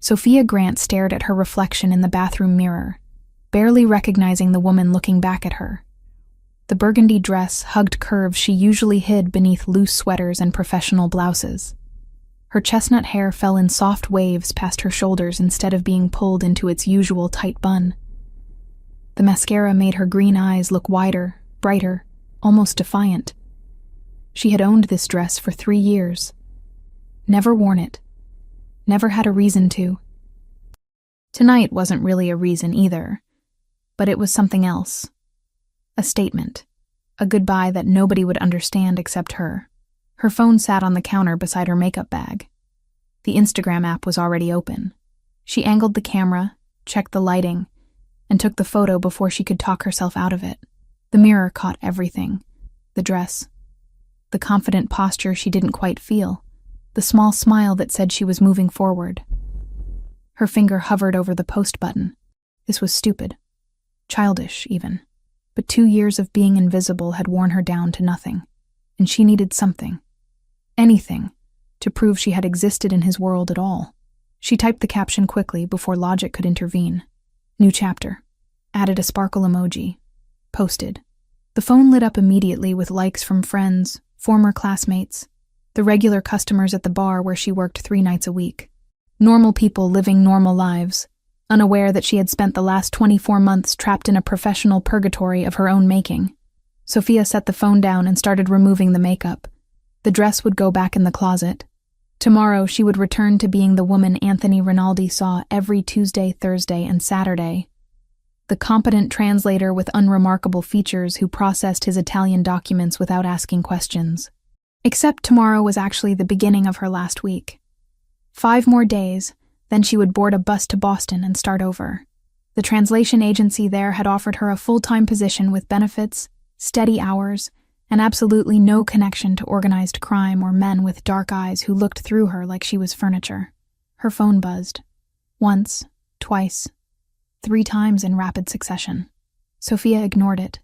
Sophia Grant stared at her reflection in the bathroom mirror, barely recognizing the woman looking back at her. The burgundy dress hugged curves she usually hid beneath loose sweaters and professional blouses. Her chestnut hair fell in soft waves past her shoulders instead of being pulled into its usual tight bun. The mascara made her green eyes look wider, brighter, almost defiant. She had owned this dress for 3 years. Never worn it. Never had a reason to. Tonight wasn't really a reason either, but it was something else. A statement. A goodbye that nobody would understand except her. Her phone sat on the counter beside her makeup bag. The Instagram app was already open. She angled the camera, checked the lighting, and took the photo before she could talk herself out of it. The mirror caught everything. The dress. The confident posture she didn't quite feel. The small smile that said she was moving forward. Her finger hovered over the post button. This was stupid. Childish, even. But 2 years of being invisible had worn her down to nothing. And she needed something. Anything. To prove she had existed in his world at all. She typed the caption quickly before logic could intervene. New chapter. Added a sparkle emoji. Posted. The phone lit up immediately with likes from friends, former classmates, the regular customers at the bar where she worked 3 nights a week. Normal people living normal lives, unaware that she had spent the last 24 months trapped in a professional purgatory of her own making. Sophia set the phone down and started removing the makeup. The dress would go back in the closet. Tomorrow she would return to being the woman Anthony Rinaldi saw every Tuesday, Thursday, and Saturday. The competent translator with unremarkable features who processed his Italian documents without asking questions. Except tomorrow was actually the beginning of her last week. 5 more days, then she would board a bus to Boston and start over. The translation agency there had offered her a full-time position with benefits, steady hours, and absolutely no connection to organized crime or men with dark eyes who looked through her like she was furniture. Her phone buzzed. Once, twice, 3 times in rapid succession. Sophia ignored it,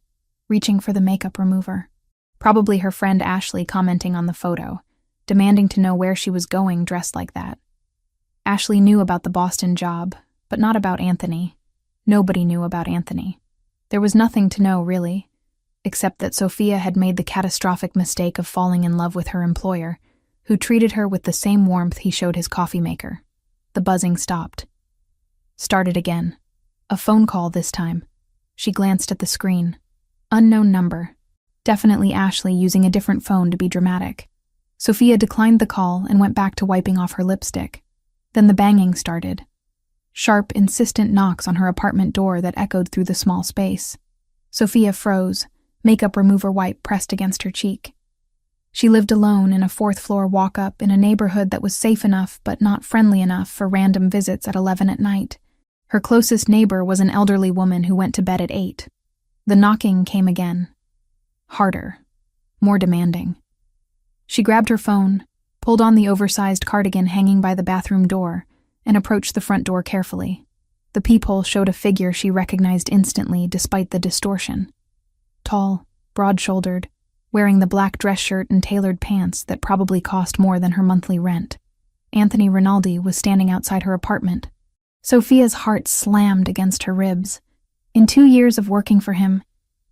reaching for the makeup remover. Probably her friend Ashley commenting on the photo, demanding to know where she was going dressed like that. Ashley knew about the Boston job, but not about Anthony. Nobody knew about Anthony. There was nothing to know, really, except that Sophia had made the catastrophic mistake of falling in love with her employer, who treated her with the same warmth he showed his coffee maker. The buzzing stopped. Started again. A phone call this time. She glanced at the screen. Unknown number. Definitely Ashley using a different phone to be dramatic. Sophia declined the call and went back to wiping off her lipstick. Then the banging started. Sharp, insistent knocks on her apartment door that echoed through the small space. Sophia froze, makeup remover wipe pressed against her cheek. She lived alone in a 4th-floor walk-up in a neighborhood that was safe enough but not friendly enough for random visits at 11 at night. Her closest neighbor was an elderly woman who went to bed at 8. The knocking came again. Harder. More demanding. She grabbed her phone, pulled on the oversized cardigan hanging by the bathroom door, and approached the front door carefully. The peephole showed a figure she recognized instantly despite the distortion. Tall, broad-shouldered, wearing the black dress shirt and tailored pants that probably cost more than her monthly rent. Anthony Rinaldi was standing outside her apartment. Sophia's heart slammed against her ribs. In 2 years of working for him,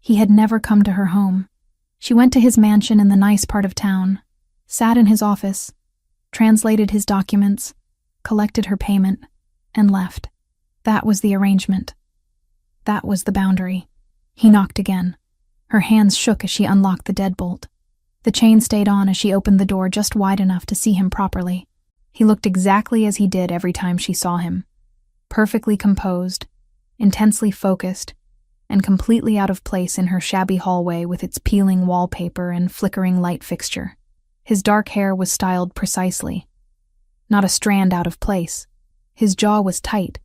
he had never come to her home. She went to his mansion in the nice part of town, sat in his office, translated his documents, collected her payment, and left. That was the arrangement. That was the boundary. He knocked again. Her hands shook as she unlocked the deadbolt. The chain stayed on as she opened the door just wide enough to see him properly. He looked exactly as he did every time she saw him. Perfectly composed, intensely focused, and completely out of place in her shabby hallway with its peeling wallpaper and flickering light fixture. His dark hair was styled precisely. Not a strand out of place. His jaw was tight,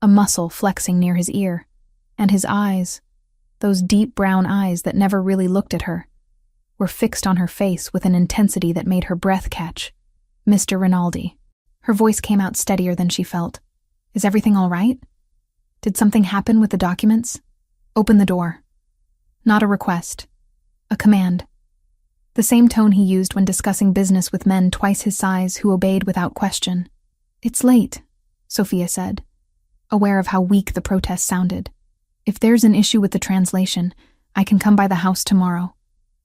a muscle flexing near his ear, and his eyes, those deep brown eyes that never really looked at her, were fixed on her face with an intensity that made her breath catch. Mr. Rinaldi. Her voice came out steadier than she felt. Is everything all right? Did something happen with the documents? Open the door. Not a request. A command. The same tone he used when discussing business with men twice his size who obeyed without question. It's late, Sophia said, aware of how weak the protest sounded. If there's an issue with the translation, I can come by the house tomorrow.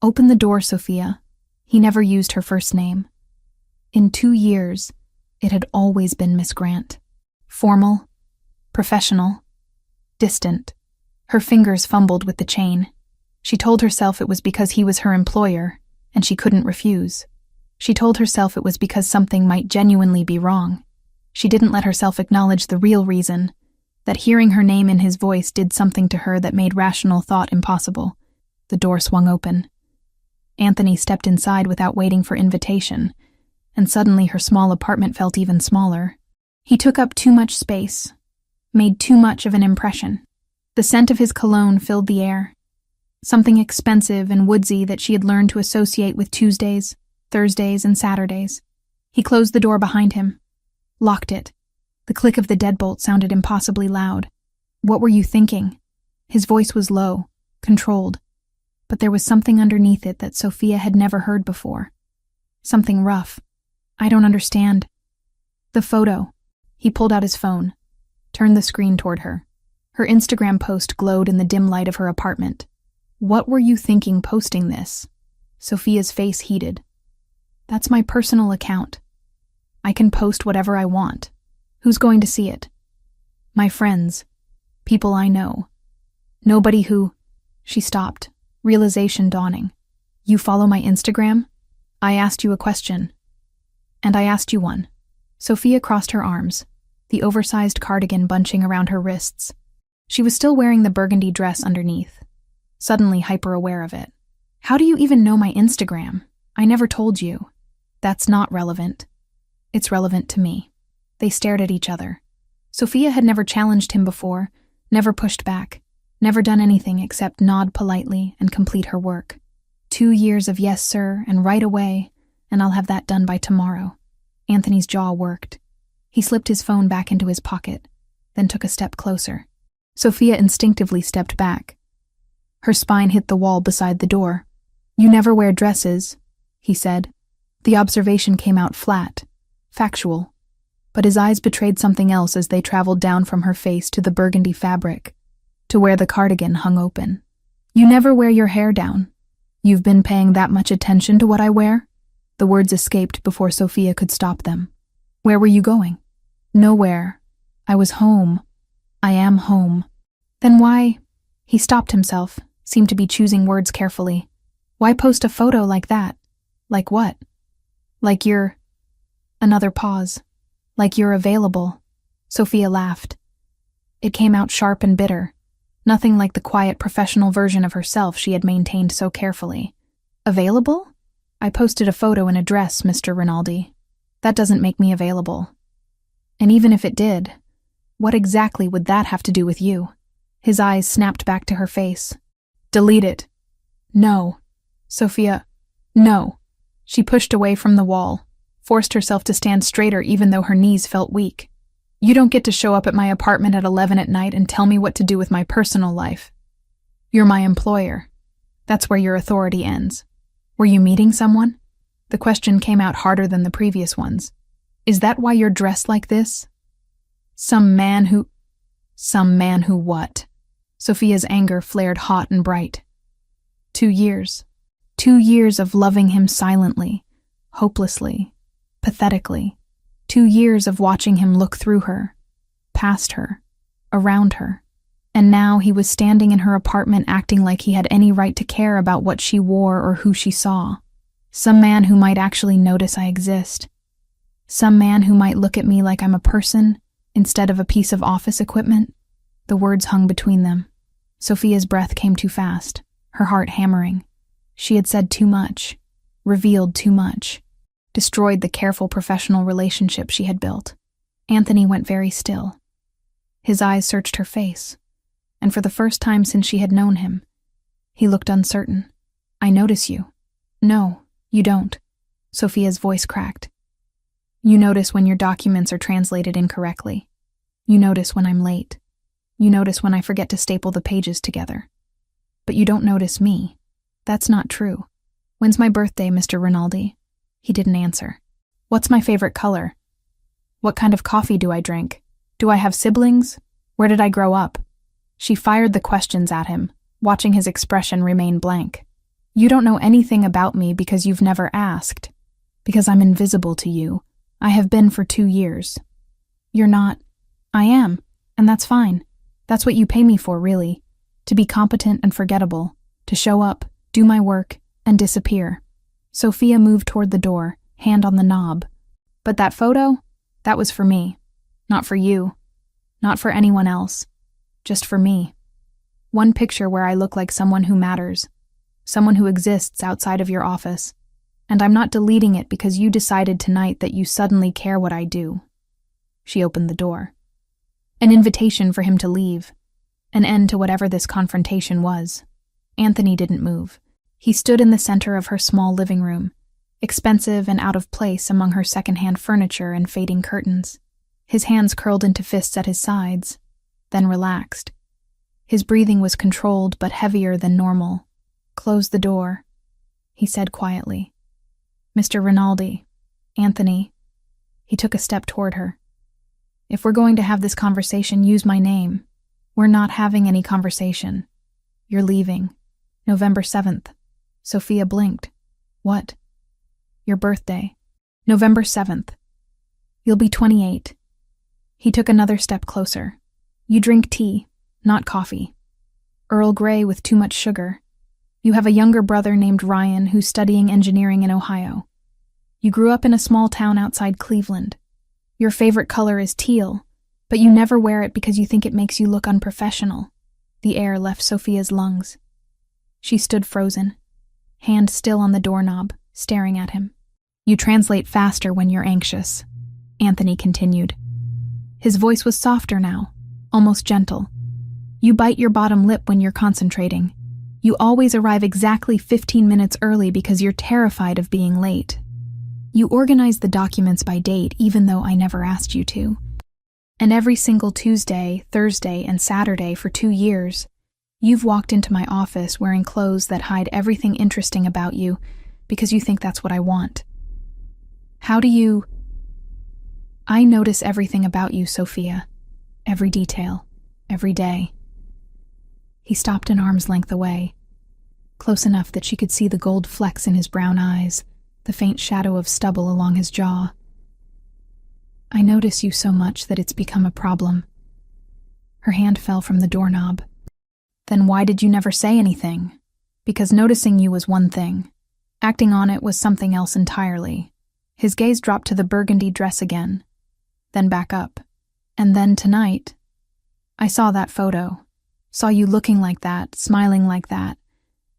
Open the door, Sophia. He never used her first name. In 2 years, it had always been Miss Grant. Formal, professional, distant. Her fingers fumbled with the chain. She told herself it was because he was her employer, and she couldn't refuse. She told herself it was because something might genuinely be wrong. She didn't let herself acknowledge the real reason, that hearing her name in his voice did something to her that made rational thought impossible. The door swung open. Anthony stepped inside without waiting for invitation, and suddenly her small apartment felt even smaller. He took up too much space, made too much of an impression. The scent of his cologne filled the air, something expensive and woodsy that she had learned to associate with Tuesdays, Thursdays, and Saturdays. He closed the door behind him, locked it. The click of the deadbolt sounded impossibly loud. What were you thinking? His voice was low, controlled, but there was something underneath it that Sophia had never heard before. Something rough. I don't understand. The photo. He pulled out his phone, turned the screen toward her. Her Instagram post glowed in the dim light of her apartment. What were you thinking posting this? Sophia's face heated. That's my personal account. I can post whatever I want. Who's going to see it? My friends. People I know. Nobody who... She stopped, realization dawning. You follow my Instagram? I asked you a question. And I asked you one. Sophia crossed her arms, the oversized cardigan bunching around her wrists. She was still wearing the burgundy dress underneath, suddenly hyper-aware of it. How do you even know my Instagram? I never told you. That's not relevant. It's relevant to me. They stared at each other. Sophia had never challenged him before, never pushed back, never done anything except nod politely and complete her work. 2 years of yes, sir, and right away, and I'll have that done by tomorrow. Anthony's jaw worked. He slipped his phone back into his pocket, then took a step closer. Sophia instinctively stepped back. Her spine hit the wall beside the door. You never wear dresses, he said. The observation came out flat, factual, but his eyes betrayed something else as they traveled down from her face to the burgundy fabric, to where the cardigan hung open. You never wear your hair down. You've been paying that much attention to what I wear? The words escaped before Sophia could stop them. Where were you going? Nowhere. I was home. I am home. Then why? He stopped himself, seemed to be choosing words carefully. Why post a photo like that? Like what? Like you're... Another pause. Like you're available. Sophia laughed. It came out sharp and bitter. Nothing like the quiet professional version of herself she had maintained so carefully. Available? I posted a photo in a dress, Mr. Rinaldi. That doesn't make me available. And even if it did, what exactly would that have to do with you? His eyes snapped back to her face. Delete it. No. Sophia, no. She pushed away from the wall, forced herself to stand straighter even though her knees felt weak. You don't get to show up at my apartment at 11 at night and tell me what to do with my personal life. You're my employer. That's where your authority ends. Were you meeting someone? The question came out harder than the previous ones. Is that why you're dressed like this? Some man who what? Sophia's anger flared hot and bright. 2 years. 2 years of loving him silently, hopelessly, pathetically. 2 years of watching him look through her, past her, around her. And now he was standing in her apartment acting like he had any right to care about what she wore or who she saw. Some man who might actually notice I exist. Some man who might look at me like I'm a person instead of a piece of office equipment. The words hung between them. Sophia's breath came too fast, her heart hammering. She had said too much, revealed too much, destroyed the careful professional relationship she had built. Anthony went very still. His eyes searched her face, and for the first time since she had known him, he looked uncertain. I notice you. No, you don't. Sophia's voice cracked. You notice when your documents are translated incorrectly. You notice when I'm late. You notice when I forget to staple the pages together. But you don't notice me. That's not true. When's my birthday, Mr. Rinaldi? He didn't answer. What's my favorite color? What kind of coffee do I drink? Do I have siblings? Where did I grow up? She fired the questions at him, watching his expression remain blank. You don't know anything about me because you've never asked. Because I'm invisible to you. I have been for 2 years. You're not. I am, and that's fine. That's what you pay me for, really. To be competent and forgettable. To show up, do my work, and disappear. Sophia moved toward the door, hand on the knob. But that photo? That was for me. Not for you. Not for anyone else. Just for me. One picture where I look like someone who matters. Someone who exists outside of your office. And I'm not deleting it because you decided tonight that you suddenly care what I do. She opened the door. An invitation for him to leave. An end to whatever this confrontation was. Anthony didn't move. He stood in the center of her small living room, expensive and out of place among her secondhand furniture and fading curtains. His hands curled into fists at his sides, then relaxed. His breathing was controlled but heavier than normal. Close the door, he said quietly. Mr. Rinaldi, Anthony. He took a step toward her. If we're going to have this conversation, use my name. We're not having any conversation. You're leaving. November 7th. Sophia blinked. What? Your birthday. November 7th. You'll be 28. He took another step closer. You drink tea, not coffee. Earl Grey with too much sugar. You have a younger brother named Ryan who's studying engineering in Ohio. You grew up in a small town outside Cleveland. Your favorite color is teal, but you never wear it because you think it makes you look unprofessional. The air left Sophia's lungs. She stood frozen, hand still on the doorknob, staring at him. You translate faster when you're anxious, Anthony continued. His voice was softer now, almost gentle. You bite your bottom lip when you're concentrating. You always arrive exactly 15 minutes early because you're terrified of being late. You organize the documents by date even though I never asked you to. And every single Tuesday, Thursday, and Saturday for 2 years, you've walked into my office wearing clothes that hide everything interesting about you because you think that's what I want. How do you... I notice everything about you, Sophia. Every detail. Every day. He stopped an arm's length away, close enough that she could see the gold flecks in his brown eyes, the faint shadow of stubble along his jaw. I notice you so much that it's become a problem. Her hand fell from the doorknob. Then why did you never say anything? Because noticing you was one thing. Acting on it was something else entirely. His gaze dropped to the burgundy dress again, then back up. And then tonight, I saw that photo. Saw you looking like that, smiling like that.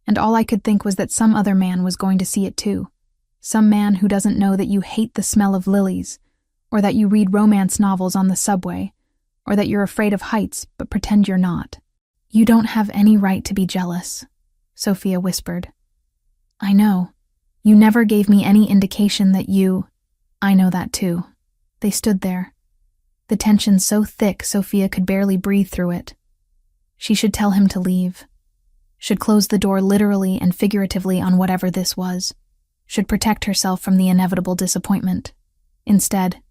And all I could think was that some other man was going to see it too. Some man who doesn't know that you hate the smell of lilies, or that you read romance novels on the subway, or that you're afraid of heights but pretend you're not. You don't have any right to be jealous, Sophia whispered. I know. You never gave me any indication that you... I know that too. They stood there. The tension so thick Sophia could barely breathe through it. She should tell him to leave. Should close the door literally and figuratively on whatever this was. Should protect herself from the inevitable disappointment. Instead,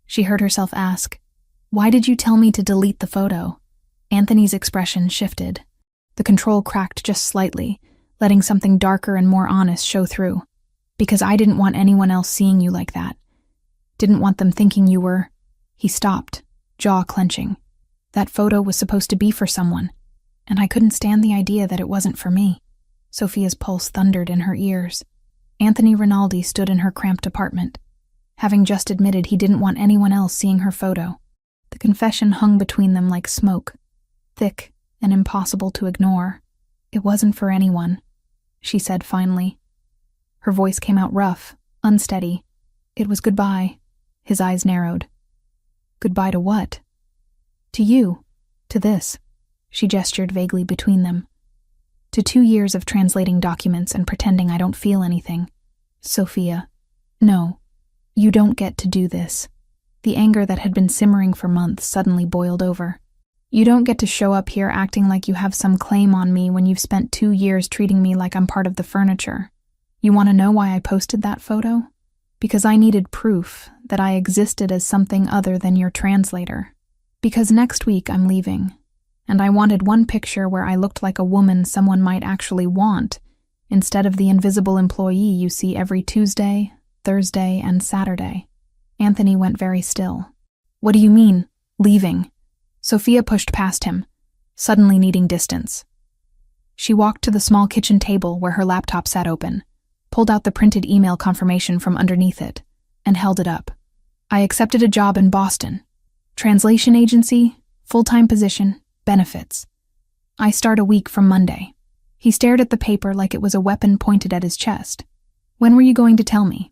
she heard herself ask, "Why did you tell me to delete the photo?" Anthony's expression shifted. The control cracked just slightly, letting something darker and more honest show through. Because I didn't want anyone else seeing you like that. Didn't want them thinking you were... He stopped, jaw clenching. That photo was supposed to be for someone, and I couldn't stand the idea that it wasn't for me. Sophia's pulse thundered in her ears. Anthony Rinaldi stood in her cramped apartment, having just admitted he didn't want anyone else seeing her photo. The confession hung between them like smoke, thick and impossible to ignore. It wasn't for anyone, she said finally. Her voice came out rough, unsteady. It was goodbye. His eyes narrowed. Goodbye to what? To you. To this. She gestured vaguely between them. To 2 years of translating documents and pretending I don't feel anything. Sophia. No. You don't get to do this. The anger that had been simmering for months suddenly boiled over. You don't get to show up here acting like you have some claim on me when you've spent 2 years treating me like I'm part of the furniture. You want to know why I posted that photo? Because I needed proof that I existed as something other than your translator. Because next week I'm leaving, and I wanted one picture where I looked like a woman someone might actually want, instead of the invisible employee you see every Tuesday, Thursday, and Saturday. Anthony went very still. What do you mean, leaving? Sophia pushed past him, suddenly needing distance. She walked to the small kitchen table where her laptop sat open, pulled out the printed email confirmation from underneath it, and held it up. I accepted a job in Boston. Translation agency, full-time position, benefits. I start a week from Monday. He stared at the paper like it was a weapon pointed at his chest. When were you going to tell me?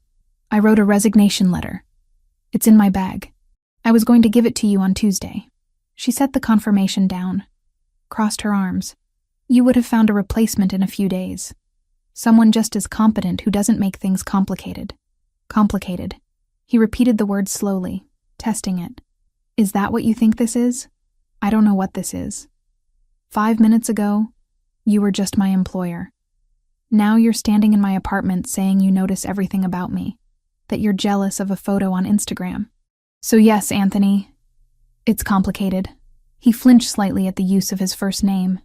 I wrote a resignation letter. It's in my bag. I was going to give it to you on Tuesday. She set the confirmation down, crossed her arms. You would have found a replacement in a few days. Someone just as competent who doesn't make things complicated. Complicated. He repeated the word slowly, testing it. Is that what you think this is? I don't know what this is. 5 minutes ago, you were just my employer. Now you're standing in my apartment saying you notice everything about me, that you're jealous of a photo on Instagram. So yes, Anthony, it's complicated. He flinched slightly at the use of his first name.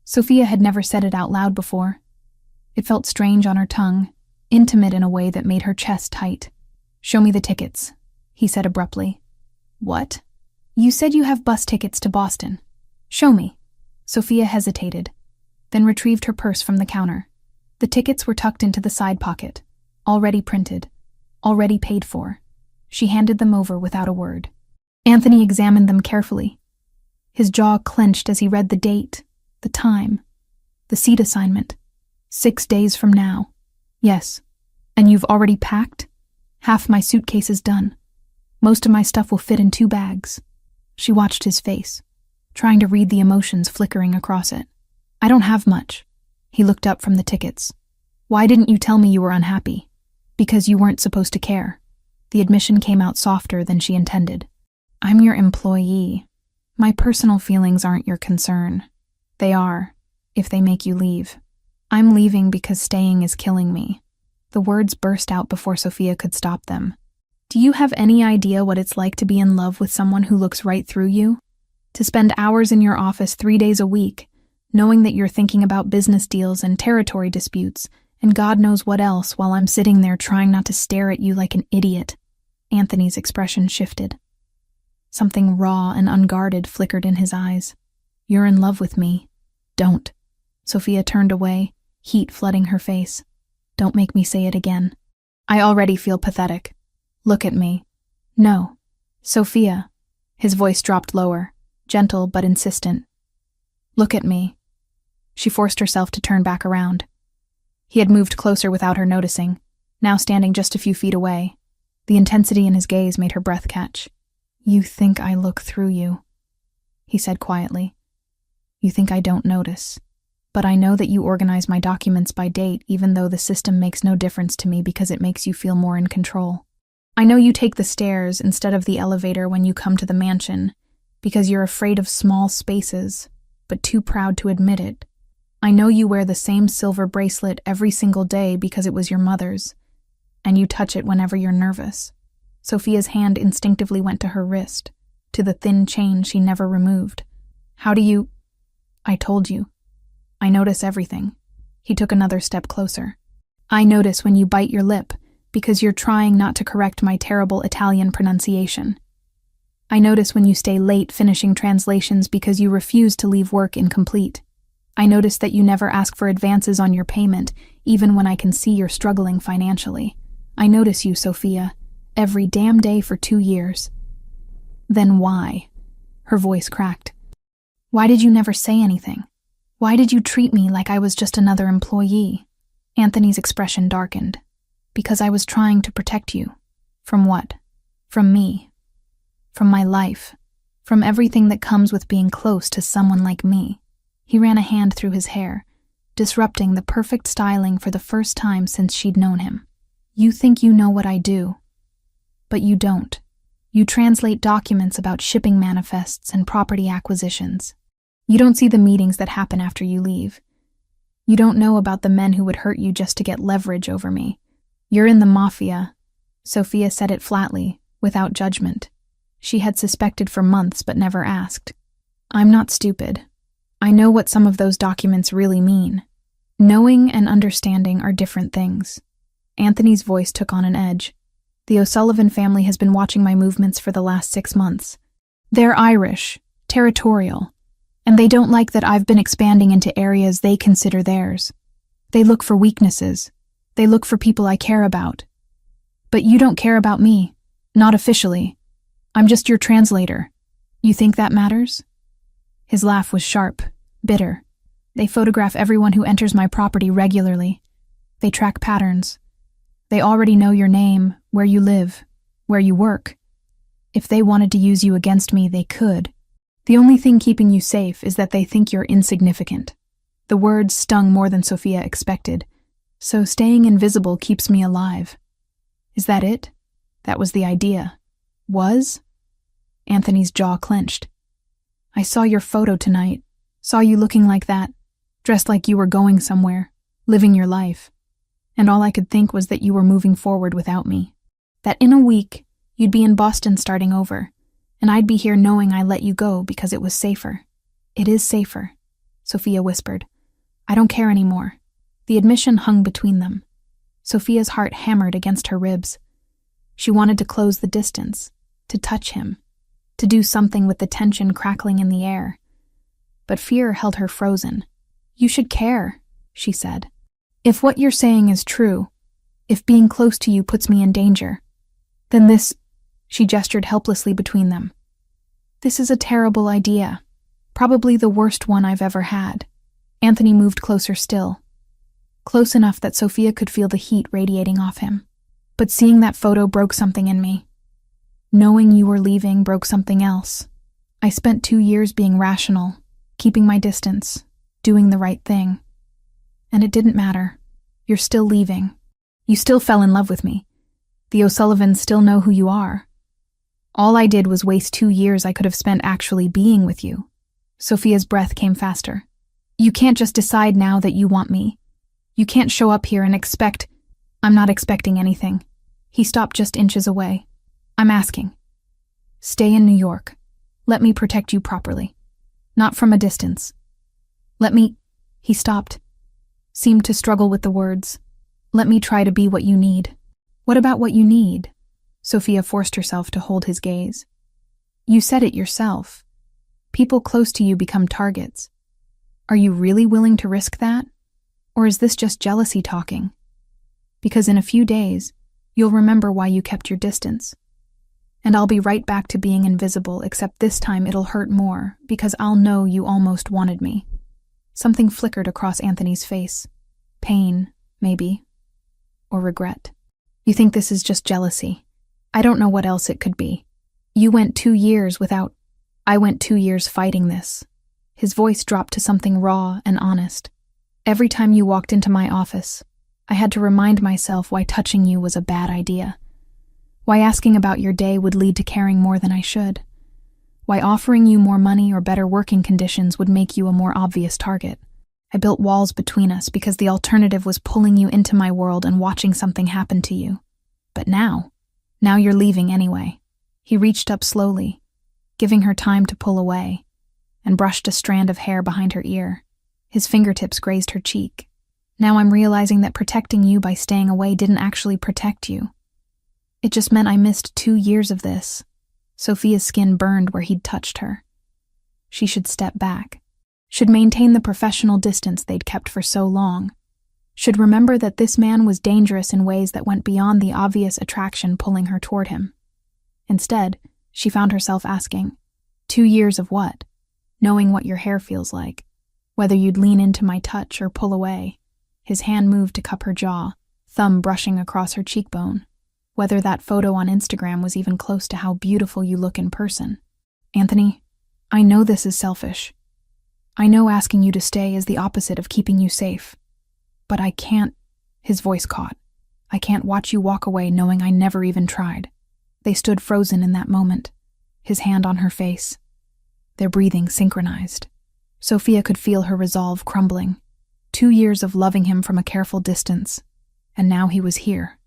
Sophia had never said it out loud before. It felt strange on her tongue, intimate in a way that made her chest tight. Show me the tickets, he said abruptly. What? You said you have bus tickets to Boston. Show me. Sophia hesitated, then retrieved her purse from the counter. The tickets were tucked into the side pocket, already printed, already paid for. She handed them over without a word. Anthony examined them carefully. His jaw clenched as he read the date, the time, the seat assignment. 6 days from now. Yes. And you've already packed? Half my suitcase is done. Most of my stuff will fit in 2 bags. She watched his face, trying to read the emotions flickering across it. I don't have much. He looked up from the tickets. Why didn't you tell me you were unhappy? Because you weren't supposed to care. The admission came out softer than she intended. I'm your employee. My personal feelings aren't your concern. They are, if they make you leave. I'm leaving because staying is killing me. The words burst out before Sophia could stop them. Do you have any idea what it's like to be in love with someone who looks right through you? To spend hours in your office 3 days a week, knowing that you're thinking about business deals and territory disputes, and God knows what else while I'm sitting there trying not to stare at you like an idiot. Anthony's expression shifted. Something raw and unguarded flickered in his eyes. You're in love with me. Don't. Sophia turned away, heat flooding her face. Don't make me say it again. I already feel pathetic. Look at me. No. Sophia. His voice dropped lower, gentle but insistent. Look at me. She forced herself to turn back around. He had moved closer without her noticing, now standing just a few feet away. The intensity in his gaze made her breath catch. You think I look through you, he said quietly. You think I don't notice. But I know that you organize my documents by date even though the system makes no difference to me because it makes you feel more in control. I know you take the stairs instead of the elevator when you come to the mansion because you're afraid of small spaces, but too proud to admit it. I know you wear the same silver bracelet every single day because it was your mother's, and you touch it whenever you're nervous. Sophia's hand instinctively went to her wrist, to the thin chain she never removed. How do you... I told you. I notice everything. He took another step closer. I notice when you bite your lip because you're trying not to correct my terrible Italian pronunciation. I notice when you stay late finishing translations because you refuse to leave work incomplete. I notice that you never ask for advances on your payment, even when I can see you're struggling financially. I notice you, Sophia, every damn day for 2 years. Then why? Her voice cracked. Why did you never say anything? Why did you treat me like I was just another employee? Anthony's expression darkened. Because I was trying to protect you. From what? From me. From my life. From everything that comes with being close to someone like me. He ran a hand through his hair, disrupting the perfect styling for the first time since she'd known him. You think you know what I do. But you don't. You translate documents about shipping manifests and property acquisitions. You don't see the meetings that happen after you leave. You don't know about the men who would hurt you just to get leverage over me. You're in the Mafia. Sophia said it flatly, without judgment. She had suspected for months but never asked. I'm not stupid. I know what some of those documents really mean. Knowing and understanding are different things. Anthony's voice took on an edge. The O'Sullivan family has been watching my movements for the last 6 months. They're Irish, territorial, and they don't like that I've been expanding into areas they consider theirs. They look for weaknesses. They look for people I care about. But you don't care about me. Not officially. I'm just your translator. You think that matters? His laugh was sharp, bitter. They photograph everyone who enters my property regularly. They track patterns. They already know your name, where you live, where you work. If they wanted to use you against me, they could. The only thing keeping you safe is that they think you're insignificant. The words stung more than Sophia expected, so staying invisible keeps me alive. Is that it? That was the idea. Was? Anthony's jaw clenched. I saw your photo tonight. Saw you looking like that, dressed like you were going somewhere, living your life. And all I could think was that you were moving forward without me. That in a week, you'd be in Boston starting over, and I'd be here knowing I let you go because it was safer. It is safer, Sophia whispered. I don't care anymore. The admission hung between them. Sophia's heart hammered against her ribs. She wanted to close the distance, to touch him, to do something with the tension crackling in the air. But fear held her frozen. You should care, she said. If what you're saying is true, if being close to you puts me in danger, then this, she gestured helplessly between them. This is a terrible idea, probably the worst one I've ever had. Anthony moved closer still, close enough that Sophia could feel the heat radiating off him. But seeing that photo broke something in me. Knowing you were leaving broke something else. I spent 2 years being rational, keeping my distance, doing the right thing. And it didn't matter. You're still leaving. You still fell in love with me. The O'Sullivans still know who you are. All I did was waste 2 years I could have spent actually being with you. Sophia's breath came faster. You can't just decide now that you want me. You can't show up here and expect... I'm not expecting anything. He stopped just inches away. I'm asking. Stay in New York. Let me protect you properly. Not from a distance. Let me... He stopped. Seemed to struggle with the words. Let me try to be what you need. What about what you need? Sophia forced herself to hold his gaze. You said it yourself. People close to you become targets. Are you really willing to risk that? Or is this just jealousy talking? Because in a few days, you'll remember why you kept your distance. And I'll be right back to being invisible, except this time it'll hurt more, because I'll know you almost wanted me. Something flickered across Anthony's face. Pain, maybe. Or regret. You think this is just jealousy. I don't know what else it could be. You went 2 years without... I went 2 years fighting this. His voice dropped to something raw and honest. Every time you walked into my office, I had to remind myself why touching you was a bad idea. Why asking about your day would lead to caring more than I should. Why offering you more money or better working conditions would make you a more obvious target. I built walls between us because the alternative was pulling you into my world and watching something happen to you. But now you're leaving anyway. He reached up slowly, giving her time to pull away, and brushed a strand of hair behind her ear. His fingertips grazed her cheek. Now I'm realizing that protecting you by staying away didn't actually protect you. It just meant I missed 2 years of this. Sophia's skin burned where he'd touched her. She should step back. Should maintain the professional distance they'd kept for so long. Should remember that this man was dangerous in ways that went beyond the obvious attraction pulling her toward him. Instead, she found herself asking, 2 years of what? Knowing what your hair feels like. Whether you'd lean into my touch or pull away. His hand moved to cup her jaw, thumb brushing across her cheekbone. Whether that photo on Instagram was even close to how beautiful you look in person. Anthony, I know this is selfish. I know asking you to stay is the opposite of keeping you safe. But I can't, his voice caught. I can't watch you walk away knowing I never even tried. They stood frozen in that moment, his hand on her face. Their breathing synchronized. Sophia could feel her resolve crumbling. 2 years of loving him from a careful distance, and now he was here,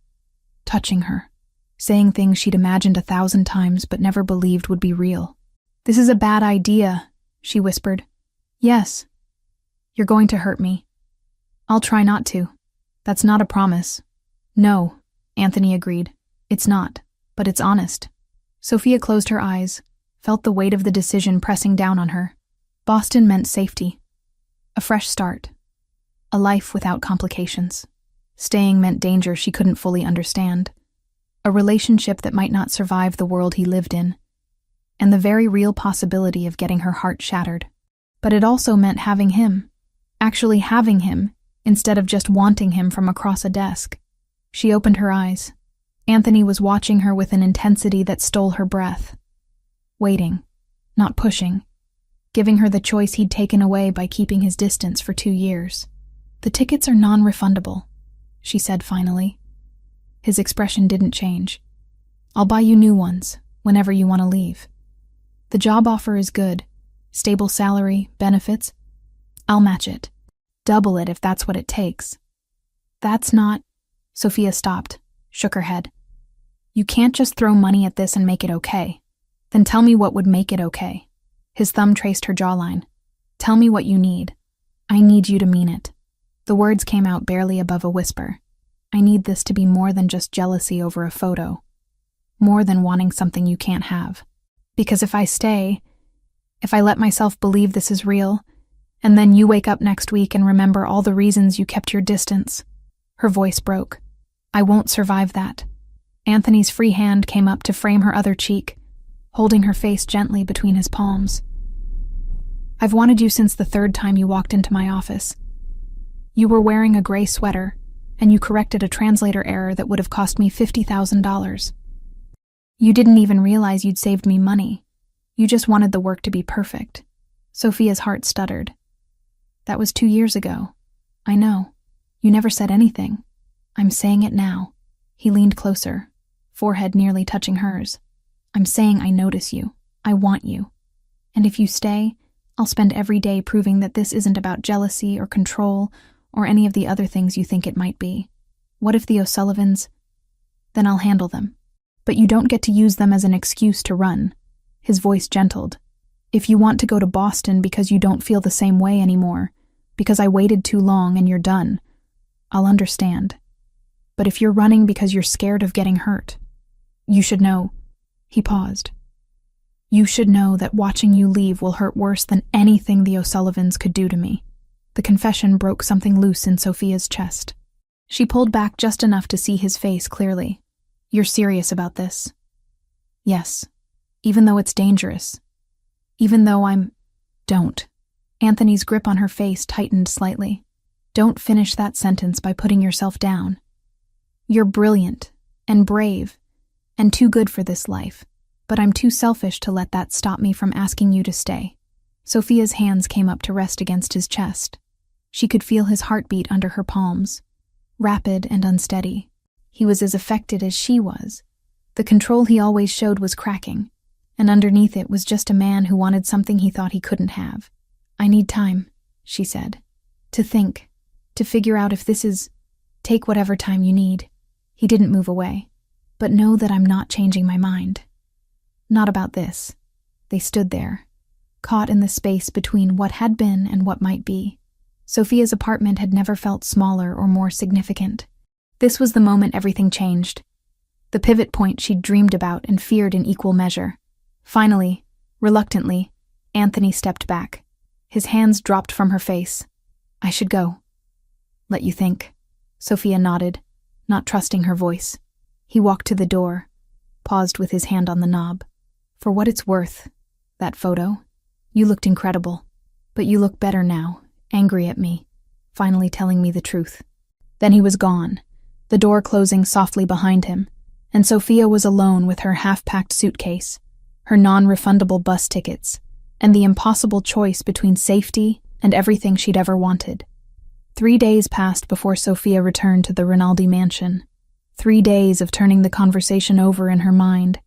touching her, saying things she'd imagined 1,000 times but never believed would be real. "This is a bad idea," she whispered. "Yes. You're going to hurt me. I'll try not to. That's not a promise." "No," Anthony agreed. "It's not, but it's honest." Sophia closed her eyes, felt the weight of the decision pressing down on her. Boston meant safety. A fresh start. A life without complications. Staying meant danger she couldn't fully understand. A relationship that might not survive the world he lived in. And the very real possibility of getting her heart shattered. But it also meant having him. Actually having him, instead of just wanting him from across a desk. She opened her eyes. Anthony was watching her with an intensity that stole her breath. Waiting, not pushing, giving her the choice he'd taken away by keeping his distance for 2 years. "The tickets are non-refundable," she said finally. His expression didn't change. "I'll buy you new ones, whenever you want to leave. The job offer is good. Stable salary, benefits. I'll match it. Double it if that's what it takes." "That's not—" Sophia stopped, shook her head. "You can't just throw money at this and make it okay. Then tell me what would make it okay." His thumb traced her jawline. "Tell me what you need. I need you to mean it." The words came out barely above a whisper. "I need this to be more than just jealousy over a photo. More than wanting something you can't have. Because if I stay, if I let myself believe this is real, and then you wake up next week and remember all the reasons you kept your distance." Her voice broke. "I won't survive that." Anthony's free hand came up to frame her other cheek, holding her face gently between his palms. "I've wanted you since the 3rd time you walked into my office. You were wearing a gray sweater, and you corrected a translator error that would have cost me $50,000. You didn't even realize you'd saved me money. You just wanted the work to be perfect." Sophia's heart stuttered. "That was 2 years ago. I know. You never said anything. I'm saying it now." He leaned closer, forehead nearly touching hers. "I'm saying I notice you. I want you. And if you stay, I'll spend every day proving that this isn't about jealousy or control or any of the other things you think it might be. What if the O'Sullivans? Then I'll handle them. But you don't get to use them as an excuse to run." His voice gentled. "If you want to go to Boston because you don't feel the same way anymore, because I waited too long and you're done, I'll understand. But if you're running because you're scared of getting hurt, you should know." He paused. "You should know that watching you leave will hurt worse than anything the O'Sullivans could do to me." The confession broke something loose in Sophia's chest. She pulled back just enough to see his face clearly. "You're serious about this?" "Yes. Even though it's dangerous. Even though I'm—" "Don't." Anthony's grip on her face tightened slightly. "Don't finish that sentence by putting yourself down. You're brilliant and brave and too good for this life, but I'm too selfish to let that stop me from asking you to stay." Sophia's hands came up to rest against his chest. She could feel his heartbeat under her palms, rapid and unsteady. He was as affected as she was. The control he always showed was cracking, and underneath it was just a man who wanted something he thought he couldn't have. "I need time," she said. "To think, to figure out if this is— Take whatever time you need." He didn't move away. "But know that I'm not changing my mind. Not about this." They stood there, caught in the space between what had been and what might be. Sophia's apartment had never felt smaller or more significant. This was the moment everything changed. The pivot point she'd dreamed about and feared in equal measure. Finally, reluctantly, Anthony stepped back. His hands dropped from her face. "I should go." "Let you think." Sophia nodded, not trusting her voice. He walked to the door, paused with his hand on the knob. "For what it's worth, that photo, you looked incredible. But you look better now, angry at me, finally telling me the truth." Then he was gone, the door closing softly behind him, and Sophia was alone with her half-packed suitcase, her non-refundable bus tickets, and the impossible choice between safety and everything she'd ever wanted. 3 days passed before Sophia returned to the Rinaldi mansion. 3 days of turning the conversation over in her mind,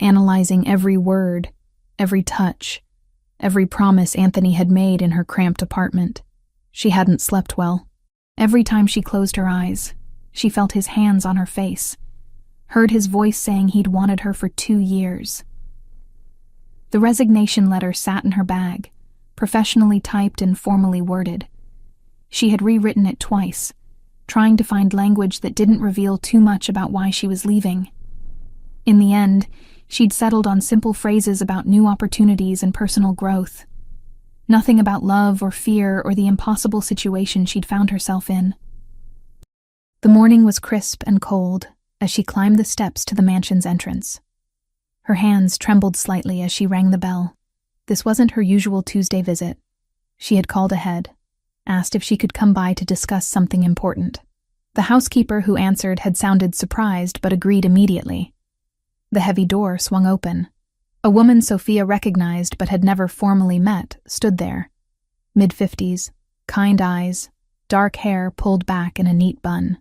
analyzing every word, every touch, every promise Anthony had made in her cramped apartment. She hadn't slept well. Every time she closed her eyes, she felt his hands on her face, heard his voice saying he'd wanted her for 2 years. The resignation letter sat in her bag, professionally typed and formally worded. She had rewritten it twice, trying to find language that didn't reveal too much about why she was leaving. In the end, she'd settled on simple phrases about new opportunities and personal growth. Nothing about love or fear or the impossible situation she'd found herself in. The morning was crisp and cold as she climbed the steps to the mansion's entrance. Her hands trembled slightly as she rang the bell. This wasn't her usual Tuesday visit. She had called ahead, asked if she could come by to discuss something important. The housekeeper who answered had sounded surprised but agreed immediately. The heavy door swung open. A woman Sophia recognized but had never formally met stood there. Mid-50s, kind eyes, dark hair pulled back in a neat bun.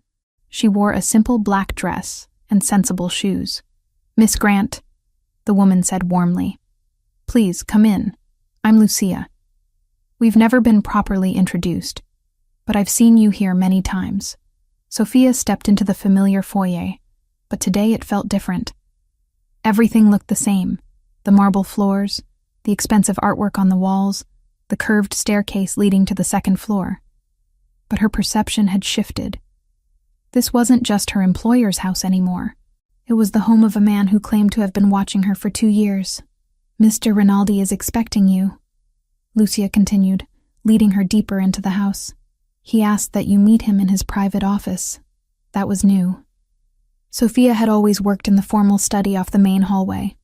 She wore a simple black dress and sensible shoes. "Miss Grant," the woman said warmly. "Please, come in. I'm Lucia. We've never been properly introduced, but I've seen you here many times." Sophia stepped into the familiar foyer, but today it felt different. Everything looked the same. The marble floors, the expensive artwork on the walls, the curved staircase leading to the second floor. But her perception had shifted. This wasn't just her employer's house anymore. It was the home of a man who claimed to have been watching her for 2 years. "Mr. Rinaldi is expecting you," Lucia continued, leading her deeper into the house. "He asked that you meet him in his private office." That was new. Sophia had always worked in the formal study off the main hallway,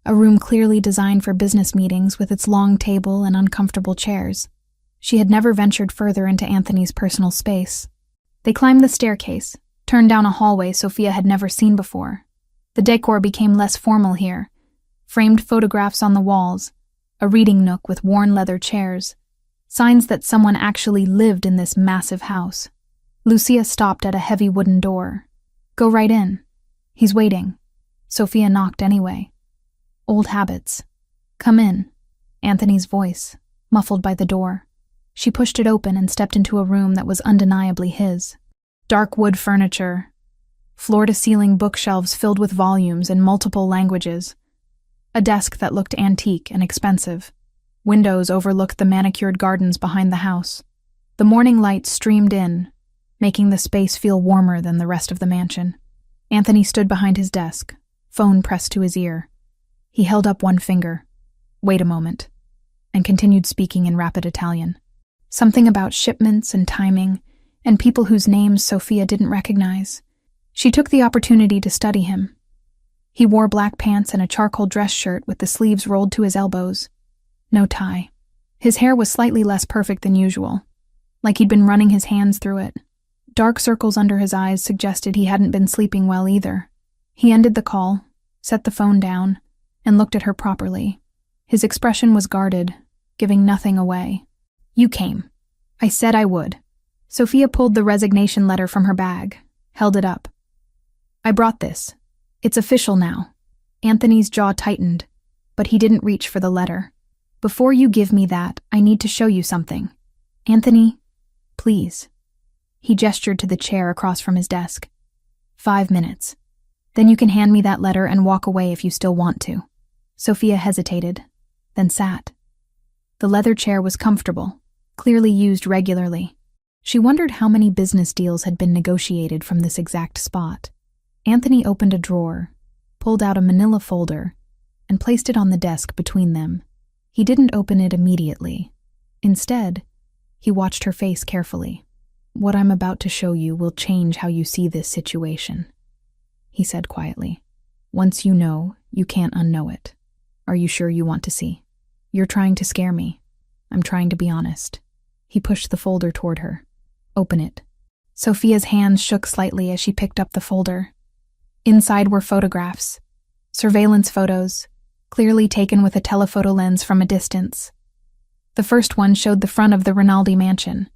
a room clearly designed for business meetings with its long table and uncomfortable chairs. She had never ventured further into Anthony's personal space. They climbed the staircase, turned down a hallway Sophia had never seen before. The decor became less formal here. Framed photographs on the walls, a reading nook with worn leather chairs, signs that someone actually lived in this massive house. Lucia stopped at a heavy wooden door. "Go right in. He's waiting." Sophia knocked anyway. Old habits. "Come in," Anthony's voice, muffled by the door. She pushed it open and stepped into a room that was undeniably his. Dark wood furniture, floor-to-ceiling bookshelves filled with volumes in multiple languages, a desk that looked antique and expensive. Windows overlooked the manicured gardens behind the house. The morning light streamed in, making the space feel warmer than the rest of the mansion. Anthony stood behind his desk, phone pressed to his ear. He held up one finger. "Wait a moment," and continued speaking in rapid Italian. Something about shipments and timing, and people whose names Sophia didn't recognize. She took the opportunity to study him. He wore black pants and a charcoal dress shirt with the sleeves rolled to his elbows. No tie. His hair was slightly less perfect than usual, like he'd been running his hands through it. Dark circles under his eyes suggested he hadn't been sleeping well either. He ended the call, set the phone down, and looked at her properly. His expression was guarded, giving nothing away. "You came. I said I would." Sophia pulled the resignation letter from her bag, held it up. "I brought this. It's official now." Anthony's jaw tightened, but he didn't reach for the letter. "Before you give me that, I need to show you something. Anthony, please." He gestured to the chair across from his desk. 5 minutes. Then you can hand me that letter and walk away if you still want to." Sophia hesitated, then sat. The leather chair was comfortable, clearly used regularly. She wondered how many business deals had been negotiated from this exact spot. Anthony opened a drawer, pulled out a manila folder, and placed it on the desk between them. He didn't open it immediately. Instead, he watched her face carefully. "What I'm about to show you will change how you see this situation," he said quietly. "Once you know, you can't unknow it. Are you sure you want to see? You're trying to scare me. I'm trying to be honest." He pushed the folder toward her. "Open it." Sophia's hands shook slightly as she picked up the folder. Inside were photographs. Surveillance photos, clearly taken with a telephoto lens from a distance. The first one showed the front of the Rinaldi mansion.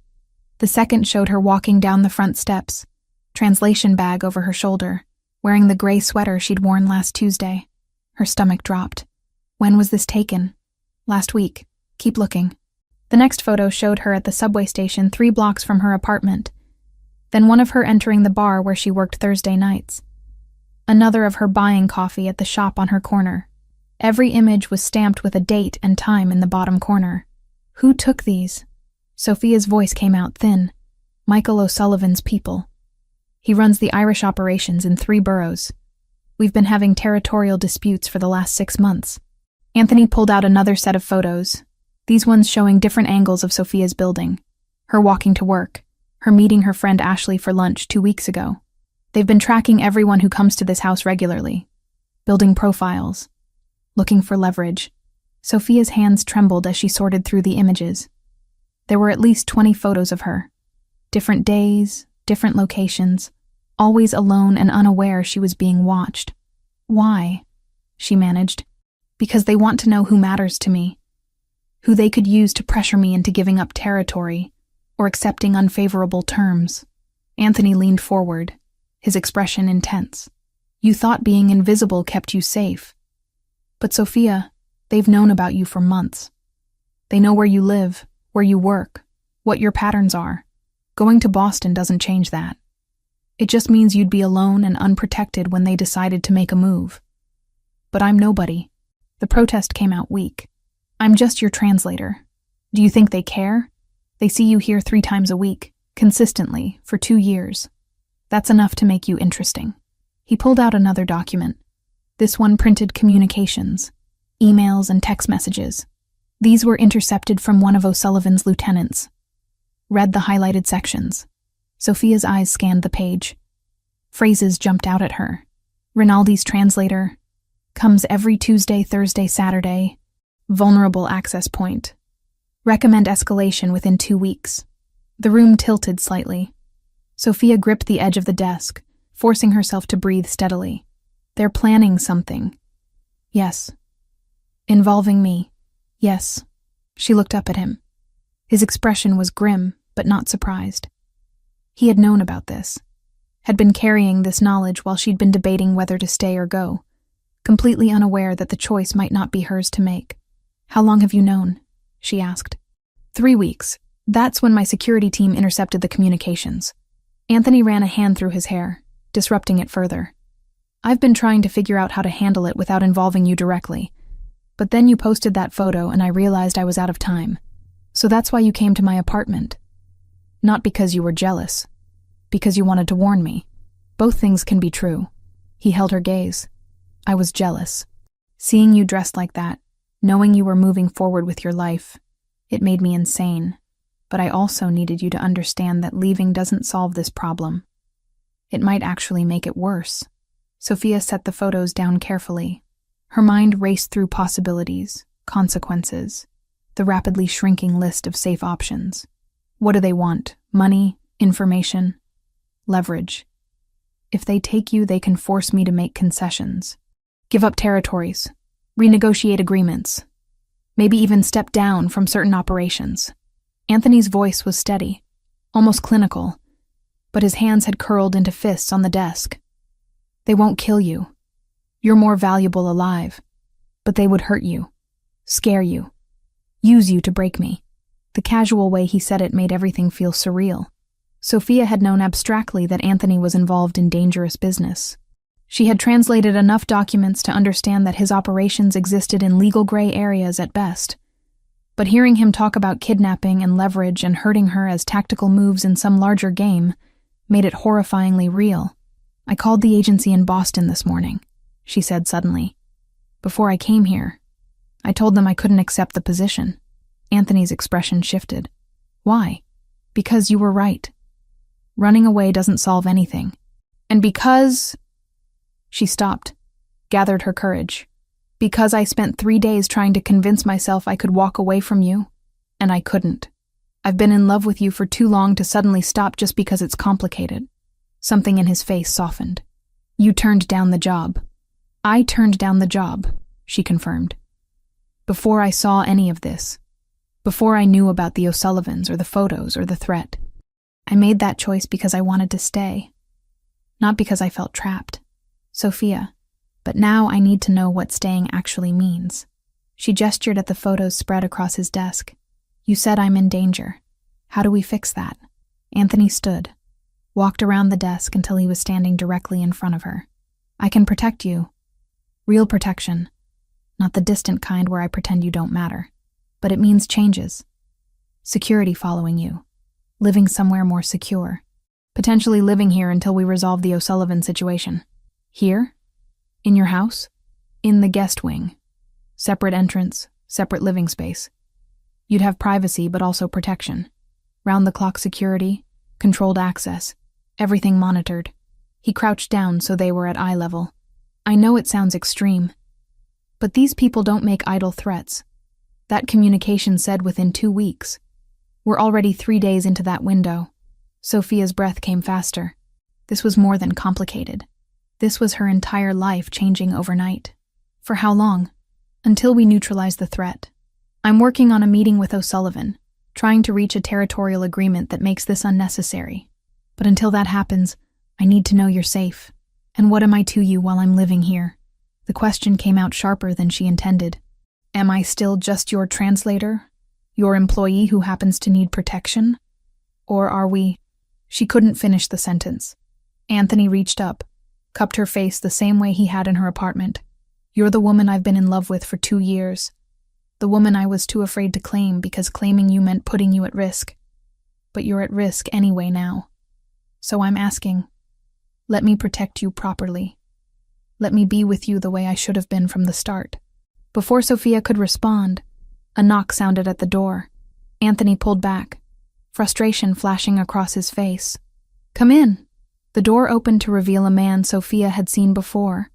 The second showed her walking down the front steps, translation bag over her shoulder, wearing the gray sweater she'd worn last Tuesday. Her stomach dropped. "When was this taken?" "Last week. Keep looking." The next photo showed her at the subway station 3 blocks from her apartment, then one of her entering the bar where she worked Thursday nights. Another of her buying coffee at the shop on her corner. Every image was stamped with a date and time in the bottom corner. Who took these? Sophia's voice came out thin. Michael O'Sullivan's people. He runs the Irish operations in 3 boroughs. We've been having territorial disputes for the last 6 months. Anthony pulled out another set of photos, these ones showing different angles of Sophia's building. Her walking to work, her meeting her friend Ashley for lunch 2 weeks ago. They've been tracking everyone who comes to this house regularly, building profiles, looking for leverage. Sophia's hands trembled as she sorted through the images. There were at least 20 photos of her. Different days, different locations, always alone and unaware she was being watched. Why? She managed. Because they want to know who matters to me, who they could use to pressure me into giving up territory or accepting unfavorable terms. Anthony leaned forward, his expression intense. You thought being invisible kept you safe. But Sophia, they've known about you for months. They know where you live, where you work, what your patterns are. Going to Boston doesn't change that. It just means you'd be alone and unprotected when they decided to make a move. But I'm nobody. The protest came out weak. I'm just your translator. Do you think they care? They see you here 3 times a week, consistently, for 2 years. That's enough to make you interesting. He pulled out another document. This one printed communications, emails and text messages. These were intercepted from one of O'Sullivan's lieutenants. Read the highlighted sections. Sophia's eyes scanned the page. Phrases jumped out at her. Rinaldi's translator. Comes every Tuesday, Thursday, Saturday. Vulnerable access point. Recommend escalation within 2 weeks. The room tilted slightly. Sophia gripped the edge of the desk, forcing herself to breathe steadily. They're planning something. Yes. Involving me. Yes. She looked up at him. His expression was grim, but not surprised. He had known about this, had been carrying this knowledge while she'd been debating whether to stay or go, completely unaware that the choice might not be hers to make. How long have you known? She asked. 3 weeks. That's when my security team intercepted the communications. Anthony ran a hand through his hair, disrupting it further. I've been trying to figure out how to handle it without involving you directly. But then you posted that photo and I realized I was out of time. So that's why you came to my apartment. Not because you were jealous. Because you wanted to warn me. Both things can be true. He held her gaze. I was jealous. Seeing you dressed like that, knowing you were moving forward with your life, it made me insane. But I also needed you to understand that leaving doesn't solve this problem. It might actually make it worse. Sophia set the photos down carefully. Her mind raced through possibilities, consequences, the rapidly shrinking list of safe options. What do they want? Money? Information? Leverage. If they take you, they can force me to make concessions. Give up territories. Renegotiate agreements. Maybe even step down from certain operations. Anthony's voice was steady, almost clinical, but his hands had curled into fists on the desk. They won't kill you. You're more valuable alive. But they would hurt you, scare you, use you to break me. The casual way he said it made everything feel surreal. Sophia had known abstractly that Anthony was involved in dangerous business. She had translated enough documents to understand that his operations existed in legal gray areas at best. But hearing him talk about kidnapping and leverage and hurting her as tactical moves in some larger game made it horrifyingly real. I called the agency in Boston this morning, she said suddenly. Before I came here, I told them I couldn't accept the position. Anthony's expression shifted. Why? Because you were right. Running away doesn't solve anything. And because... She stopped, gathered her courage. Because I spent 3 days trying to convince myself I could walk away from you, and I couldn't. I've been in love with you for too long to suddenly stop just because it's complicated. Something in his face softened. You turned down the job. I turned down the job, she confirmed. Before I saw any of this. Before I knew about the O'Sullivans or the photos or the threat. I made that choice because I wanted to stay. Not because I felt trapped. Sophia. But now I need to know what staying actually means. She gestured at the photos spread across his desk. You said I'm in danger. How do we fix that? Anthony stood, walked around the desk until he was standing directly in front of her. I can protect you. Real protection. Not the distant kind where I pretend you don't matter. But it means changes. Security following you. Living somewhere more secure. Potentially living here until we resolve the O'Sullivan situation. Here? In your house? In the guest wing. Separate entrance, separate living space. You'd have privacy but also protection. Round-the-clock security, controlled access, everything monitored. He crouched down so they were at eye level. I know it sounds extreme, but these people don't make idle threats. That communication said within 2 weeks. We're already 3 days into that window. Sophia's breath came faster. This was more than complicated. This was her entire life changing overnight. For how long? Until we neutralize the threat. I'm working on a meeting with O'Sullivan, trying to reach a territorial agreement that makes this unnecessary. But until that happens, I need to know you're safe. And what am I to you while I'm living here? The question came out sharper than she intended. Am I still just your translator? Your employee who happens to need protection? Or are we... She couldn't finish the sentence. Anthony reached up, cupped her face the same way he had in her apartment. You're the woman I've been in love with for 2 years. The woman I was too afraid to claim because claiming you meant putting you at risk. But you're at risk anyway now. So I'm asking, let me protect you properly. Let me be with you the way I should have been from the start. Before Sophia could respond, a knock sounded at the door. Anthony pulled back, frustration flashing across his face. Come in. The door opened to reveal a man Sophia had seen before.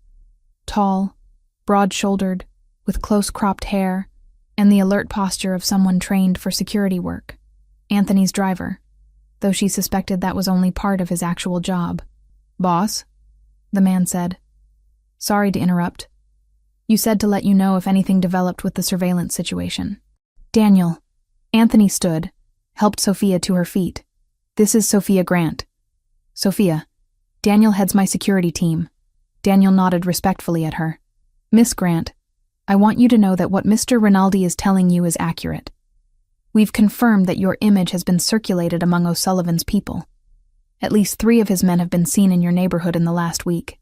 Tall, broad-shouldered, with close-cropped hair, and the alert posture of someone trained for security work. Anthony's driver, though she suspected that was only part of his actual job. Boss? The man said. Sorry to interrupt. You said to let you know if anything developed with the surveillance situation. Daniel. Anthony stood, helped Sophia to her feet. This is Sophia Grant. Sophia. Daniel heads my security team. Daniel nodded respectfully at her. Miss Grant, I want you to know that what Mr. Rinaldi is telling you is accurate. We've confirmed that your image has been circulated among O'Sullivan's people. At least 3 of his men have been seen in your neighborhood in the last week.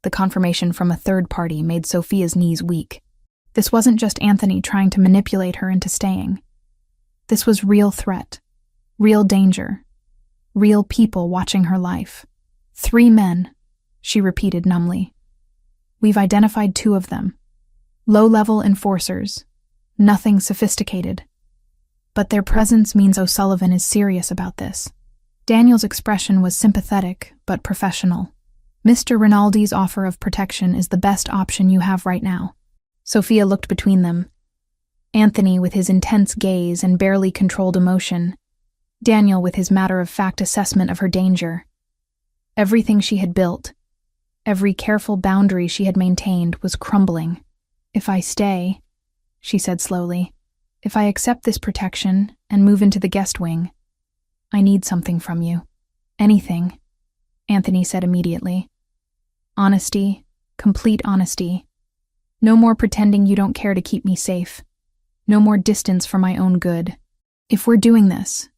The confirmation from a third party made Sophia's knees weak. This wasn't just Anthony trying to manipulate her into staying. This was real threat, real danger, real people watching her life. 3 men, she repeated numbly. We've identified 2 of them. Low-level enforcers, nothing sophisticated. But their presence means O'Sullivan is serious about this. Daniel's expression was sympathetic, but professional. Mr. Rinaldi's offer of protection is the best option you have right now. Sophia looked between them. Anthony with his intense gaze and barely controlled emotion. Daniel with his matter-of-fact assessment of her danger. Everything she had built, every careful boundary she had maintained was crumbling. If I stay, she said slowly, if I accept this protection and move into the guest wing, I need something from you. Anything, Anthony said immediately. Honesty, complete honesty. No more pretending you don't care to keep me safe. No more distance for my own good. If we're doing this,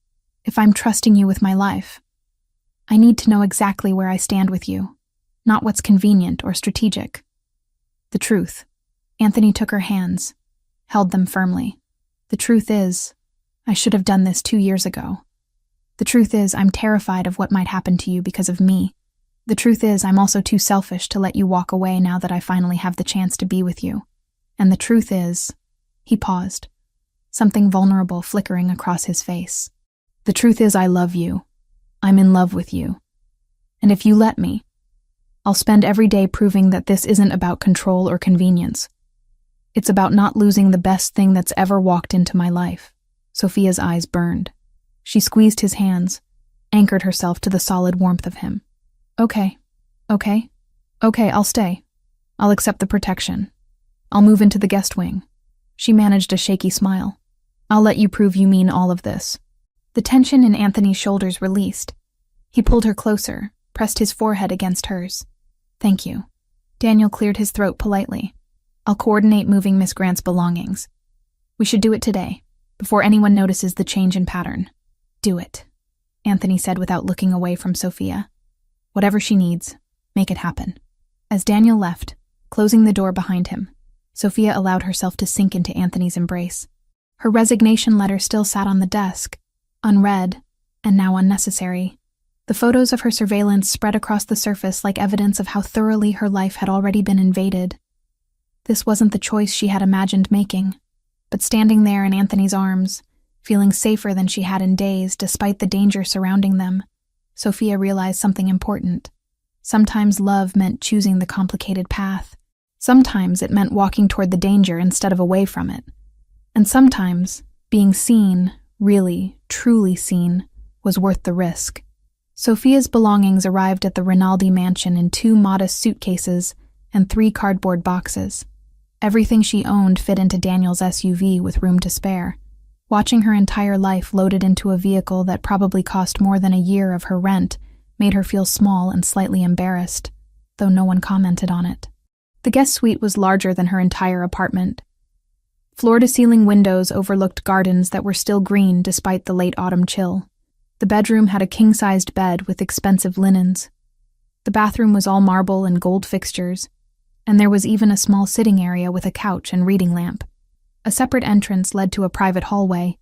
if I'm trusting you with my life, I need to know exactly where I stand with you, not what's convenient or strategic. The truth. Anthony took her hands, held them firmly. The truth is, I should have done this 2 years ago. The truth is, I'm terrified of what might happen to you because of me. The truth is, I'm also too selfish to let you walk away now that I finally have the chance to be with you. And the truth is, he paused, something vulnerable flickering across his face. The truth is, I love you. I'm in love with you. And if you let me, I'll spend every day proving that this isn't about control or convenience. It's about not losing the best thing that's ever walked into my life. Sophia's eyes burned. She squeezed his hands, anchored herself to the solid warmth of him. Okay, I'll stay. I'll accept the protection. I'll move into the guest wing. She managed a shaky smile. I'll let you prove you mean all of this. The tension in Anthony's shoulders released. He pulled her closer, pressed his forehead against hers. Thank you. Daniel cleared his throat politely. I'll coordinate moving Miss Grant's belongings. We should do it today, before anyone notices the change in pattern. Do it, Anthony said without looking away from Sophia. Whatever she needs, make it happen. As Daniel left, closing the door behind him, Sophia allowed herself to sink into Anthony's embrace. Her resignation letter still sat on the desk, unread, and now unnecessary. The photos of her surveillance spread across the surface like evidence of how thoroughly her life had already been invaded. This wasn't the choice she had imagined making, but standing there in Anthony's arms, feeling safer than she had in days despite the danger surrounding them, Sophia realized something important. Sometimes love meant choosing the complicated path. Sometimes it meant walking toward the danger instead of away from it. And sometimes being seen, really, truly seen, was worth the risk. Sophia's belongings arrived at the Rinaldi mansion in 2 modest suitcases and 3 cardboard boxes. Everything she owned fit into Daniel's SUV with room to spare. Watching her entire life loaded into a vehicle that probably cost more than a year of her rent made her feel small and slightly embarrassed, though no one commented on it. The guest suite was larger than her entire apartment. Floor-to-ceiling windows overlooked gardens that were still green despite the late autumn chill. The bedroom had a king-sized bed with expensive linens. The bathroom was all marble and gold fixtures, and there was even a small sitting area with a couch and reading lamp. A separate entrance led to a private hallway,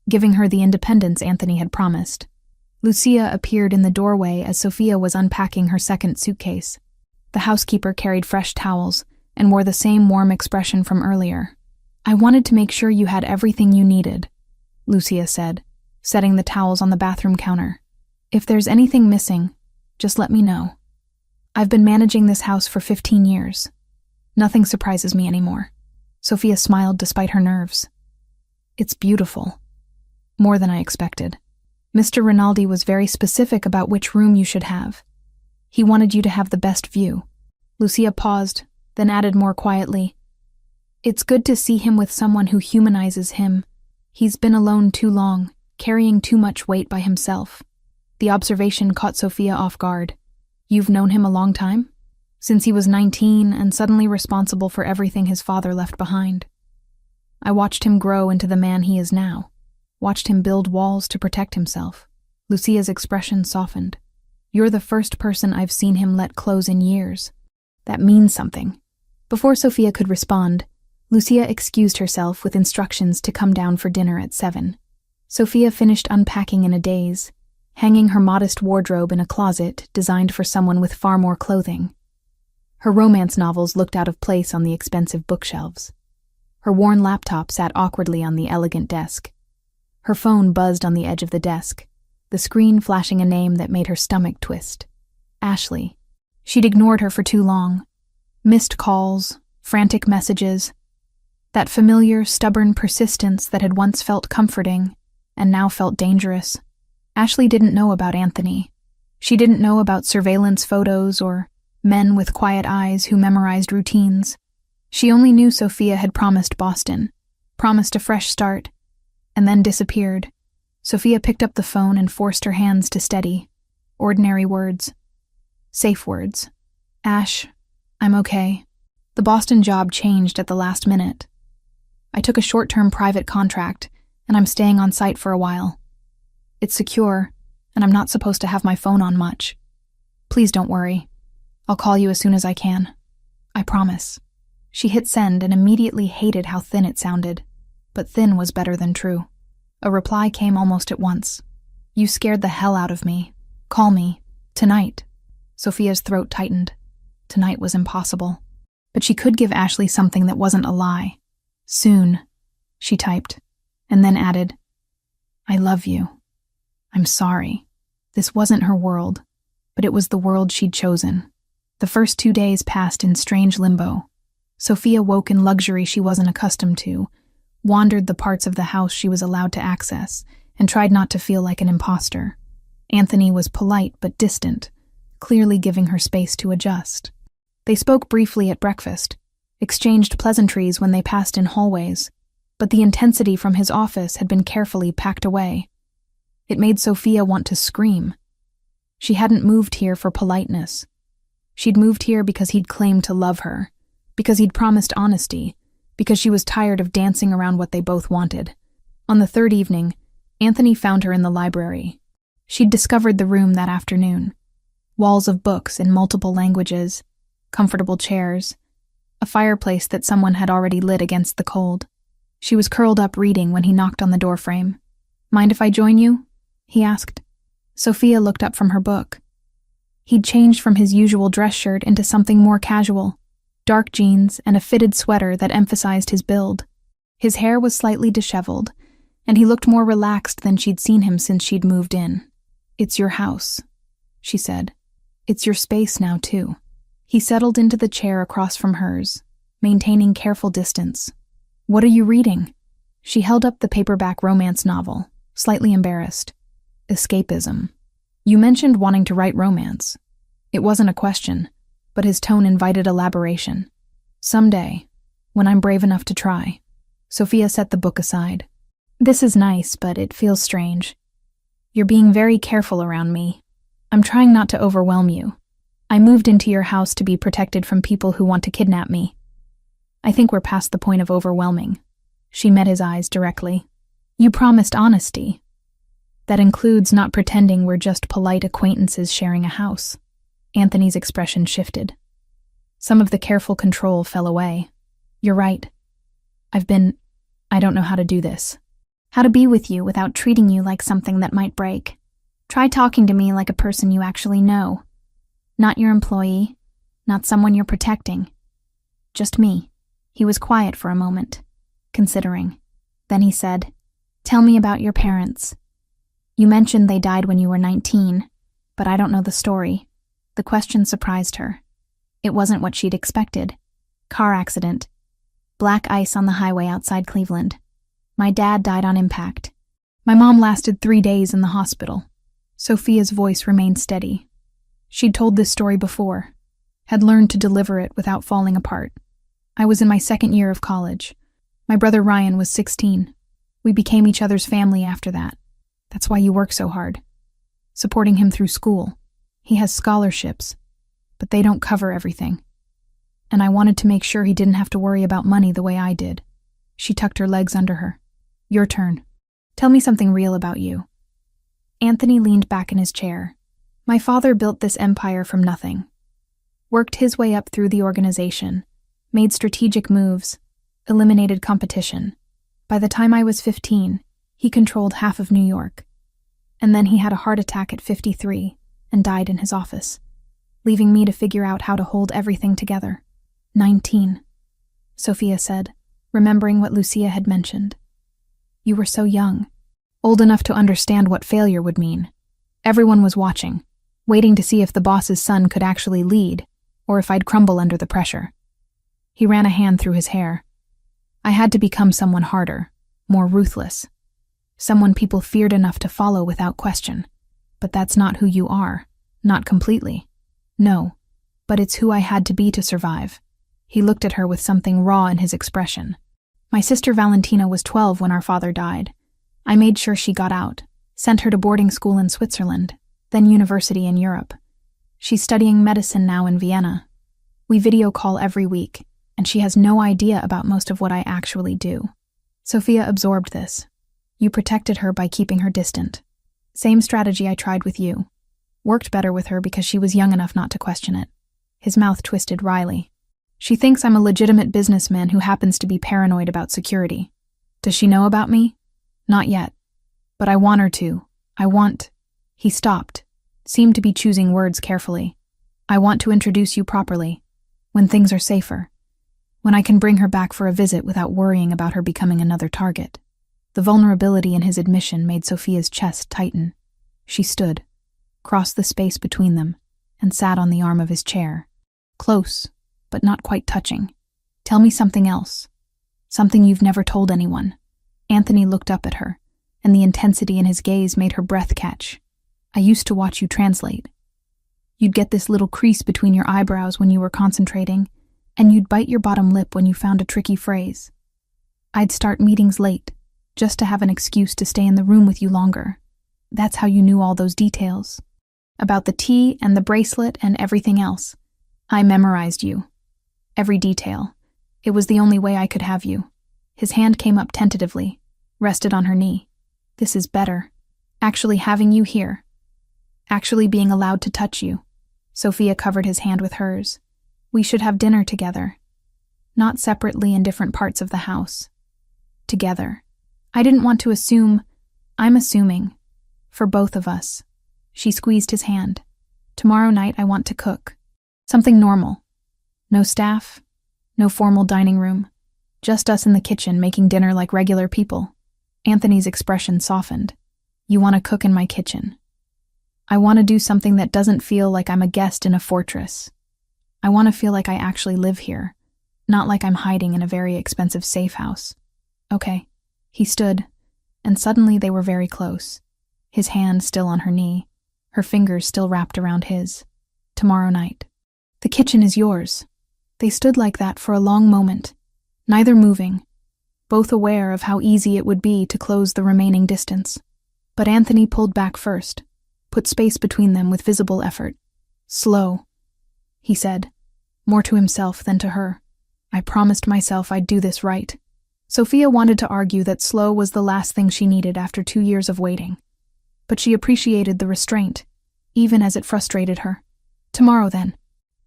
giving her the independence Anthony had promised. Lucia appeared in the doorway as Sophia was unpacking her second suitcase. The housekeeper carried fresh towels and wore the same warm expression from earlier. "I wanted to make sure you had everything you needed," Lucia said, setting the towels on the bathroom counter. "If there's anything missing, just let me know. I've been managing this house for 15 years. Nothing surprises me anymore." Sophia smiled despite her nerves. "It's beautiful. More than I expected. Mr. Rinaldi was very specific about which room you should have. He wanted you to have the best view." Lucia paused, then added more quietly, "It's good to see him with someone who humanizes him. He's been alone too long, carrying too much weight by himself." The observation caught Sophia off guard. "You've known him a long time?" "Since he was 19 and suddenly responsible for everything his father left behind. I watched him grow into the man he is now, watched him build walls to protect himself." Lucia's expression softened. "You're the first person I've seen him let close in years. That means something." Before Sophia could respond, Lucia excused herself with instructions to come down for dinner at 7. Sophia finished unpacking in a daze, hanging her modest wardrobe in a closet designed for someone with far more clothing. Her romance novels looked out of place on the expensive bookshelves. Her worn laptop sat awkwardly on the elegant desk. Her phone buzzed on the edge of the desk, the screen flashing a name that made her stomach twist. Ashley. She'd ignored her for too long. Missed calls, frantic messages. That familiar, stubborn persistence that had once felt comforting and now felt dangerous. Ashley didn't know about Anthony. She didn't know about surveillance photos or men with quiet eyes who memorized routines. She only knew Sophia had promised Boston, promised a fresh start, and then disappeared. Sophia picked up the phone and forced her hands to steady. Ordinary words. Safe words. "Ash, I'm okay. The Boston job changed at the last minute. I took a short-term private contract, and I'm staying on site for a while. It's secure, and I'm not supposed to have my phone on much. Please don't worry. I'll call you as soon as I can. I promise." She hit send and immediately hated how thin it sounded, but thin was better than true. A reply came almost at once. "You scared the hell out of me. Call me. Tonight." Sophia's throat tightened. Tonight was impossible. But she could give Ashley something that wasn't a lie. "Soon," she typed, and then added, "I love you. I'm sorry." This wasn't her world, but it was the world she'd chosen. The first 2 days passed in strange limbo. Sophia woke in luxury she wasn't accustomed to, wandered the parts of the house she was allowed to access, and tried not to feel like an imposter. Anthony was polite but distant, clearly giving her space to adjust. They spoke briefly at breakfast, exchanged pleasantries when they passed in hallways, but the intensity from his office had been carefully packed away. It made Sophia want to scream. She hadn't moved here for politeness. She'd moved here because he'd claimed to love her, because he'd promised honesty, because she was tired of dancing around what they both wanted. On the third evening, Anthony found her in the library. She'd discovered the room that afternoon. Walls of books in multiple languages, comfortable chairs, a fireplace that someone had already lit against the cold. She was curled up reading when he knocked on the doorframe. "Mind if I join you?" he asked. Sophia looked up from her book. He'd changed from his usual dress shirt into something more casual, dark jeans and a fitted sweater that emphasized his build. His hair was slightly disheveled, and he looked more relaxed than she'd seen him since she'd moved in. "It's your house," she said. "It's your space now, too." He settled into the chair across from hers, maintaining careful distance. "What are you reading?" She held up the paperback romance novel, slightly embarrassed. "Escapism. You mentioned wanting to write romance." It wasn't a question, but his tone invited elaboration. "Someday, when I'm brave enough to try." Sophia set the book aside. "This is nice, but it feels strange. You're being very careful around me. I'm trying not to overwhelm you. I moved into your house to be protected from people who want to kidnap me. I think we're past the point of overwhelming." She met his eyes directly. "You promised honesty. That includes not pretending we're just polite acquaintances sharing a house." Anthony's expression shifted. Some of the careful control fell away. "You're right. I don't know how to do this." "How to be with you without treating you like something that might break. Try talking to me like a person you actually know. Not your employee, not someone you're protecting. Just me." He was quiet for a moment, considering. Then he said, "Tell me about your parents. You mentioned they died when you were 19, but I don't know the story." The question surprised her. It wasn't what she'd expected. "Car accident. Black ice on the highway outside Cleveland. My dad died on impact. My mom lasted 3 days in the hospital." Sophia's voice remained steady. She'd told this story before, had learned to deliver it without falling apart. "I was in my second year of college. My brother Ryan was 16. We became each other's family after that. That's why you work so hard. Supporting him through school. He has scholarships, but they don't cover everything. And I wanted to make sure he didn't have to worry about money the way I did." She tucked her legs under her. "Your turn. Tell me something real about you." Anthony leaned back in his chair. "My father built this empire from nothing. Worked his way up through the organization, made strategic moves, eliminated competition. By the time I was 15, he controlled half of New York. And then he had a heart attack at 53 and died in his office, leaving me to figure out how to hold everything together." 19, Sophia said, remembering what Lucia had mentioned. "You were so young, old enough to understand what failure would mean. Everyone was watching, waiting to see if the boss's son could actually lead, or if I'd crumble under the pressure." He ran a hand through his hair. "I had to become someone harder, more ruthless. Someone people feared enough to follow without question. But that's not who you are, not completely. No, but it's who I had to be to survive." He looked at her with something raw in his expression. "My sister Valentina was 12 when our father died. I made sure she got out, sent her to boarding school in Switzerland, then university in Europe. She's studying medicine now in Vienna. We video call every week, and she has no idea about most of what I actually do." Sophia absorbed this. "You protected her by keeping her distant. Same strategy I tried with you. Worked better with her because she was young enough not to question it." His mouth twisted wryly. "She thinks I'm a legitimate businessman who happens to be paranoid about security. Does she know about me? Not yet. But I want her to. He stopped, seemed to be choosing words carefully. "I want to introduce you properly, when things are safer. When I can bring her back for a visit without worrying about her becoming another target." The vulnerability in his admission made Sophia's chest tighten. She stood, crossed the space between them, and sat on the arm of his chair. Close, but not quite touching. "Tell me something else. Something you've never told anyone." Anthony looked up at her, and the intensity in his gaze made her breath catch. "I used to watch you translate. You'd get this little crease between your eyebrows when you were concentrating, and you'd bite your bottom lip when you found a tricky phrase. I'd start meetings late, just to have an excuse to stay in the room with you longer. That's how you knew all those details. About the tea and the bracelet and everything else. I memorized you. Every detail. It was the only way I could have you." His hand came up tentatively, rested on her knee. "This is better. Actually having you here. Actually being allowed to touch you." Sophia covered his hand with hers. We should have dinner together. Not separately in different parts of the house. Together. I didn't want to assume. I'm assuming. For both of us. She squeezed his hand. Tomorrow night I want to cook. Something normal. No staff. No formal dining room. Just us in the kitchen making dinner like regular people. Anthony's expression softened. You want to cook in my kitchen. I want to do something that doesn't feel like I'm a guest in a fortress. I want to feel like I actually live here, not like I'm hiding in a very expensive safe house. Okay. He stood, and suddenly they were very close. His hand still on her knee, her fingers still wrapped around his. Tomorrow night. The kitchen is yours. They stood like that for a long moment, neither moving, both aware of how easy it would be to close the remaining distance. But Anthony pulled back first, put space between them with visible effort. Slow, he said, more to himself than to her. I promised myself I'd do this right. Sophia wanted to argue that slow was the last thing she needed after 2 years of waiting. But she appreciated the restraint, even as it frustrated her. Tomorrow, then.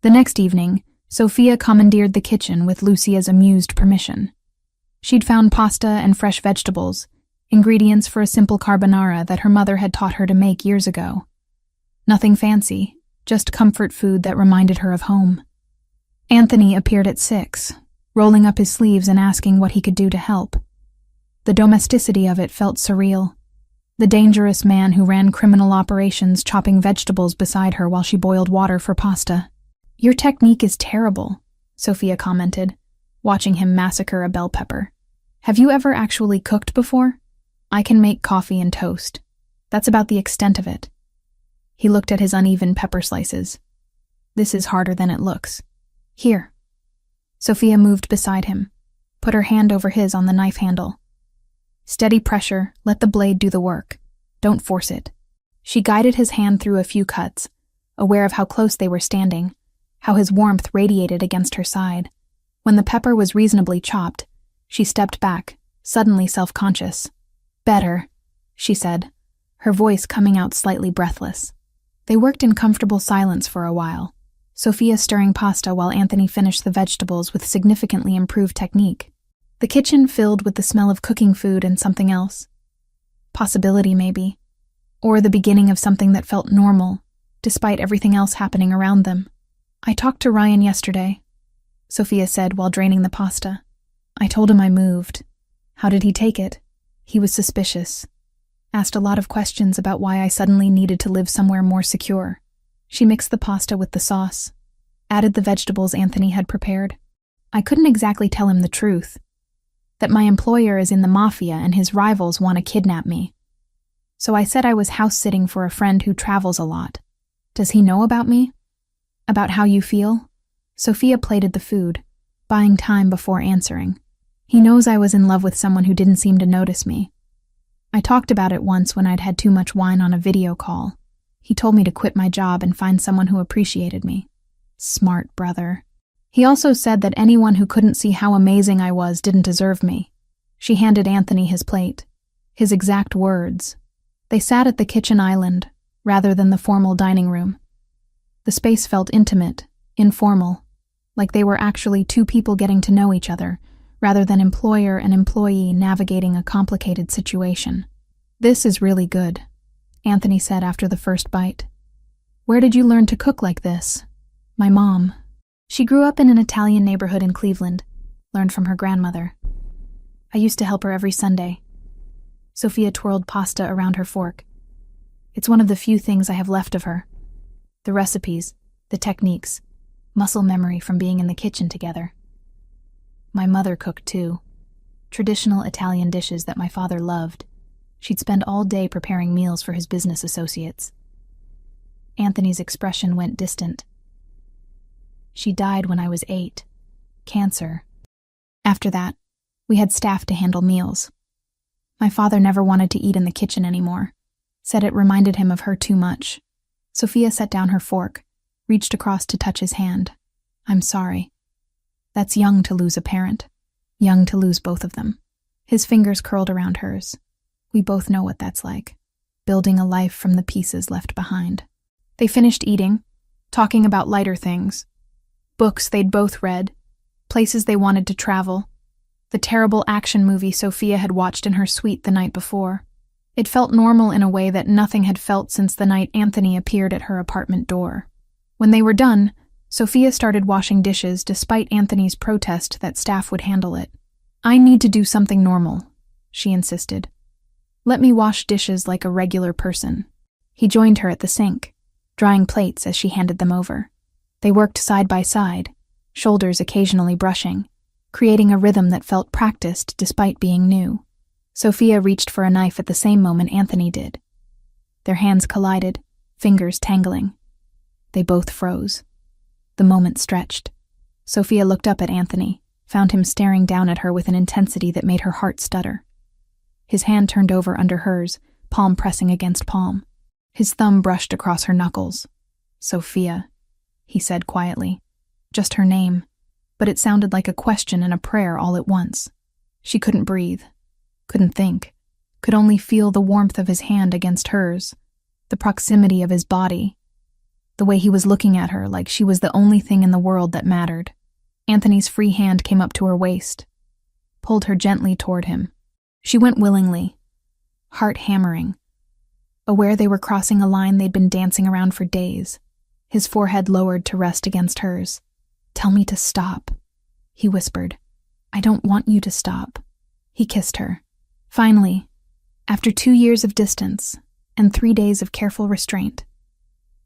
The next evening, Sophia commandeered the kitchen with Lucia's amused permission. She'd found pasta and fresh vegetables, ingredients for a simple carbonara that her mother had taught her to make years ago. Nothing fancy, just comfort food that reminded her of home. Anthony appeared at 6, rolling up his sleeves and asking what he could do to help. The domesticity of it felt surreal. The dangerous man who ran criminal operations chopping vegetables beside her while she boiled water for pasta. Your technique is terrible, Sophia commented, watching him massacre a bell pepper. Have you ever actually cooked before? I can make coffee and toast. That's about the extent of it. He looked at his uneven pepper slices. This is harder than it looks. Here. Sophia moved beside him, put her hand over his on the knife handle. Steady pressure, let the blade do the work. Don't force it. She guided his hand through a few cuts, aware of how close they were standing, how his warmth radiated against her side. When the pepper was reasonably chopped, she stepped back, suddenly self-conscious. Better, she said, her voice coming out slightly breathless. They worked in comfortable silence for a while, Sophia stirring pasta while Anthony finished the vegetables with significantly improved technique. The kitchen filled with the smell of cooking food and something else. Possibility, maybe. Or the beginning of something that felt normal, despite everything else happening around them. I talked to Ryan yesterday, Sophia said while draining the pasta. I told him I moved. How did he take it? He was suspicious. Asked a lot of questions about why I suddenly needed to live somewhere more secure. She mixed the pasta with the sauce, added the vegetables Anthony had prepared. I couldn't exactly tell him the truth, that my employer is in the Mafia and his rivals want to kidnap me. So I said I was house-sitting for a friend who travels a lot. Does he know about me? About how you feel? Sophia plated the food, buying time before answering. He knows I was in love with someone who didn't seem to notice me. I talked about it once when I'd had too much wine on a video call. He told me to quit my job and find someone who appreciated me. Smart brother. He also said that anyone who couldn't see how amazing I was didn't deserve me. She handed Anthony his plate. His exact words. They sat at the kitchen island, rather than the formal dining room. The space felt intimate, informal, like they were actually two people getting to know each other, rather than employer and employee navigating a complicated situation. This is really good, Anthony said after the first bite. Where did you learn to cook like this? My mom. She grew up in an Italian neighborhood in Cleveland, learned from her grandmother. I used to help her every Sunday. Sophia twirled pasta around her fork. It's one of the few things I have left of her. The recipes, the techniques, muscle memory from being in the kitchen together. My mother cooked too. Traditional Italian dishes that my father loved. She'd spend all day preparing meals for his business associates. Anthony's expression went distant. She died when I was 8. Cancer. After that, we had staff to handle meals. My father never wanted to eat in the kitchen anymore. Said it reminded him of her too much. Sophia set down her fork, reached across to touch his hand. I'm sorry. That's young to lose a parent. Young to lose both of them. His fingers curled around hers. We both know what that's like. Building a life from the pieces left behind. They finished eating, talking about lighter things. Books they'd both read, places they wanted to travel, the terrible action movie Sophia had watched in her suite the night before. It felt normal in a way that nothing had felt since the night Anthony appeared at her apartment door. When they were done, Sophia started washing dishes despite Anthony's protest that staff would handle it. "I need to do something normal," she insisted. "Let me wash dishes like a regular person." He joined her at the sink, drying plates as she handed them over. They worked side by side, shoulders occasionally brushing, creating a rhythm that felt practiced despite being new. Sophia reached for a knife at the same moment Anthony did. Their hands collided, fingers tangling. They both froze. The moment stretched. Sophia looked up at Anthony, found him staring down at her with an intensity that made her heart stutter. His hand turned over under hers, palm pressing against palm. His thumb brushed across her knuckles. "Sophia," he said quietly. Just her name, but it sounded like a question and a prayer all at once. She couldn't breathe, couldn't think, could only feel the warmth of his hand against hers, the proximity of his body, the way he was looking at her like she was the only thing in the world that mattered. Anthony's free hand came up to her waist, pulled her gently toward him. She went willingly, heart hammering, aware they were crossing a line they'd been dancing around for days. His forehead lowered to rest against hers. "Tell me to stop," he whispered. "I don't want you to stop." He kissed her. Finally, after 2 years of distance and 3 days of careful restraint,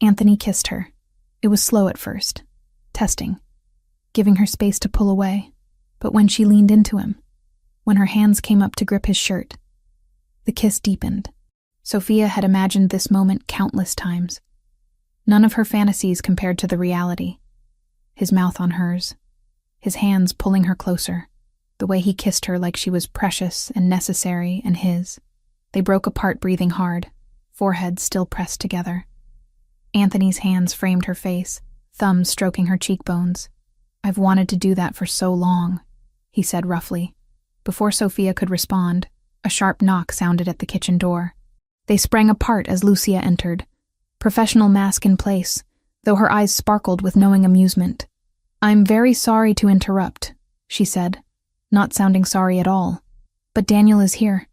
Anthony kissed her. It was slow at first, testing, giving her space to pull away. But when she leaned into him, when her hands came up to grip his shirt, the kiss deepened. Sophia had imagined this moment countless times. None of her fantasies compared to the reality. His mouth on hers, his hands pulling her closer, the way he kissed her like she was precious and necessary and his. They broke apart, breathing hard, foreheads still pressed together. Anthony's hands framed her face, thumbs stroking her cheekbones. "I've wanted to do that for so long," he said roughly. Before Sophia could respond, a sharp knock sounded at the kitchen door. They sprang apart as Lucia entered, professional mask in place, though her eyes sparkled with knowing amusement. "I'm very sorry to interrupt," she said, not sounding sorry at all. "But Daniel is here.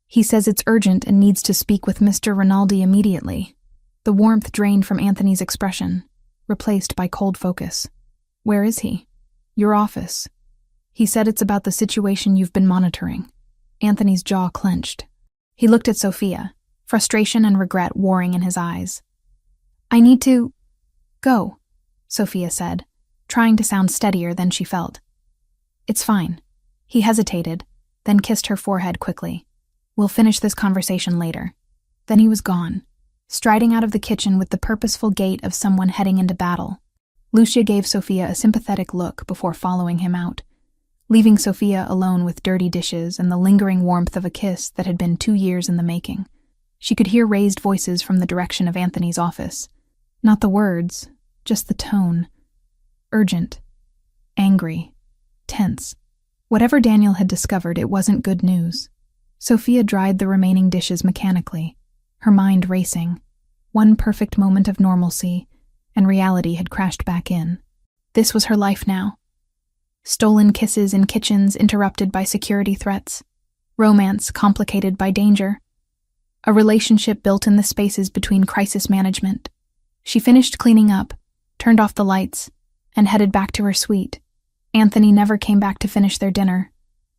He says it's urgent and needs to speak with Mr. Rinaldi immediately." The warmth drained from Anthony's expression, replaced by cold focus. "Where is he?" "Your office. He said it's about the situation you've been monitoring." Anthony's jaw clenched. He looked at Sophia, frustration and regret warring in his eyes. "I need to go," Sophia said, trying to sound steadier than she felt. "It's fine." He hesitated, then kissed her forehead quickly. "We'll finish this conversation later." Then he was gone, striding out of the kitchen with the purposeful gait of someone heading into battle. Lucia gave Sophia a sympathetic look before following him out, leaving Sophia alone with dirty dishes and the lingering warmth of a kiss that had been 2 years in the making. She could hear raised voices from the direction of Anthony's office. Not the words, just the tone. Urgent, angry, tense. Whatever Daniel had discovered, it wasn't good news. Sophia dried the remaining dishes mechanically, her mind racing. One perfect moment of normalcy, and reality had crashed back in. This was her life now. Stolen kisses in kitchens interrupted by security threats. Romance complicated by danger. A relationship built in the spaces between crisis management. She finished cleaning up, turned off the lights, and headed back to her suite. Anthony never came back to finish their dinner.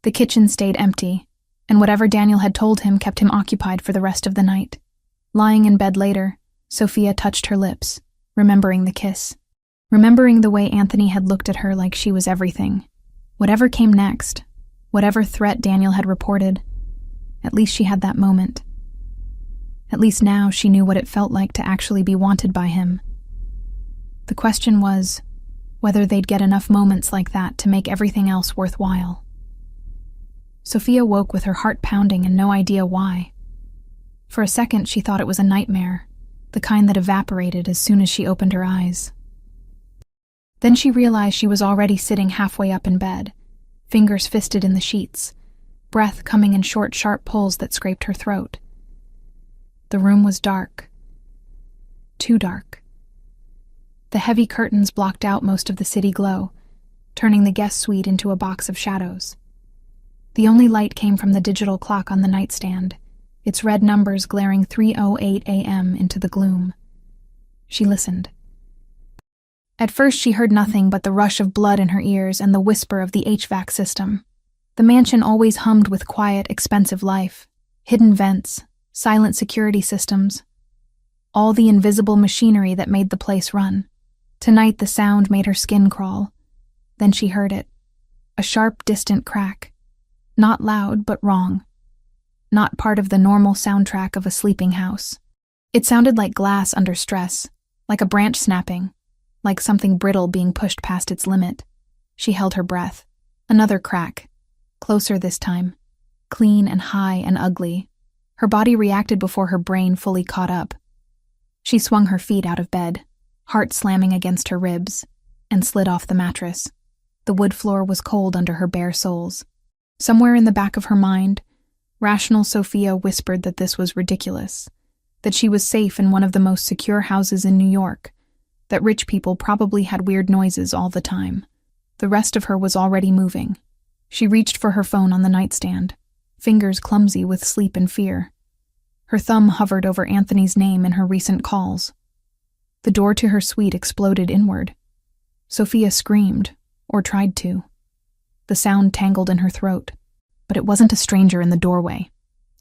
The kitchen stayed empty, and whatever Daniel had told him kept him occupied for the rest of the night. Lying in bed later, Sophia touched her lips, remembering the kiss. Remembering the way Anthony had looked at her like she was everything. Whatever came next, whatever threat Daniel had reported, at least she had that moment. At least now she knew what it felt like to actually be wanted by him. The question was whether they'd get enough moments like that to make everything else worthwhile. Sophia woke with her heart pounding and no idea why. For a second she thought it was a nightmare, the kind that evaporated as soon as she opened her eyes. Then she realized she was already sitting halfway up in bed, fingers fisted in the sheets, breath coming in short, sharp pulls that scraped her throat. The room was dark. Too dark. The heavy curtains blocked out most of the city glow, turning the guest suite into a box of shadows. The only light came from the digital clock on the nightstand, its red numbers glaring 3:08 a.m. into the gloom. She listened. At first she heard nothing but the rush of blood in her ears and the whisper of the HVAC system. The mansion always hummed with quiet, expensive life, hidden vents, silent security systems, all the invisible machinery that made the place run. Tonight the sound made her skin crawl. Then she heard it. A sharp, distant crack. Not loud, but wrong. Not part of the normal soundtrack of a sleeping house. It sounded like glass under stress, like a branch snapping, like something brittle being pushed past its limit. She held her breath. Another crack. Closer this time. Clean and high and ugly. Her body reacted before her brain fully caught up. She swung her feet out of bed, heart slamming against her ribs, and slid off the mattress. The wood floor was cold under her bare soles. Somewhere in the back of her mind, rational Sophia whispered that this was ridiculous, that she was safe in one of the most secure houses in New York, that rich people probably had weird noises all the time. The rest of her was already moving. She reached for her phone on the nightstand, fingers clumsy with sleep and fear. Her thumb hovered over Anthony's name in her recent calls. The door to her suite exploded inward. Sophia screamed, or tried to. The sound tangled in her throat, but it wasn't a stranger in the doorway.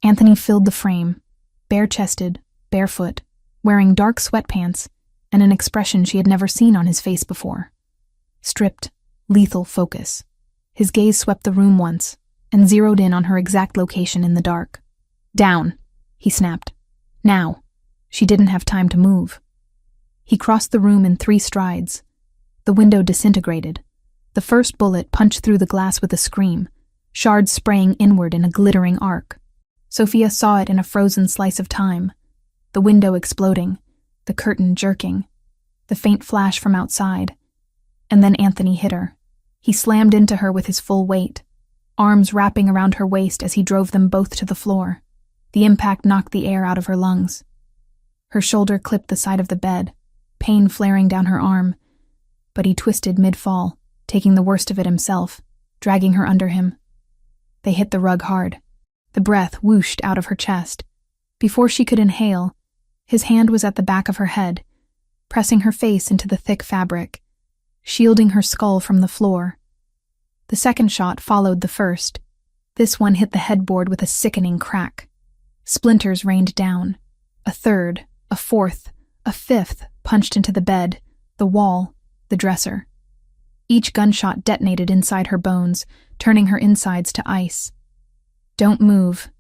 Anthony filled the frame, bare-chested, barefoot, wearing dark sweatpants and an expression she had never seen on his face before. Stripped, lethal focus. His gaze swept the room once and zeroed in on her exact location in the dark. "Down," he snapped. "Now." She didn't have time to move. He crossed the room in 3 strides. The window disintegrated. The first bullet punched through the glass with a scream, shards spraying inward in a glittering arc. Sophia saw it in a frozen slice of time. The window exploding, the curtain jerking, the faint flash from outside. And then Anthony hit her. He slammed into her with his full weight, arms wrapping around her waist as he drove them both to the floor. The impact knocked the air out of her lungs. Her shoulder clipped the side of the bed, pain flaring down her arm, but he twisted mid-fall, taking the worst of it himself, dragging her under him. They hit the rug hard. The breath whooshed out of her chest. Before she could inhale, his hand was at the back of her head, pressing her face into the thick fabric, shielding her skull from the floor. The second shot followed the first. This one hit the headboard with a sickening crack. Splinters rained down. A third, a fourth, a fifth punched into the bed, the wall, the dresser. Each gunshot detonated inside her bones, turning her insides to ice. "Don't move,"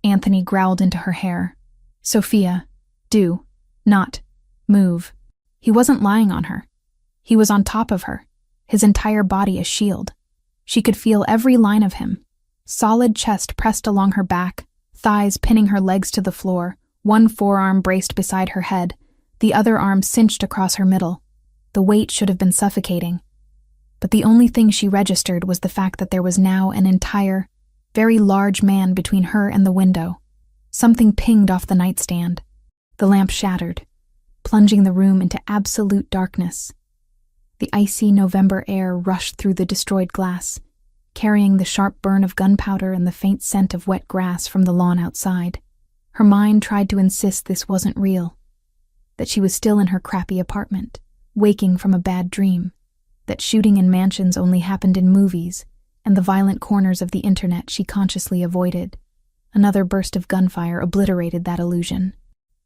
Anthony growled into her hair. "Sophia, do not move." He wasn't lying on her. He was on top of her, his entire body a shield. She could feel every line of him. Solid chest pressed along her back, thighs pinning her legs to the floor, one forearm braced beside her head, the other arm cinched across her middle. The weight should have been suffocating. But the only thing she registered was the fact that there was now an entire, very large man between her and the window. Something pinged off the nightstand. The lamp shattered, plunging the room into absolute darkness. The icy November air rushed through the destroyed glass, carrying the sharp burn of gunpowder and the faint scent of wet grass from the lawn outside. Her mind tried to insist this wasn't real, that she was still in her crappy apartment, waking from a bad dream, that shooting in mansions only happened in movies, and the violent corners of the internet she consciously avoided. Another burst of gunfire obliterated that illusion.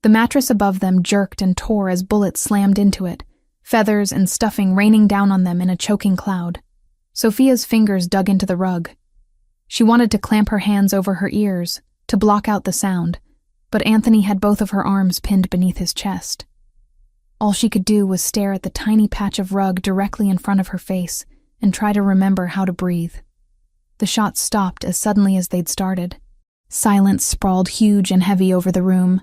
The mattress above them jerked and tore as bullets slammed into it, feathers and stuffing raining down on them in a choking cloud. Sophia's fingers dug into the rug. She wanted to clamp her hands over her ears, to block out the sound, but Anthony had both of her arms pinned beneath his chest. All she could do was stare at the tiny patch of rug directly in front of her face and try to remember how to breathe. The shots stopped as suddenly as they'd started. Silence sprawled huge and heavy over the room,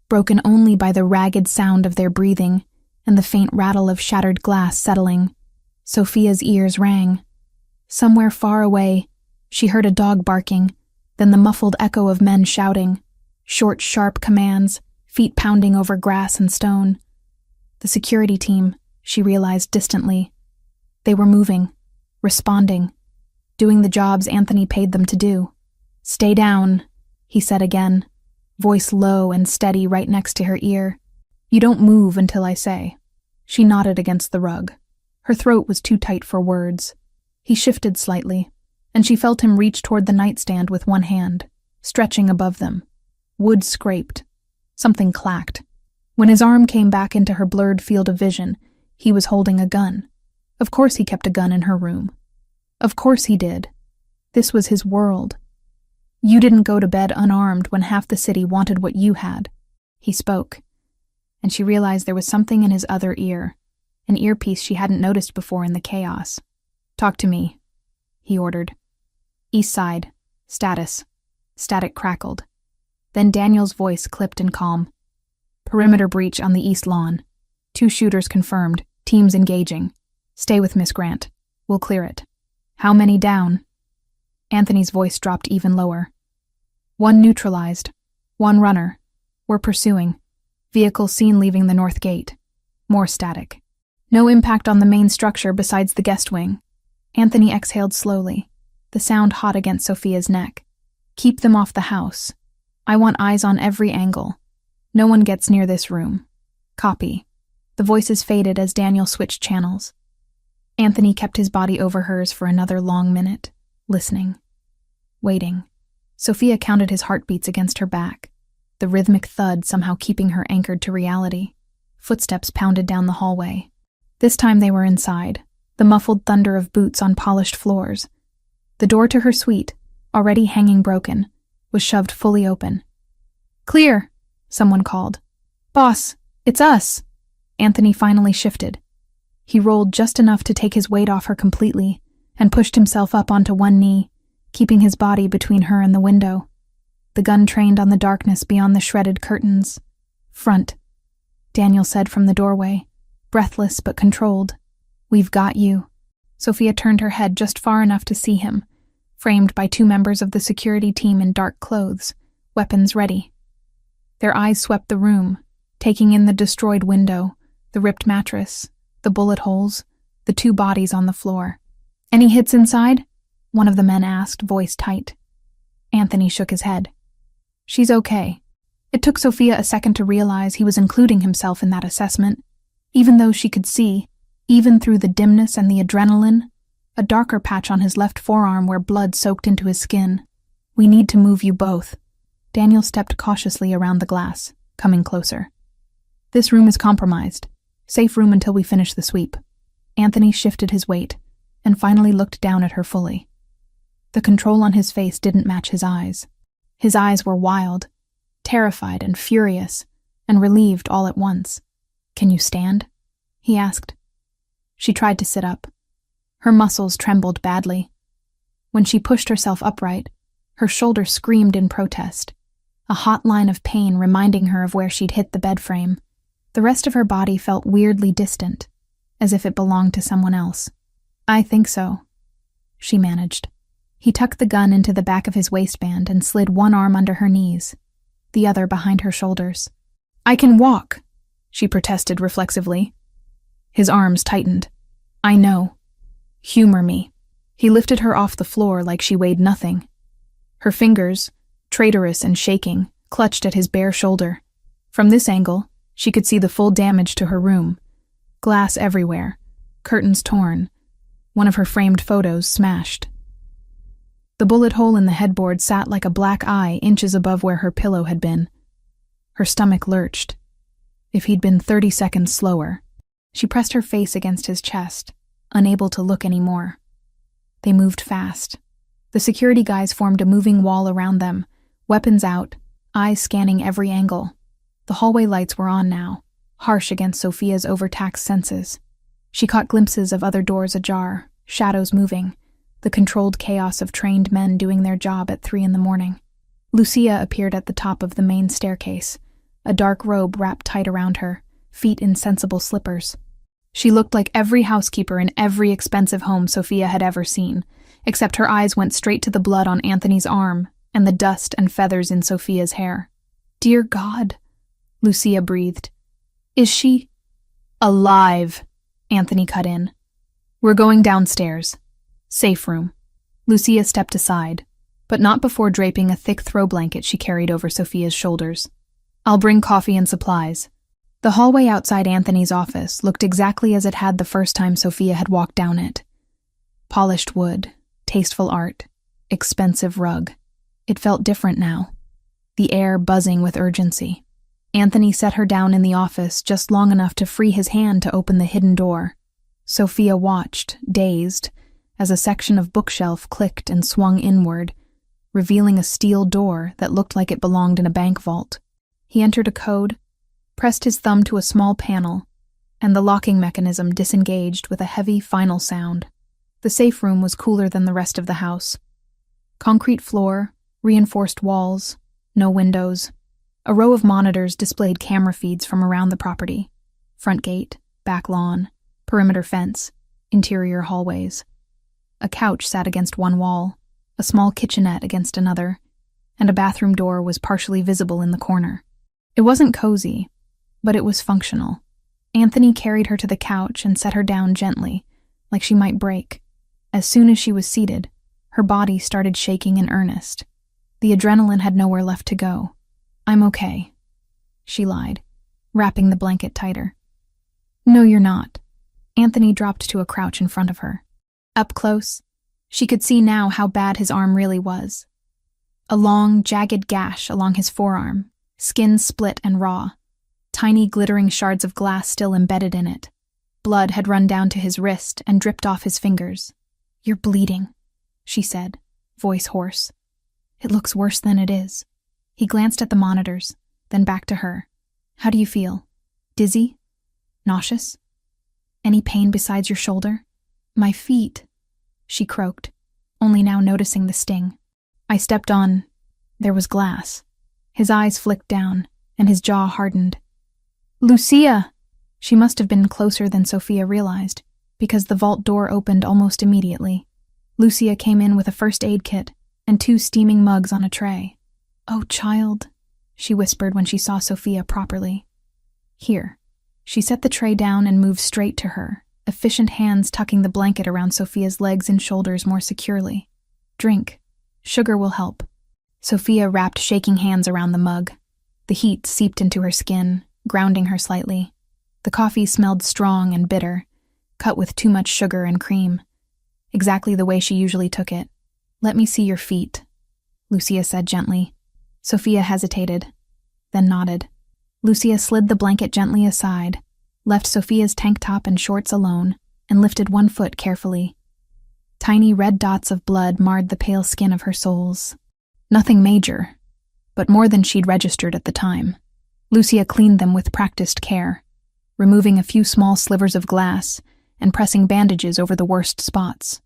broken only by the ragged sound of their breathing and the faint rattle of shattered glass settling. Sophia's ears rang. Somewhere far away, she heard a dog barking, then the muffled echo of men shouting, short, sharp commands, feet pounding over grass and stone. The security team, she realized distantly. They were moving, responding, doing the jobs Anthony paid them to do. "Stay down," he said again, voice low and steady right next to her ear. "You don't move until I say." She nodded against the rug. Her throat was too tight for words. He shifted slightly, and she felt him reach toward the nightstand with one hand, stretching above them. Wood scraped. Something clacked. When his arm came back into her blurred field of vision, he was holding a gun. Of course he kept a gun in her room. Of course he did. This was his world. "You didn't go to bed unarmed when half the city wanted what you had," he spoke, and she realized there was something in his other ear, an earpiece she hadn't noticed before in the chaos. "Talk to me," he ordered. "East side. Status." Static crackled. Then Daniel's voice clipped and calm. "Perimeter breach on the east lawn. 2 shooters confirmed. Teams engaging. Stay with Miss Grant. We'll clear it." "How many down?" Anthony's voice dropped even lower. "1 neutralized. 1 runner. We're pursuing. Vehicle seen leaving the north gate." More static. "No impact on the main structure besides the guest wing." Anthony exhaled slowly, the sound hot against Sophia's neck. "Keep them off the house. I want eyes on every angle. No one gets near this room." "Copy." The voices faded as Daniel switched channels. Anthony kept his body over hers for another long minute, listening, waiting. Sophia counted his heartbeats against her back, the rhythmic thud somehow keeping her anchored to reality. Footsteps pounded down the hallway. This time they were inside, the muffled thunder of boots on polished floors. The door to her suite, already hanging broken, was shoved fully open. "Clear," someone called. "Boss, it's us." Anthony finally shifted. He rolled just enough to take his weight off her completely and pushed himself up onto one knee, keeping his body between her and the window. The gun trained on the darkness beyond the shredded curtains. "Front," Daniel said from the doorway, breathless but controlled. "We've got you." Sophia turned her head just far enough to see him, framed by 2 members of the security team in dark clothes, weapons ready. Their eyes swept the room, taking in the destroyed window, the ripped mattress, the bullet holes, the 2 bodies on the floor. "Any hits inside?" one of the men asked, voice tight. Anthony shook his head. "She's okay." It took Sophia a second to realize he was including himself in that assessment, even though she could see, even through the dimness and the adrenaline, a darker patch on his left forearm where blood soaked into his skin. "We need to move you both." Daniel stepped cautiously around the glass, coming closer. "This room is compromised. Safe room until we finish the sweep." Anthony shifted his weight and finally looked down at her fully. The control on his face didn't match his eyes. His eyes were wild, terrified and furious, and relieved all at once. "Can you stand?" he asked. She tried to sit up. Her muscles trembled badly. When she pushed herself upright, her shoulder screamed in protest, a hot line of pain reminding her of where she'd hit the bed frame. The rest of her body felt weirdly distant, as if it belonged to someone else. "I think so," she managed. He tucked the gun into the back of his waistband and slid one arm under her knees, the other behind her shoulders. "I can walk," she protested reflexively. His arms tightened. "I know. Humor me." He lifted her off the floor like she weighed nothing. Her fingers, traitorous and shaking, clutched at his bare shoulder. From this angle, she could see the full damage to her room. Glass everywhere, curtains torn, one of her framed photos smashed. The bullet hole in the headboard sat like a black eye inches above where her pillow had been. Her stomach lurched. If he'd been 30 seconds slower. She pressed her face against his chest, unable to look anymore. They moved fast. The security guys formed a moving wall around them, weapons out, eyes scanning every angle. The hallway lights were on now, harsh against Sophia's overtaxed senses. She caught glimpses of other doors ajar, shadows moving, the controlled chaos of trained men doing their job at 3 a.m. Lucia appeared at the top of the main staircase, a dark robe wrapped tight around her, feet in sensible slippers. She looked like every housekeeper in every expensive home Sophia had ever seen, except her eyes went straight to the blood on Anthony's arm and the dust and feathers in Sophia's hair. "Dear God," Lucia breathed. "Is she alive?" Anthony cut in. "We're going downstairs. Safe room." Lucia stepped aside, but not before draping a thick throw blanket she carried over Sophia's shoulders. "I'll bring coffee and supplies." The hallway outside Anthony's office looked exactly as it had the first time Sophia had walked down it. Polished wood, tasteful art, expensive rug. It felt different now, the air buzzing with urgency. Anthony set her down in the office just long enough to free his hand to open the hidden door. Sophia watched, dazed, as a section of bookshelf clicked and swung inward, revealing a steel door that looked like it belonged in a bank vault. He entered a code, pressed his thumb to a small panel, and the locking mechanism disengaged with a heavy final sound. The safe room was cooler than the rest of the house. Concrete floor, reinforced walls, no windows. A row of monitors displayed camera feeds from around the property. Front gate, back lawn, perimeter fence, interior hallways. A couch sat against one wall, a small kitchenette against another, and a bathroom door was partially visible in the corner. It wasn't cozy, but it was functional. Anthony carried her to the couch and set her down gently, like she might break. As soon as she was seated, her body started shaking in earnest. The adrenaline had nowhere left to go. "I'm okay," she lied, wrapping the blanket tighter. "No, you're not." Anthony dropped to a crouch in front of her. Up close, she could see now how bad his arm really was. A long, jagged gash along his forearm, skin split and raw, tiny glittering shards of glass still embedded in it. Blood had run down to his wrist and dripped off his fingers. "You're bleeding," she said, voice hoarse. "It looks worse than it is." He glanced at the monitors, then back to her. "How do you feel? Dizzy? Nauseous? Any pain besides your shoulder?" "My feet," she croaked, only now noticing the sting. "I stepped on..." There was glass. His eyes flicked down, and his jaw hardened. "Lucia!" She must have been closer than Sophia realized, because the vault door opened almost immediately. Lucia came in with a first aid kit and 2 steaming mugs on a tray. "Oh, child," she whispered when she saw Sophia properly. "Here." She set the tray down and moved straight to her, efficient hands tucking the blanket around Sophia's legs and shoulders more securely. "Drink. Sugar will help." Sophia wrapped shaking hands around the mug. The heat seeped into her skin, grounding her slightly. The coffee smelled strong and bitter, cut with too much sugar and cream. Exactly the way she usually took it. "Let me see your feet," Lucia said gently. Sophia hesitated, then nodded. Lucia slid the blanket gently aside, left Sophia's tank top and shorts alone, and lifted one foot carefully. Tiny red dots of blood marred the pale skin of her soles. Nothing major, but more than she'd registered at the time. Lucia cleaned them with practiced care, removing a few small slivers of glass and pressing bandages over the worst spots.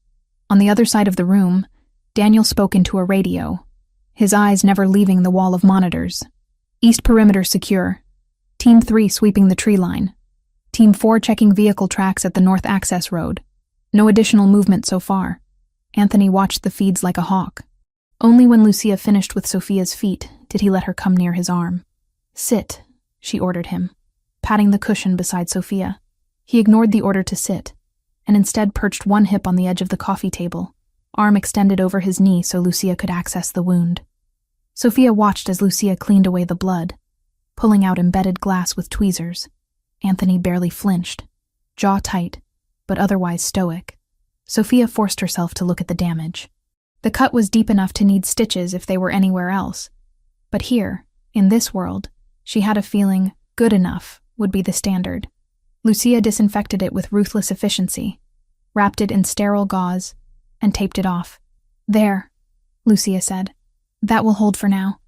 On the other side of the room, Daniel spoke into a radio, his eyes never leaving the wall of monitors. "East perimeter secure. Team 3 sweeping the tree line. Team 4 checking vehicle tracks at the north access road. No additional movement so far." Anthony watched the feeds like a hawk. Only when Lucia finished with Sophia's feet did he let her come near his arm. "Sit," she ordered him, patting the cushion beside Sophia. He ignored the order to sit, and instead perched one hip on the edge of the coffee table, arm extended over his knee so Lucia could access the wound. Sophia watched as Lucia cleaned away the blood, pulling out embedded glass with tweezers. Anthony barely flinched, jaw tight, but otherwise stoic. Sophia forced herself to look at the damage. The cut was deep enough to need stitches if they were anywhere else. But here, in this world, she had a feeling good enough would be the standard. Lucia disinfected it with ruthless efficiency, wrapped it in sterile gauze, and taped it off. "There," Lucia said. "That will hold for now.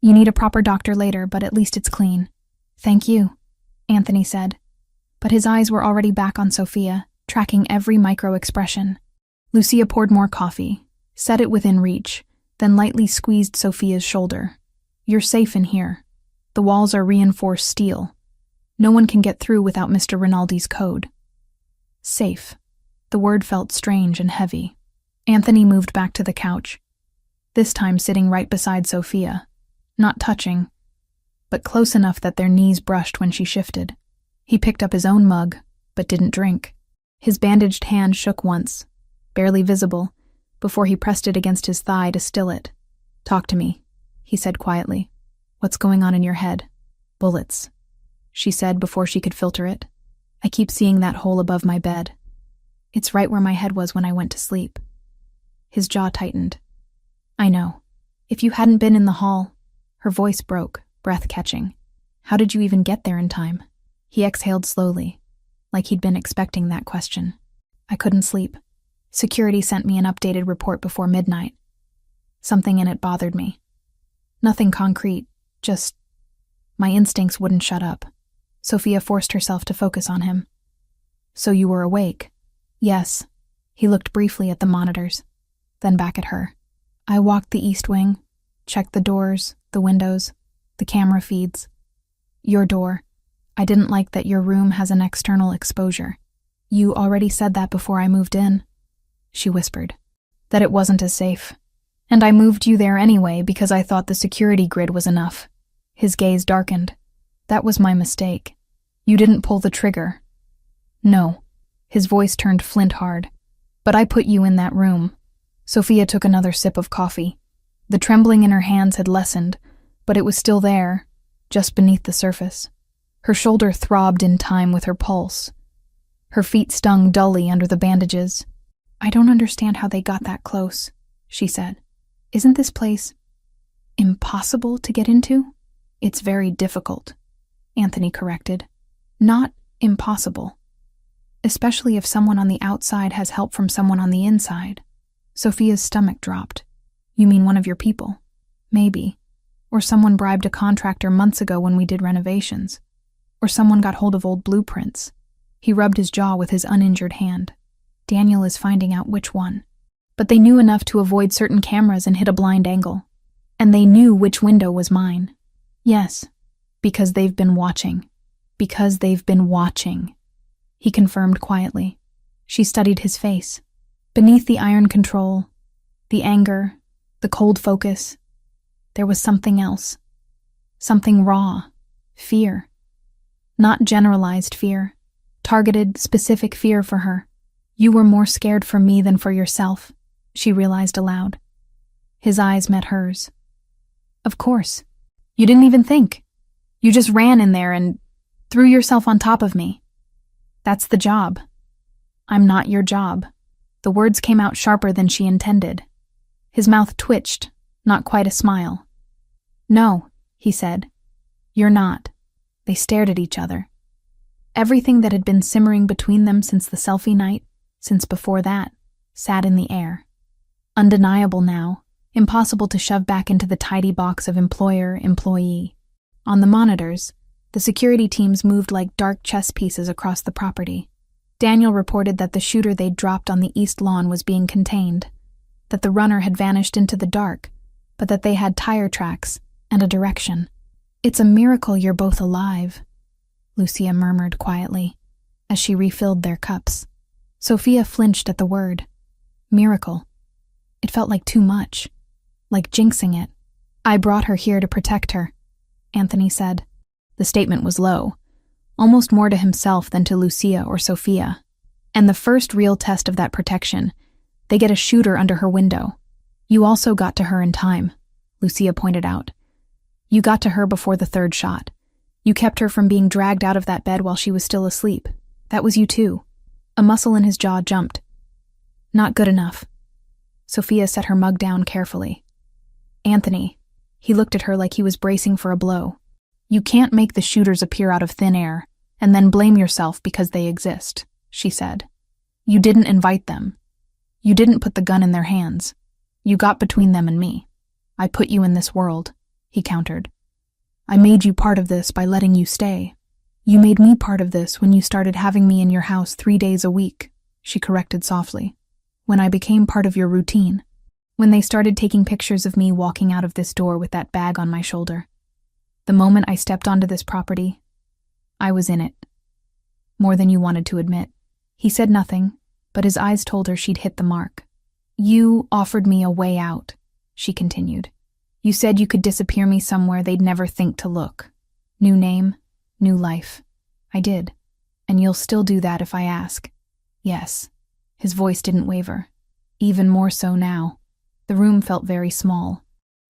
You need a proper doctor later, but at least it's clean." "Thank you," Anthony said. But his eyes were already back on Sophia, tracking every micro-expression. Lucia poured more coffee, set it within reach, then lightly squeezed Sophia's shoulder. "You're safe in here. The walls are reinforced steel. No one can get through without Mr. Rinaldi's code." Safe. The word felt strange and heavy. Anthony moved back to the couch, this time sitting right beside Sophia, not touching, but close enough that their knees brushed when she shifted. He picked up his own mug, but didn't drink. His bandaged hand shook once, barely visible, before he pressed it against his thigh to still it. "Talk to me," he said quietly. "What's going on in your head?" "Bullets," she said before she could filter it. "I keep seeing that hole above my bed. It's right where my head was when I went to sleep." His jaw tightened. "I know. If you hadn't been in the hall..." Her voice broke, breath catching. "How did you even get there in time?" He exhaled slowly, like he'd been expecting that question. "I couldn't sleep. Security sent me an updated report before midnight. Something in it bothered me. Nothing concrete, just... My instincts wouldn't shut up." Sophia forced herself to focus on him. "So you were awake?" "Yes." He looked briefly at the monitors, then back at her. "I walked the east wing, checked the doors, the windows, the camera feeds. Your door. I didn't like that your room has an external exposure. You already said that before I moved in," she whispered. "That it wasn't as safe. And I moved you there anyway because I thought the security grid was enough." His gaze darkened. "That was my mistake. You didn't pull the trigger." "No." His voice turned flint hard. "But I put you in that room." Sophia took another sip of coffee. The trembling in her hands had lessened, but it was still there, just beneath the surface. Her shoulder throbbed in time with her pulse. Her feet stung dully under the bandages. "I don't understand how they got that close," she said. "Isn't this place impossible to get into?" "It's very difficult," Anthony corrected. "Not impossible. Especially if someone on the outside has help from someone on the inside." Sophia's stomach dropped. "You mean one of your people?" "Maybe. Or someone bribed a contractor months ago when we did renovations. Or someone got hold of old blueprints." He rubbed his jaw with his uninjured hand. "Daniel is finding out which one." "But they knew enough to avoid certain cameras and hit a blind angle. And they knew which window was mine." "Yes, because they've been watching. Because they've been watching," he confirmed quietly. She studied his face. Beneath the iron control, the anger, the cold focus, there was something else. Something raw. Fear. Not generalized fear. Targeted, specific fear for her. "You were more scared for me than for yourself," she realized aloud. His eyes met hers. "Of course. You didn't even think. You just ran in there and threw yourself on top of me. That's the job. I'm not your job." The words came out sharper than she intended. His mouth twitched, not quite a smile. "No," he said. "You're not." They stared at each other. Everything that had been simmering between them since the selfie night, since before that, sat in the air. Undeniable now, impossible to shove back into the tidy box of employer-employee. On the monitors, the security teams moved like dark chess pieces across the property. Daniel reported that the shooter they'd dropped on the east lawn was being contained, that the runner had vanished into the dark, but that they had tire tracks and a direction. "It's a miracle you're both alive," Lucia murmured quietly, as she refilled their cups. Sophia flinched at the word. Miracle. It felt like too much, like jinxing it. "I brought her here to protect her," Anthony said. The statement was low, almost more to himself than to Lucia or Sophia. And the first real test of that protection, they get a shooter under her window. "You also got to her in time," Lucia pointed out. "You got to her before the third shot. You kept her from being dragged out of that bed while she was still asleep. That was you too." A muscle in his jaw jumped. "Not good enough." Sophia set her mug down carefully. "Anthony," he looked at her like he was bracing for a blow. "You can't make the shooters appear out of thin air and then blame yourself because they exist," she said. "You didn't invite them. You didn't put the gun in their hands. You got between them and me. I put you in this world," he countered. "I made you part of this by letting you stay. You made me part of this when you started having me in your house 3 days a week," she corrected softly. "When I became part of your routine. When they started taking pictures of me walking out of this door with that bag on my shoulder. The moment I stepped onto this property, I was in it. More than you wanted to admit." He said nothing, but his eyes told her she'd hit the mark. "You offered me a way out," she continued. "You said you could disappear me somewhere they'd never think to look. New name, new life. I did. And you'll still do that if I ask." Yes. His voice didn't waver. Even more so now. The room felt very small.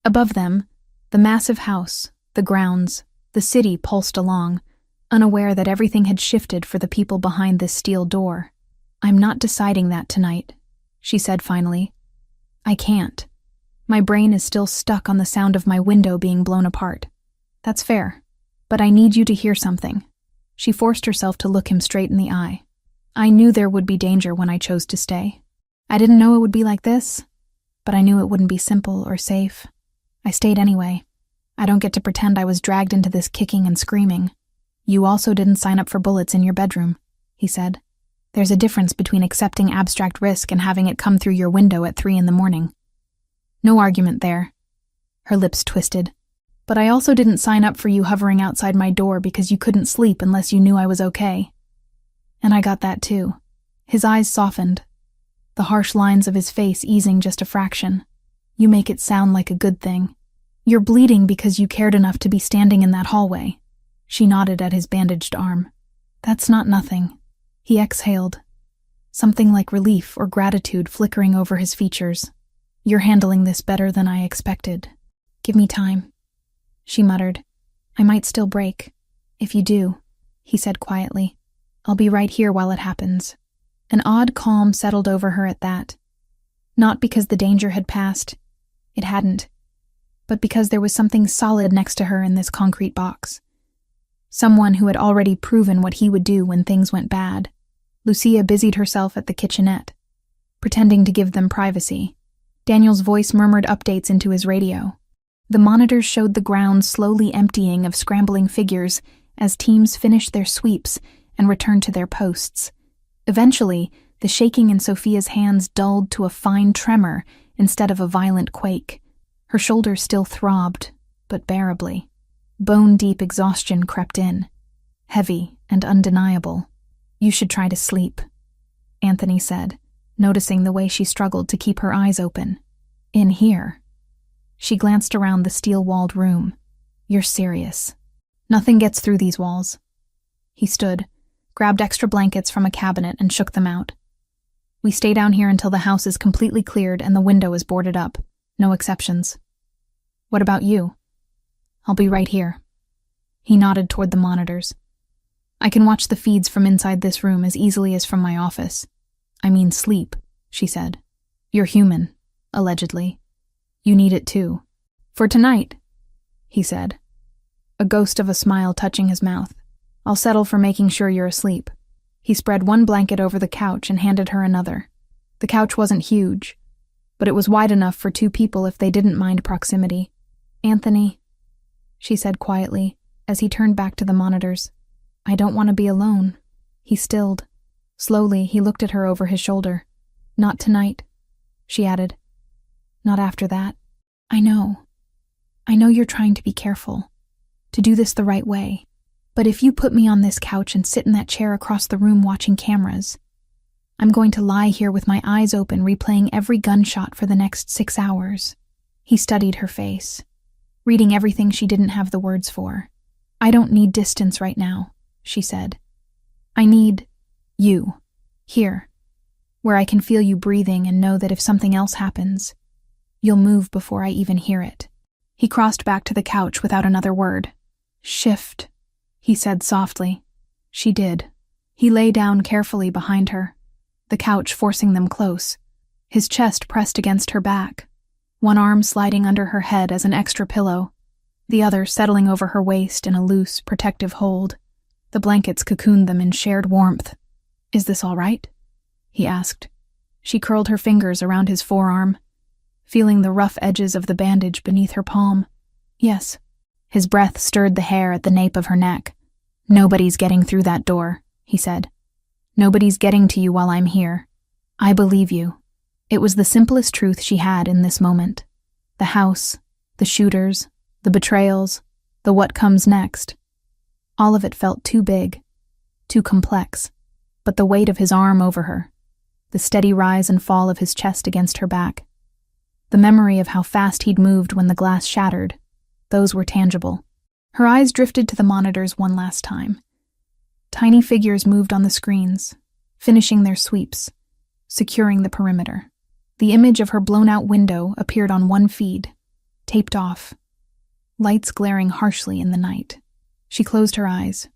Above them, the massive house, the grounds, the city pulsed along, unaware that everything had shifted for the people behind this steel door. "I'm not deciding that tonight," she said finally. "I can't. My brain is still stuck on the sound of my window being blown apart. That's fair, but I need you to hear something." She forced herself to look him straight in the eye. "I knew there would be danger when I chose to stay. I didn't know it would be like this, but I knew it wouldn't be simple or safe. I stayed anyway. I don't get to pretend I was dragged into this kicking and screaming." "You also didn't sign up for bullets in your bedroom," he said. "There's a difference between accepting abstract risk and having it come through your window at 3 a.m. No argument there." Her lips twisted. "But I also didn't sign up for you hovering outside my door because you couldn't sleep unless you knew I was okay. And I got that too." His eyes softened, the harsh lines of his face easing just a fraction. "You make it sound like a good thing. You're bleeding because you cared enough to be standing in that hallway." She nodded at his bandaged arm. "That's not nothing." He exhaled, something like relief or gratitude flickering over his features. "You're handling this better than I expected. Give me time," she muttered. "I might still break. If you do," he said quietly, "I'll be right here while it happens." An odd calm settled over her at that. Not because the danger had passed. It hadn't. But because there was something solid next to her in this concrete box. Someone who had already proven what he would do when things went bad. Lucia busied herself at the kitchenette, pretending to give them privacy. Daniel's voice murmured updates into his radio. The monitors showed the ground slowly emptying of scrambling figures as teams finished their sweeps and returned to their posts. Eventually, the shaking in Sophia's hands dulled to a fine tremor instead of a violent quake. Her shoulders still throbbed, but bearably. Bone-deep exhaustion crept in, heavy and undeniable. "You should try to sleep," Anthony said, noticing the way she struggled to keep her eyes open. "In here." She glanced around the steel-walled room. "You're serious. Nothing gets through these walls." He stood, grabbed extra blankets from a cabinet and shook them out. "We stay down here until the house is completely cleared and the window is boarded up. No exceptions." "What about you?" "I'll be right here." He nodded toward the monitors. "I can watch the feeds from inside this room as easily as from my office." "I mean sleep," she said. "You're human, allegedly. You need it too." "For tonight," he said, a ghost of a smile touching his mouth. "I'll settle for making sure you're asleep." He spread one blanket over the couch and handed her another. The couch wasn't huge, but it was wide enough for 2 people if they didn't mind proximity. "Anthony," she said quietly, as he turned back to the monitors. "I don't want to be alone." He stilled. Slowly, he looked at her over his shoulder. "Not tonight," she added. "Not after that. I know you're trying to be careful, to do this the right way. But if you put me on this couch and sit in that chair across the room watching cameras, I'm going to lie here with my eyes open replaying every gunshot for the next 6 hours." He studied her face, reading everything she didn't have the words for. "I don't need distance right now," she said. "I need you, here, where I can feel you breathing and know that if something else happens, you'll move before I even hear it." He crossed back to the couch without another word. "Shift," he said softly. She did. He lay down carefully behind her, the couch forcing them close, his chest pressed against her back, one arm sliding under her head as an extra pillow, the other settling over her waist in a loose, protective hold. The blankets cocooned them in shared warmth. "Is this all right?" he asked. She curled her fingers around his forearm, feeling the rough edges of the bandage beneath her palm. "Yes." His breath stirred the hair at the nape of her neck. "Nobody's getting through that door," he said. "Nobody's getting to you while I'm here. I believe you." It was the simplest truth she had in this moment. The house, the shooters, the betrayals, the what comes next. All of it felt too big, too complex. But the weight of his arm over her, the steady rise and fall of his chest against her back, the memory of how fast he'd moved when the glass shattered, those were tangible. Her eyes drifted to the monitors one last time. Tiny figures moved on the screens, finishing their sweeps, securing the perimeter. The image of her blown-out window appeared on one feed, taped off, lights glaring harshly in the night. She closed her eyes.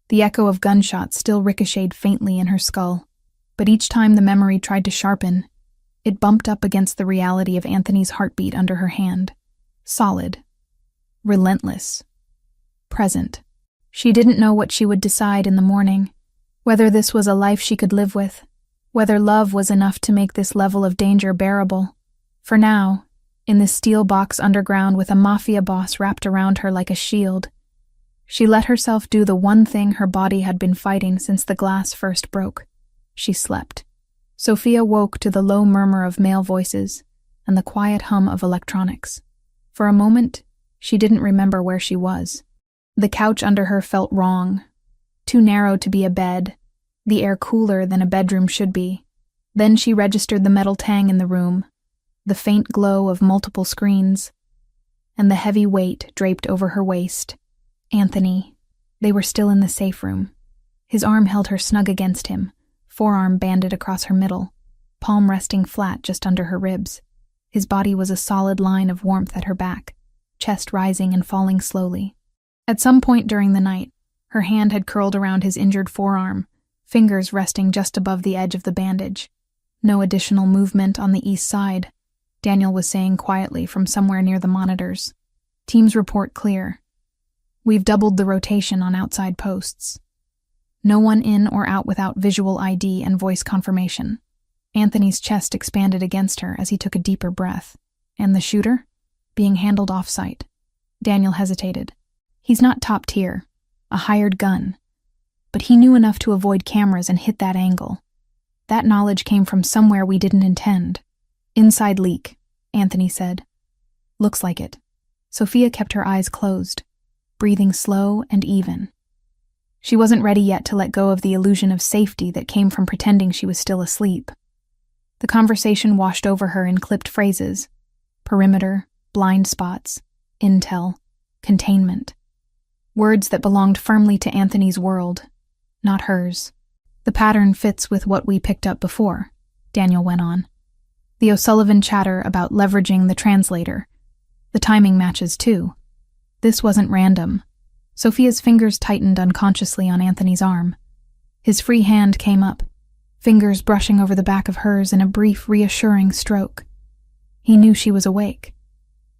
The echo of gunshots still ricocheted faintly in her skull, but each time the memory tried to sharpen, it bumped up against the reality of Anthony's heartbeat under her hand. Solid. Relentless. Present. She didn't know what she would decide in the morning, whether this was a life she could live with, whether love was enough to make this level of danger bearable. For now, in this steel box underground with a Mafia boss wrapped around her like a shield, she let herself do the one thing her body had been fighting since the glass first broke. She slept. Sophia woke to the low murmur of male voices and the quiet hum of electronics. For a moment, she didn't remember where she was. The couch under her felt wrong, too narrow to be a bed, the air cooler than a bedroom should be. Then she registered the metal tang in the room, the faint glow of multiple screens, and the heavy weight draped over her waist. Anthony. They were still in the safe room. His arm held her snug against him, forearm banded across her middle, palm resting flat just under her ribs. His body was a solid line of warmth at her back, chest rising and falling slowly. At some point during the night, her hand had curled around his injured forearm, fingers resting just above the edge of the bandage. No additional movement on the east side, Daniel was saying quietly from somewhere near the monitors. Team's report clear. We've doubled the rotation on outside posts. No one in or out without visual ID and voice confirmation. Anthony's chest expanded against her as he took a deeper breath. And the shooter? Being handled off-site. Daniel hesitated. He's not top tier, a hired gun. But he knew enough to avoid cameras and hit that angle. That knowledge came from somewhere we didn't intend. Inside leak, Anthony said. Looks like it. Sophia kept her eyes closed, breathing slow and even. She wasn't ready yet to let go of the illusion of safety that came from pretending she was still asleep. The conversation washed over her in clipped phrases. Perimeter, blind spots, intel, containment. Words that belonged firmly to Anthony's world, not hers. The pattern fits with what we picked up before, Daniel went on. The O'Sullivan chatter about leveraging the translator. The timing matches too. This wasn't random. Sophia's fingers tightened unconsciously on Anthony's arm. His free hand came up, fingers brushing over the back of hers in a brief, reassuring stroke. He knew she was awake.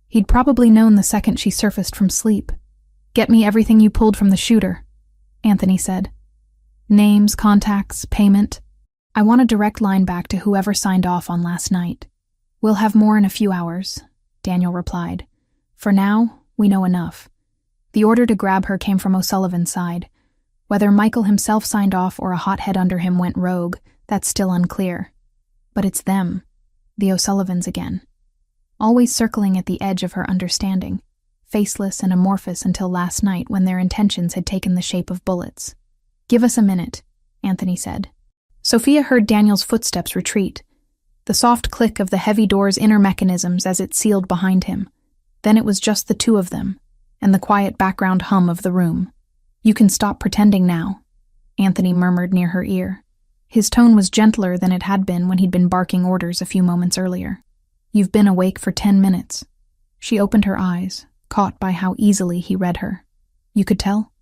He'd probably known the second she surfaced from sleep. Get me everything you pulled from the shooter, Anthony said. Names, contacts, payment. I want a direct line back to whoever signed off on last night. We'll have more in a few hours, Daniel replied. For now, we know enough. The order to grab her came from O'Sullivan's side. Whether Michael himself signed off or a hothead under him went rogue, that's still unclear. But it's them, the O'Sullivans again. Always circling at the edge of her understanding, faceless and amorphous until last night when their intentions had taken the shape of bullets. Give us a minute, Anthony said. Sophia heard Daniel's footsteps retreat, the soft click of the heavy door's inner mechanisms as it sealed behind him. Then it was just the two of them, and the quiet background hum of the room. You can stop pretending now, Anthony murmured near her ear. His tone was gentler than it had been when he'd been barking orders a few moments earlier. You've been awake for 10 minutes. She opened her eyes, caught by how easily he read her. You could tell?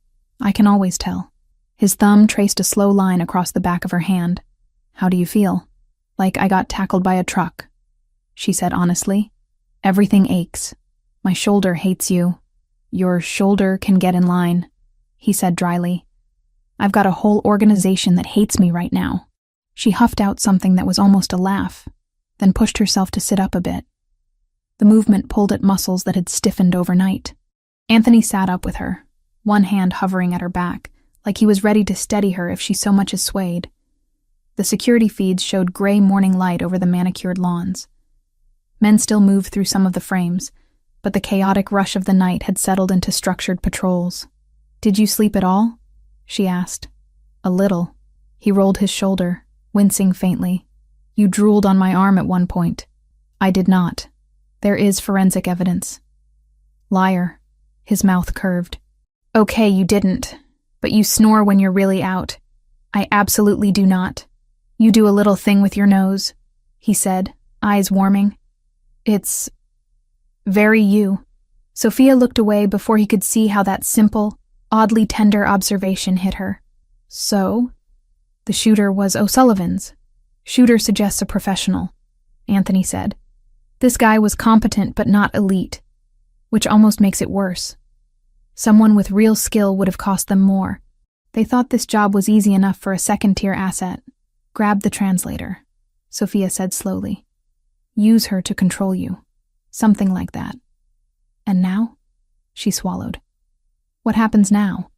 I can always tell. His thumb traced a slow line across the back of her hand. How do you feel? Like I got tackled by a truck, she said honestly. Everything aches. My shoulder hates you. Your shoulder can get in line, he said dryly. I've got a whole organization that hates me right now. She huffed out something that was almost a laugh, then pushed herself to sit up a bit. The movement pulled at muscles that had stiffened overnight. Anthony sat up with her, one hand hovering at her back, like he was ready to steady her if she so much as swayed. The security feeds showed gray morning light over the manicured lawns. Men still moved through some of the frames, but the chaotic rush of the night had settled into structured patrols. Did you sleep at all? She asked. A little. He rolled his shoulder, wincing faintly. You drooled on my arm at one point. I did not. There is forensic evidence. Liar. His mouth curved. Okay, you didn't. But you snore when you're really out. I absolutely do not. You do a little thing with your nose, he said, eyes warming. It's very you. Sophia looked away before he could see how that simple, oddly tender observation hit her. So, the shooter was O'Sullivan's. Shooter suggests a professional, Anthony said. This guy was competent but not elite, which almost makes it worse. Someone with real skill would have cost them more. They thought this job was easy enough for a second-tier asset. Grab the translator, Sophia said slowly. Use her to control you. Something like that. And now? She swallowed. What happens now?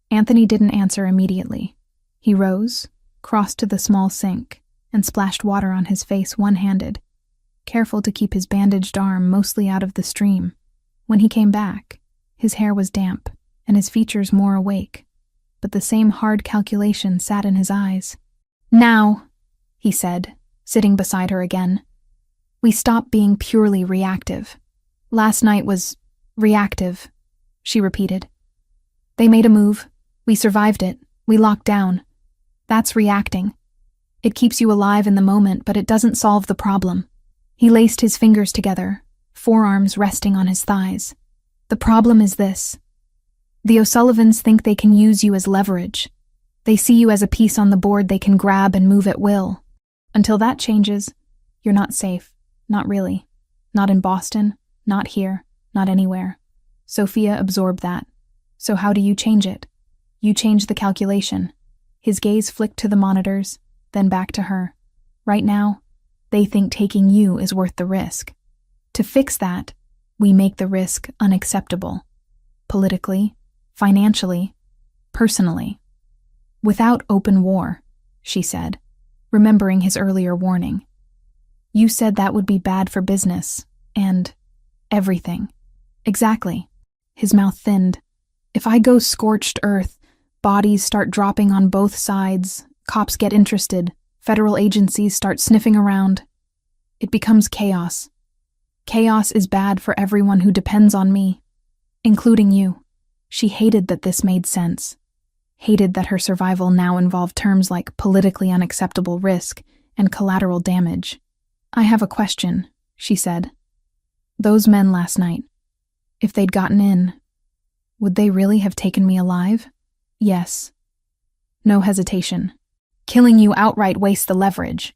Anthony didn't answer immediately. He rose, crossed to the small sink, and splashed water on his face one-handed, careful to keep his bandaged arm mostly out of the stream. When he came back, his hair was damp and his features more awake, but the same hard calculation sat in his eyes. Now, he said, sitting beside her again, we stop being purely reactive. Last night was reactive, she repeated. They made a move. We survived it. We locked down. That's reacting. It keeps you alive in the moment, but it doesn't solve the problem. He laced his fingers together, forearms resting on his thighs. The problem is this. The O'Sullivans think they can use you as leverage. They see you as a piece on the board they can grab and move at will. Until that changes, you're not safe. Not really. Not in Boston, not here, not anywhere. Sophia absorbed that. So how do you change it? You change the calculation. His gaze flicked to the monitors, then back to her. Right now, they think taking you is worth the risk. To fix that, we make the risk unacceptable. Politically, financially, personally. Without open war, she said, remembering his earlier warning. You said that would be bad for business, and everything. Exactly. His mouth thinned. If I go scorched earth, bodies start dropping on both sides, cops get interested, federal agencies start sniffing around. It becomes chaos. Chaos is bad for everyone who depends on me, including you. She hated that this made sense. Hated that her survival now involved terms like politically unacceptable risk and collateral damage. I have a question, she said. Those men last night, if they'd gotten in, would they really have taken me alive? Yes. No hesitation. Killing you outright wastes the leverage.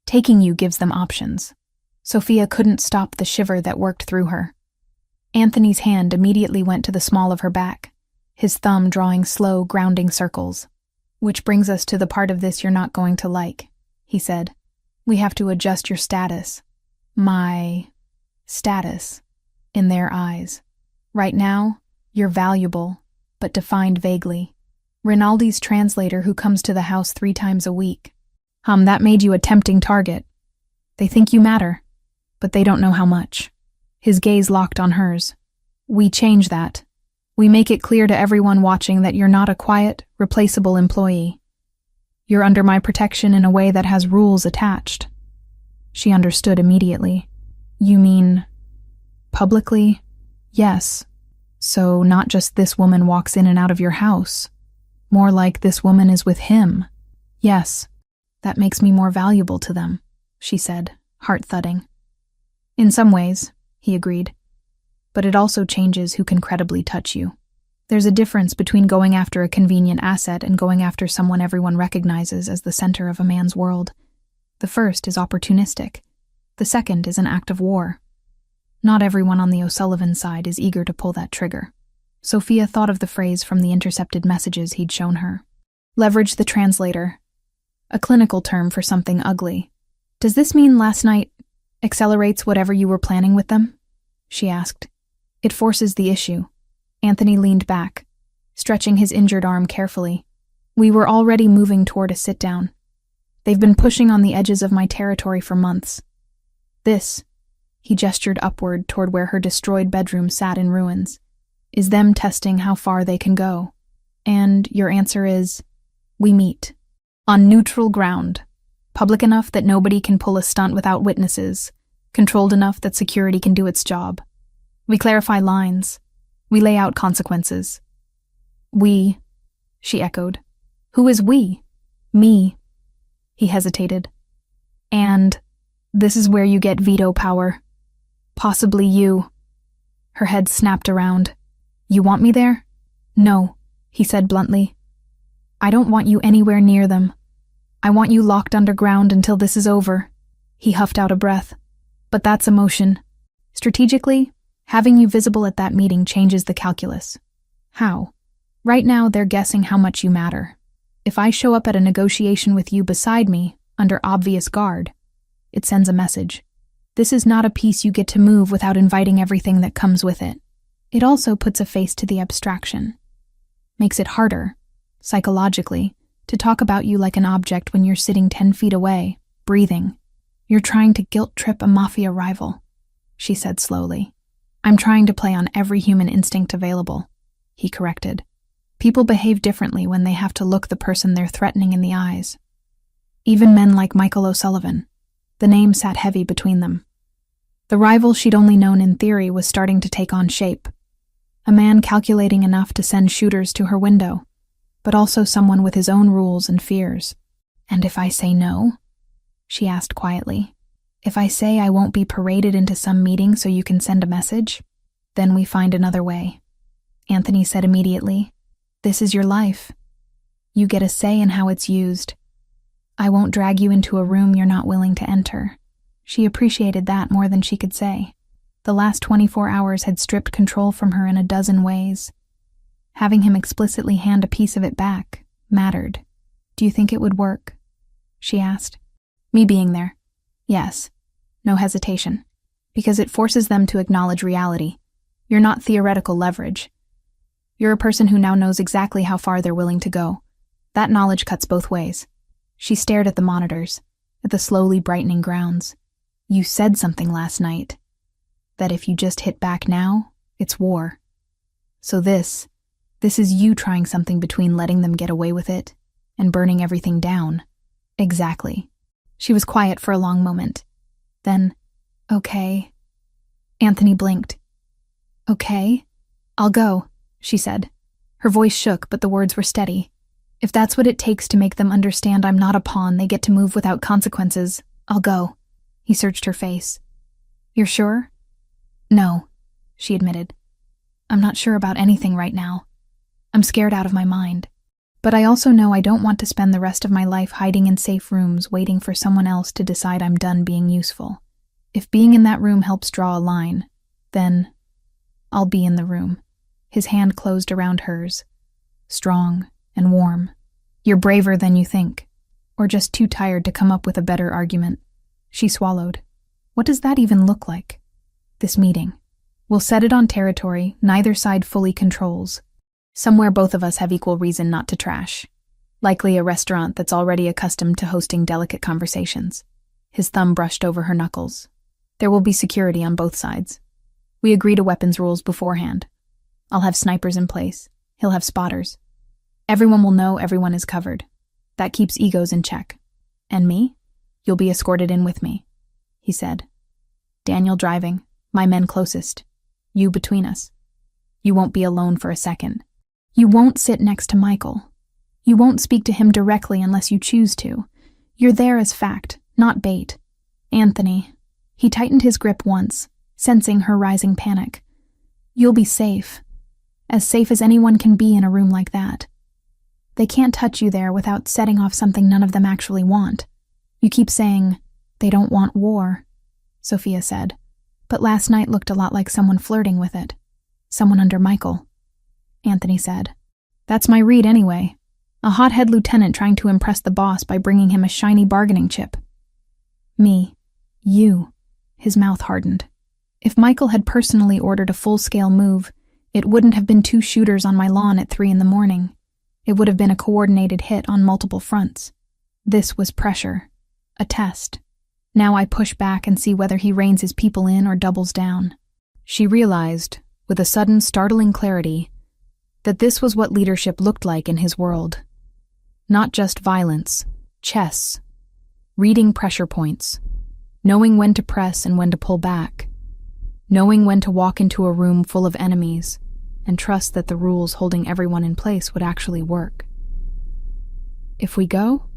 Taking you gives them options. Sophia couldn't stop the shiver that worked through her. Anthony's hand immediately went to the small of her back, his thumb drawing slow, grounding circles. Which brings us to the part of this you're not going to like, he said. We have to adjust your status. My status, in their eyes. Right now, you're valuable, but defined vaguely. Rinaldi's translator who comes to the house 3 times a week. That made you a tempting target. They think you matter, but they don't know how much. His gaze locked on hers. We change that. We make it clear to everyone watching that you're not a quiet, replaceable employee. You're under my protection in a way that has rules attached. She understood immediately. You mean publicly? Yes. So not just this woman walks in and out of your house. More like this woman is with him. Yes. That makes me more valuable to them, she said, heart thudding. In some ways, he agreed. But it also changes who can credibly touch you. There's a difference between going after a convenient asset and going after someone everyone recognizes as the center of a man's world. The first is opportunistic. The second is an act of war. Not everyone on the O'Sullivan side is eager to pull that trigger. Sophia thought of the phrase from the intercepted messages he'd shown her. Leverage the translator. A clinical term for something ugly. Does this mean last night accelerates whatever you were planning with them? She asked. It forces the issue. Anthony leaned back, stretching his injured arm carefully. We were already moving toward a sit-down. They've been pushing on the edges of my territory for months. This, he gestured upward toward where her destroyed bedroom sat in ruins, is them testing how far they can go. And your answer is, we meet. On neutral ground. Public enough that nobody can pull a stunt without witnesses. Controlled enough that security can do its job. We clarify lines. We lay out consequences. We, she echoed. Who is we? Me. He hesitated. And this is where you get veto power. Possibly you. Her head snapped around. You want me there? No, he said bluntly. I don't want you anywhere near them. I want you locked underground until this is over. He huffed out a breath. But that's emotion. Strategically, having you visible at that meeting changes the calculus. How? Right now, they're guessing how much you matter. If I show up at a negotiation with you beside me, under obvious guard, it sends a message. This is not a piece you get to move without inviting everything that comes with it. It also puts a face to the abstraction. Makes it harder, psychologically, to talk about you like an object when you're sitting 10 feet away, breathing. You're trying to guilt-trip a Mafia rival, she said slowly. I'm trying to play on every human instinct available, he corrected. People behave differently when they have to look the person they're threatening in the eyes. Even men like Michael O'Sullivan. The name sat heavy between them. The rival she'd only known in theory was starting to take on shape. A man calculating enough to send shooters to her window, but also someone with his own rules and fears. And if I say no? She asked quietly. If I say I won't be paraded into some meeting so you can send a message? Then we find another way. Anthony said immediately. This is your life. You get a say in how it's used. I won't drag you into a room you're not willing to enter. She appreciated that more than she could say. The last 24 hours had stripped control from her in a dozen ways. Having him explicitly hand a piece of it back mattered. Do you think it would work? She asked. Me being there. Yes. No hesitation. Because it forces them to acknowledge reality. You're not theoretical leverage. You're a person who now knows exactly how far they're willing to go. That knowledge cuts both ways. She stared at the monitors, at the slowly brightening grounds. You said something last night. That if you just hit back now, it's war. So this is you trying something between letting them get away with it and burning everything down. Exactly. She was quiet for a long moment. Then, okay. Anthony blinked. Okay, I'll go, she said. Her voice shook, but the words were steady. If that's what it takes to make them understand I'm not a pawn they get to move without consequences, I'll go. He searched her face. You're sure? No, she admitted. I'm not sure about anything right now. I'm scared out of my mind. But I also know I don't want to spend the rest of my life hiding in safe rooms waiting for someone else to decide I'm done being useful. If being in that room helps draw a line, then I'll be in the room. His hand closed around hers, strong and warm. You're braver than you think, or just too tired to come up with a better argument. She swallowed. What does that even look like? This meeting. We'll set it on territory neither side fully controls. Somewhere both of us have equal reason not to trash. Likely a restaurant that's already accustomed to hosting delicate conversations. His thumb brushed over her knuckles. There will be security on both sides. We agree to weapons rules beforehand. I'll have snipers in place. He'll have spotters. Everyone will know everyone is covered. That keeps egos in check. And me? You'll be escorted in with me, he said. Daniel driving, my men closest. You between us. You won't be alone for a second. You won't sit next to Michael. You won't speak to him directly unless you choose to. You're there as fact, not bait. Anthony. He tightened his grip once, sensing her rising panic. You'll be safe. As safe as anyone can be in a room like that. They can't touch you there without setting off something none of them actually want. You keep saying, they don't want war, Sophia said. But last night looked a lot like someone flirting with it. Someone under Michael. Anthony said. That's my read anyway. A hothead lieutenant trying to impress the boss by bringing him a shiny bargaining chip. Me. You. His mouth hardened. If Michael had personally ordered a full-scale move, it wouldn't have been 2 shooters on my lawn at 3 a.m. It would have been a coordinated hit on multiple fronts. This was pressure. A test. Now I push back and see whether he reins his people in or doubles down. She realized, with a sudden startling clarity, that this was what leadership looked like in his world. Not just violence, chess, reading pressure points, knowing when to press and when to pull back, knowing when to walk into a room full of enemies and trust that the rules holding everyone in place would actually work. If we go,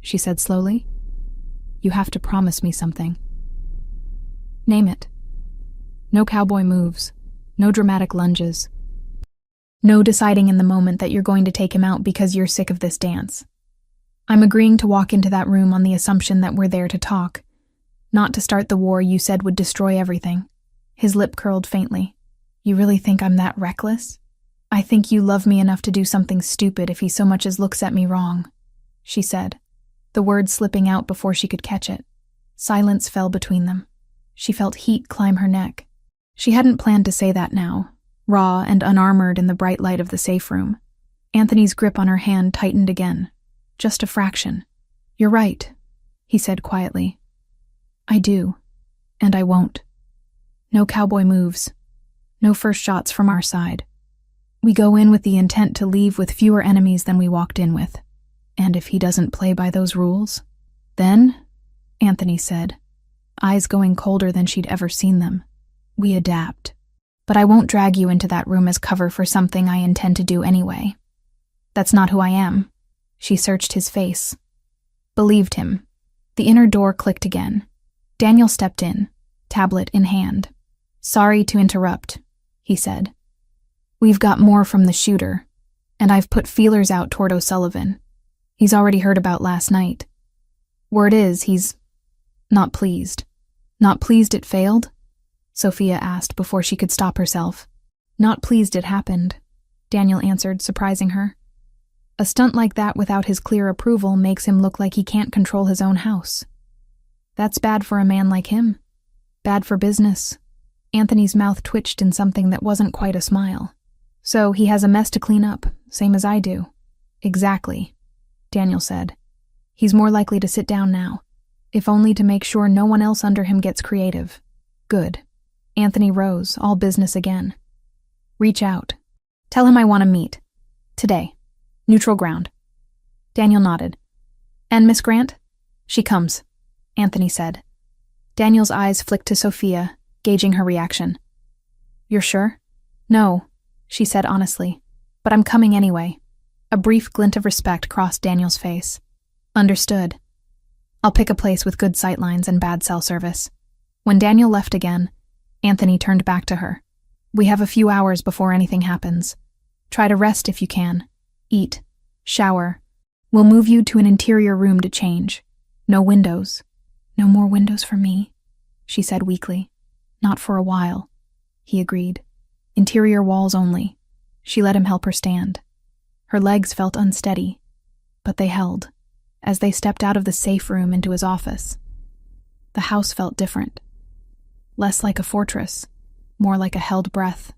she said slowly. You have to promise me something. Name it. No cowboy moves. No dramatic lunges. No deciding in the moment that you're going to take him out because you're sick of this dance. I'm agreeing to walk into that room on the assumption that we're there to talk, not to start the war you said would destroy everything. His lip curled faintly. You really think I'm that reckless? I think you love me enough to do something stupid if he so much as looks at me wrong, she said, the words slipping out before she could catch it. Silence fell between them. She felt heat climb her neck. She hadn't planned to say that now, raw and unarmored in the bright light of the safe room. Anthony's grip on her hand tightened again, just a fraction. You're right, he said quietly. I do, and I won't. No cowboy moves. No first shots from our side. We go in with the intent to leave with fewer enemies than we walked in with. And if he doesn't play by those rules, then, Anthony said, eyes going colder than she'd ever seen them, we adapt. But I won't drag you into that room as cover for something I intend to do anyway. That's not who I am. She searched his face. Believed him. The inner door clicked again. Daniel stepped in, tablet in hand. Sorry to interrupt, he said. We've got more from the shooter, and I've put feelers out toward O'Sullivan. He's already heard about last night. Word is he's not pleased. Not pleased it failed? Sophia asked before she could stop herself. Not pleased it happened, Daniel answered, surprising her. A stunt like that without his clear approval makes him look like he can't control his own house. That's bad for a man like him. Bad for business. Anthony's mouth twitched in something that wasn't quite a smile. So he has a mess to clean up, same as I do. Exactly, Daniel said. He's more likely to sit down now, if only to make sure no one else under him gets creative. Good. Anthony rose, all business again. Reach out. Tell him I want to meet. Today. Neutral ground. Daniel nodded. And Miss Grant? She comes, Anthony said. Daniel's eyes flicked to Sophia, gauging her reaction. You're sure? No, she said honestly. But I'm coming anyway. A brief glint of respect crossed Daniel's face. Understood. I'll pick a place with good sightlines and bad cell service. When Daniel left again, Anthony turned back to her. We have a few hours before anything happens. Try to rest if you can. Eat. Shower. We'll move you to an interior room to change. No windows. No more windows for me, she said weakly. Not for a while, he agreed. Interior walls only. She let him help her stand. Her legs felt unsteady, but they held, as they stepped out of the safe room into his office. The house felt different. Less like a fortress, more like a held breath.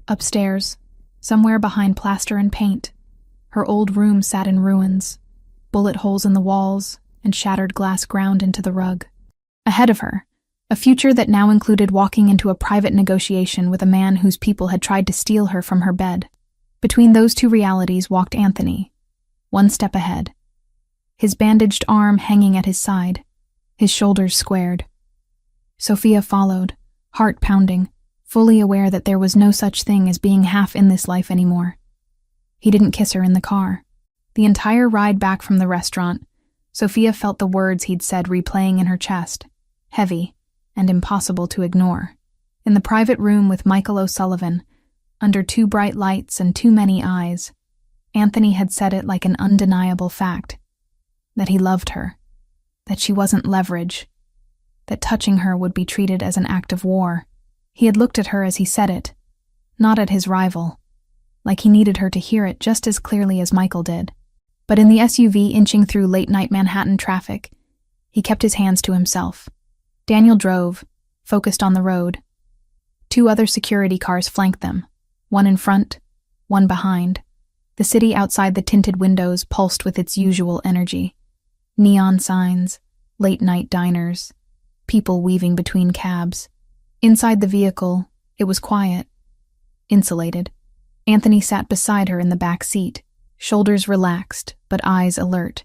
Upstairs, somewhere behind plaster and paint, her old room sat in ruins, bullet holes in the walls and shattered glass ground into the rug. Ahead of her, a future that now included walking into a private negotiation with a man whose people had tried to steal her from her bed. Between those two realities walked Anthony, one step ahead, his bandaged arm hanging at his side, his shoulders squared. Sophia followed, heart pounding, fully aware that there was no such thing as being half in this life anymore. He didn't kiss her in the car. The entire ride back from the restaurant, Sophia felt the words he'd said replaying in her chest, heavy and impossible to ignore. In the private room with Michael O'Sullivan, under too bright lights and too many eyes, Anthony had said it like an undeniable fact, that he loved her, that she wasn't leverage, that touching her would be treated as an act of war. He had looked at her as he said it, not at his rival, like he needed her to hear it just as clearly as Michael did. But in the SUV inching through late-night Manhattan traffic, he kept his hands to himself. Daniel drove, focused on the road. 2 other security cars flanked them, one in front, one behind. The city outside the tinted windows pulsed with its usual energy. Neon signs, late-night diners, people weaving between cabs. Inside the vehicle, it was quiet, insulated. Anthony sat beside her in the back seat, shoulders relaxed, but eyes alert.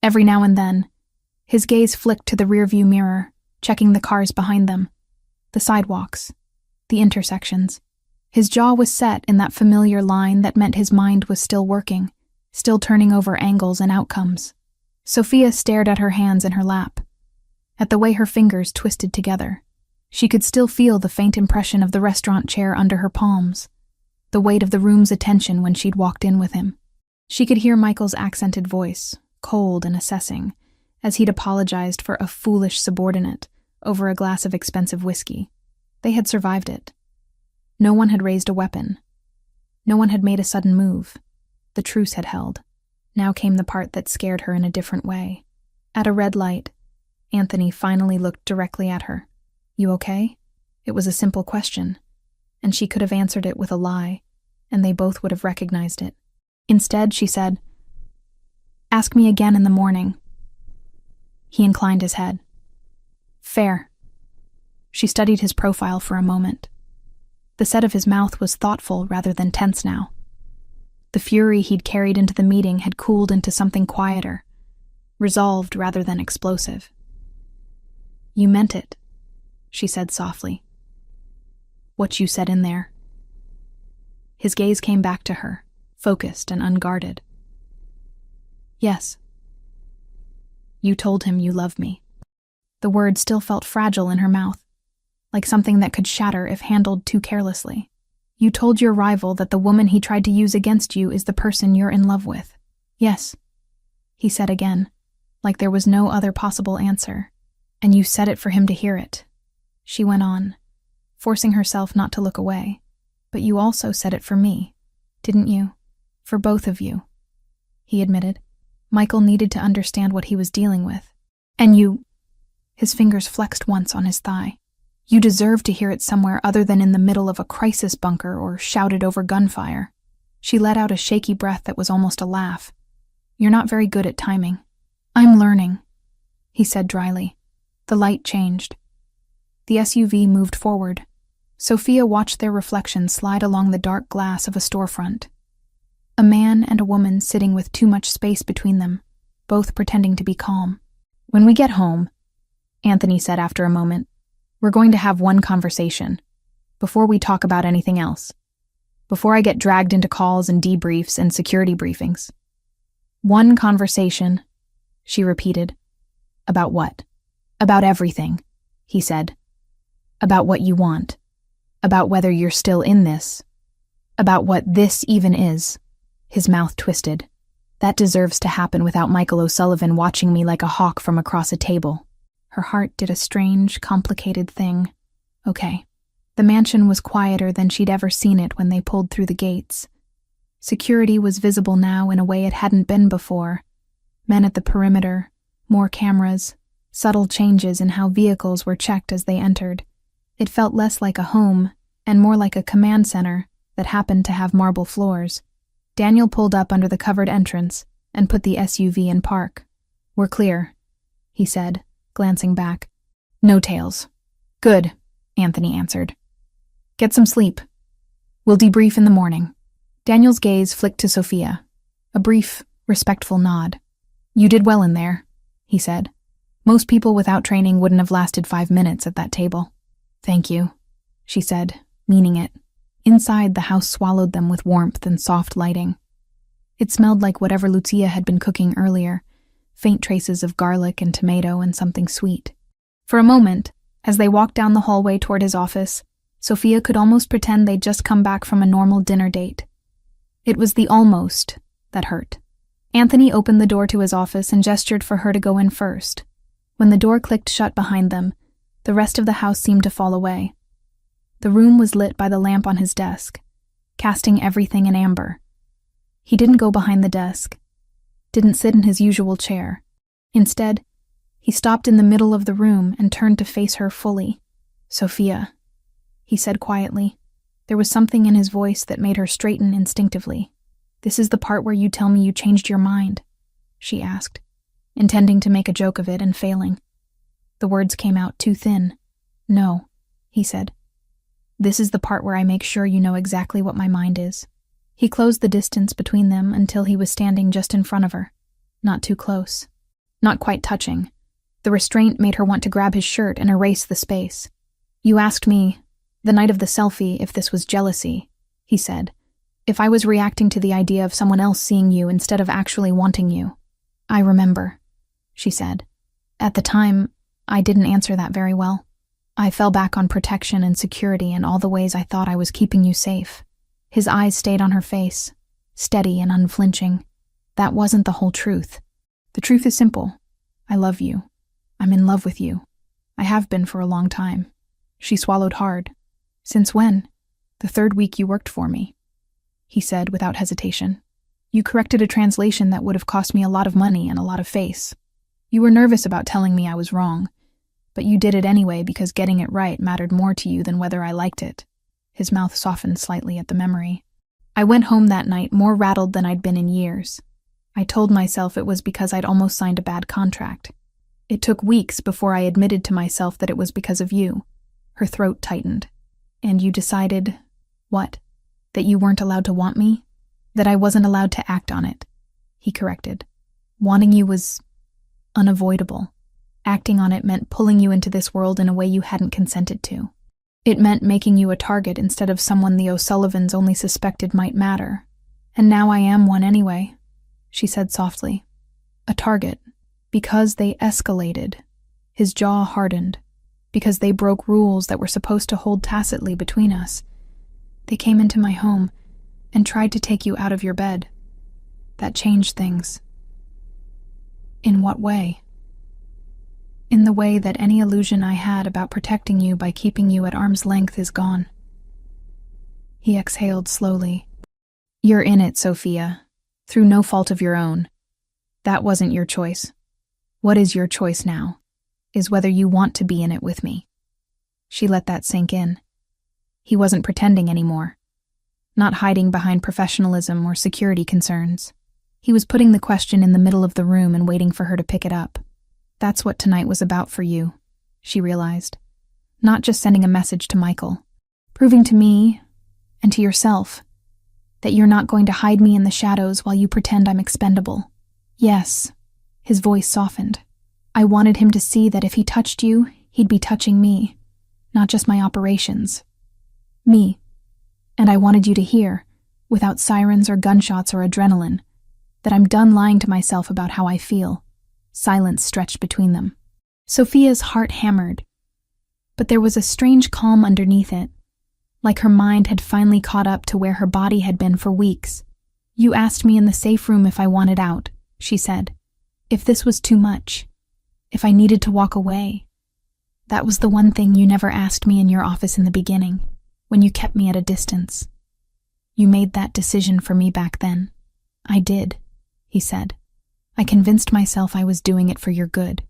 Every now and then, his gaze flicked to the rearview mirror, checking the cars behind them, the sidewalks, the intersections. His jaw was set in that familiar line that meant his mind was still working, still turning over angles and outcomes. Sophia stared at her hands in her lap, at the way her fingers twisted together. She could still feel the faint impression of the restaurant chair under her palms, the weight of the room's attention when she'd walked in with him. She could hear Michael's accented voice, cold and assessing, as he'd apologized for a foolish subordinate over a glass of expensive whiskey. They had survived it. No one had raised a weapon. No one had made a sudden move. The truce had held. Now came the part that scared her in a different way. At a red light, Anthony finally looked directly at her. "You okay?" It was a simple question, and she could have answered it with a lie, and they both would have recognized it. Instead, she said, "Ask me again in the morning." He inclined his head. "Fair." She studied his profile for a moment. The set of his mouth was thoughtful rather than tense now. The fury he'd carried into the meeting had cooled into something quieter, resolved rather than explosive. "You meant it," she said softly. "What you said in there." His gaze came back to her, focused and unguarded. "Yes." "You told him you love me." The word still felt fragile in her mouth, like something that could shatter if handled too carelessly. "You told your rival that the woman he tried to use against you is the person you're in love with." "Yes," he said again, like there was no other possible answer. "And you said it for him to hear it," she went on, forcing herself not to look away. "But you also said it for me, didn't you? For both of you," he admitted. Michael needed to understand what he was dealing with. "And you—" His fingers flexed once on his thigh. "You deserve to hear it somewhere other than in the middle of a crisis bunker or shouted over gunfire." She let out a shaky breath that was almost a laugh. "You're not very good at timing." "I'm learning," he said dryly. The light changed. The SUV moved forward. Sophia watched their reflections slide along the dark glass of a storefront. A man and a woman sitting with too much space between them, both pretending to be calm. "When we get home," Anthony said after a moment, "we're going to have one conversation, before we talk about anything else. Before I get dragged into calls and debriefs and security briefings." "One conversation," she repeated. "About what?" "About everything," he said. "About what you want. About whether you're still in this. About what this even is." His mouth twisted. "That deserves to happen without Michael O'Sullivan watching me like a hawk from across a table." Her heart did a strange, complicated thing. Okay. The mansion was quieter than she'd ever seen it when they pulled through the gates. Security was visible now in a way it hadn't been before. Men at the perimeter, more cameras, subtle changes in how vehicles were checked as they entered. It felt less like a home and more like a command center that happened to have marble floors. Daniel pulled up under the covered entrance and put the SUV in park. "We're clear," he said, glancing back. "No tails." "Good," Anthony answered. "Get some sleep. We'll debrief in the morning." Daniel's gaze flicked to Sophia. A brief, respectful nod. "You did well in there," he said. "Most people without training wouldn't have lasted 5 minutes at that table." "Thank you," she said, meaning it. Inside, the house swallowed them with warmth and soft lighting. It smelled like whatever Lucia had been cooking earlier, faint traces of garlic and tomato and something sweet. For a moment, as they walked down the hallway toward his office, Sophia could almost pretend they'd just come back from a normal dinner date. It was the almost that hurt. Anthony opened the door to his office and gestured for her to go in first. When the door clicked shut behind them, the rest of the house seemed to fall away. The room was lit by the lamp on his desk, casting everything in amber. He didn't go behind the desk, didn't sit in his usual chair. Instead, he stopped in the middle of the room and turned to face her fully. "Sophia," he said quietly. There was something in his voice that made her straighten instinctively. "This is the part where you tell me you changed your mind," she asked, intending to make a joke of it and failing. The words came out too thin. "No," he said. "This is the part where I make sure you know exactly what my mind is." He closed the distance between them until he was standing just in front of her. Not too close. Not quite touching. The restraint made her want to grab his shirt and erase the space. "You asked me, the night of the selfie, if this was jealousy," he said. "If I was reacting to the idea of someone else seeing you instead of actually wanting you." "I remember," she said. At the time, I didn't answer that very well. I fell back on protection and security and all the ways I thought I was keeping you safe. His eyes stayed on her face, steady and unflinching. That wasn't the whole truth. The truth is simple. I love you. I'm in love with you. I have been for a long time. She swallowed hard. Since when? The 3rd week you worked for me, he said without hesitation. You corrected a translation that would have cost me a lot of money and a lot of face. You were nervous about telling me I was wrong, but you did it anyway because getting it right mattered more to you than whether I liked it. His mouth softened slightly at the memory. I went home that night more rattled than I'd been in years. I told myself it was because I'd almost signed a bad contract. It took weeks before I admitted to myself that it was because of you. Her throat tightened. And you decided, what? That you weren't allowed to want me? That I wasn't allowed to act on it, he corrected. Wanting you was unavoidable. Acting on it meant pulling you into this world in a way you hadn't consented to. It meant making you a target instead of someone the O'Sullivans only suspected might matter. And now I am one anyway, she said softly. A target. Because they escalated. His jaw hardened. Because they broke rules that were supposed to hold tacitly between us. They came into my home and tried to take you out of your bed. That changed things. In what way? In the way that any illusion I had about protecting you by keeping you at arm's length is gone. He exhaled slowly. You're in it, Sophia, through no fault of your own. That wasn't your choice. What is your choice now, is whether you want to be in it with me. She let that sink in. He wasn't pretending anymore. Not hiding behind professionalism or security concerns. He was putting the question in the middle of the room and waiting for her to pick it up. That's what tonight was about for you, she realized. Not just sending a message to Michael. Proving to me, and to yourself, that you're not going to hide me in the shadows while you pretend I'm expendable. Yes, his voice softened. I wanted him to see that if he touched you, he'd be touching me, not just my operations. Me. And I wanted you to hear, without sirens or gunshots or adrenaline, that I'm done lying to myself about how I feel. Silence stretched between them. Sophia's heart hammered, but there was a strange calm underneath it, like her mind had finally caught up to where her body had been for weeks. You asked me in the safe room if I wanted out, she said. If this was too much. If I needed to walk away. That was the one thing you never asked me in your office in the beginning, when you kept me at a distance. You made that decision for me back then. I did, he said. I convinced myself I was doing it for your good.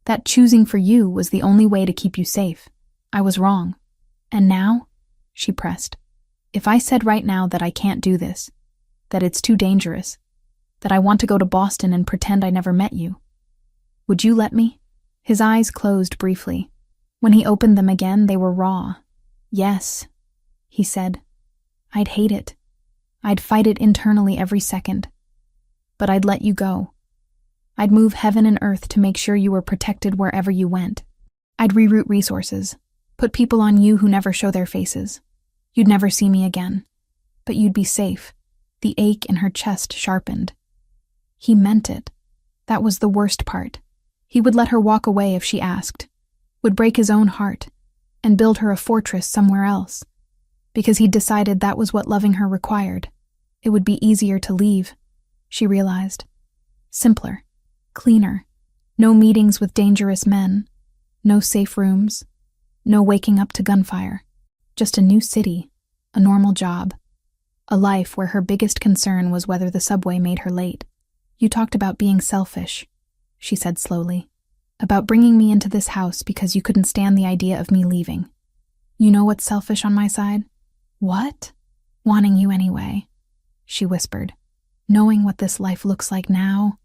That choosing for you was the only way to keep you safe. I was wrong. And now, she pressed, if I said right now that I can't do this, that it's too dangerous, that I want to go to Boston and pretend I never met you, would you let me? His eyes closed briefly. When he opened them again, they were raw. Yes, he said. I'd hate it. I'd fight it internally every second. But I'd let you go. I'd move heaven and earth to make sure you were protected wherever you went. I'd reroute resources, put people on you who never show their faces. You'd never see me again. But you'd be safe. The ache in her chest sharpened. He meant it. That was the worst part. He would let her walk away if she asked, would break his own heart, and build her a fortress somewhere else. Because he'd decided that was what loving her required. It would be easier to leave, she realized. Simpler. Cleaner. No meetings with dangerous men. No safe rooms. No waking up to gunfire. Just a new city. A normal job. A life where her biggest concern was whether the subway made her late. You talked about being selfish, she said slowly. About bringing me into this house because you couldn't stand the idea of me leaving. You know what's selfish on my side? What? Wanting you anyway, she whispered. Knowing what this life looks like now.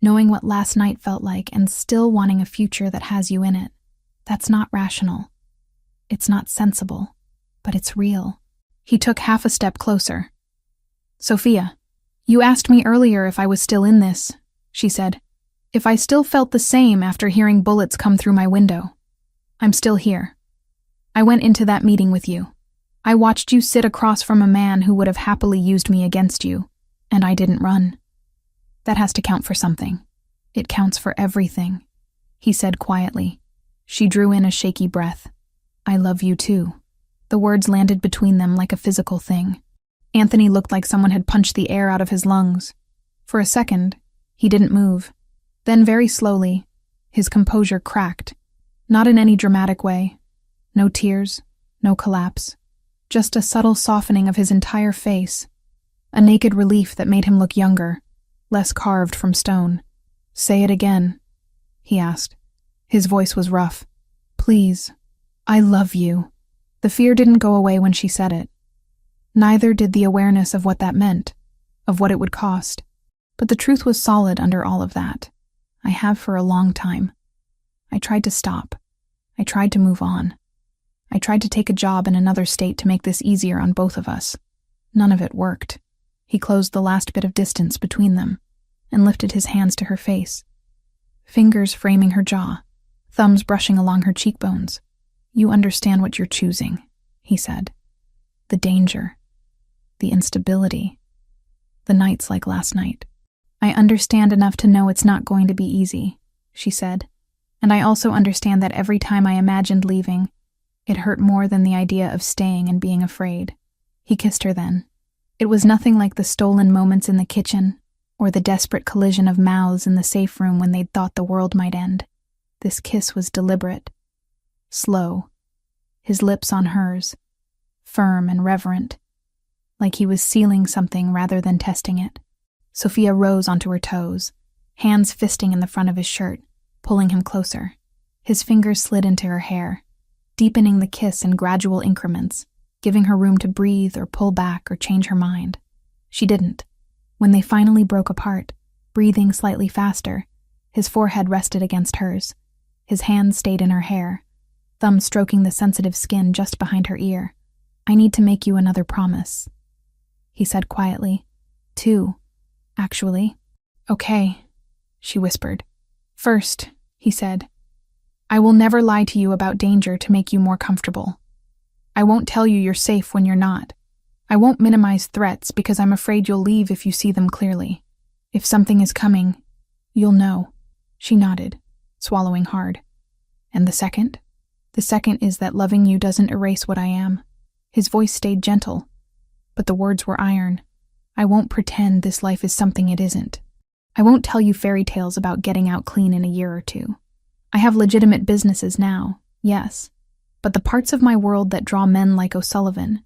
Knowing what last night felt like and still wanting a future that has you in it. That's not rational. It's not sensible, but it's real. He took half a step closer. Sophia, you asked me earlier if I was still in this, she said. If I still felt the same after hearing bullets come through my window. I'm still here. I went into that meeting with you. I watched you sit across from a man who would have happily used me against you, and I didn't run. That has to count for something. It counts for everything, he said quietly. She drew in a shaky breath. I love you too. The words landed between them like a physical thing. Anthony looked like someone had punched the air out of his lungs. For a second, he didn't move. Then very slowly, his composure cracked. Not in any dramatic way. No tears, no collapse. Just a subtle softening of his entire face. A naked relief that made him look younger, less carved from stone. Say it again, he asked. His voice was rough. Please, I love you. The fear didn't go away when she said it. Neither did the awareness of what that meant, of what it would cost. But the truth was solid under all of that. I have for a long time. I tried to stop. I tried to move on. I tried to take a job in another state to make this easier on both of us. None of it worked. He closed the last bit of distance between them and lifted his hands to her face. Fingers framing her jaw, thumbs brushing along her cheekbones. You understand what you're choosing, he said. The danger. The instability. The nights like last night. I understand enough to know it's not going to be easy, she said. And I also understand that every time I imagined leaving, it hurt more than the idea of staying and being afraid. He kissed her then. It was nothing like the stolen moments in the kitchen, or the desperate collision of mouths in the safe room when they'd thought the world might end. This kiss was deliberate. Slow. His lips on hers. Firm and reverent. Like he was sealing something rather than testing it. Sophia rose onto her toes, hands fisting in the front of his shirt, pulling him closer. His fingers slid into her hair, deepening the kiss in gradual increments, giving her room to breathe or pull back or change her mind. She didn't. When they finally broke apart, breathing slightly faster, his forehead rested against hers. His hands stayed in her hair, thumb stroking the sensitive skin just behind her ear. I need to make you another promise, he said quietly. 2, actually. Okay, she whispered. First, he said, I will never lie to you about danger to make you more comfortable. I won't tell you you're safe when you're not. I won't minimize threats because I'm afraid you'll leave if you see them clearly. If something is coming, you'll know. She nodded, swallowing hard. And the second? The second is that loving you doesn't erase what I am. His voice stayed gentle, but the words were iron. I won't pretend this life is something it isn't. I won't tell you fairy tales about getting out clean in a year or two. I have legitimate businesses now, yes, but the parts of my world that draw men like O'Sullivan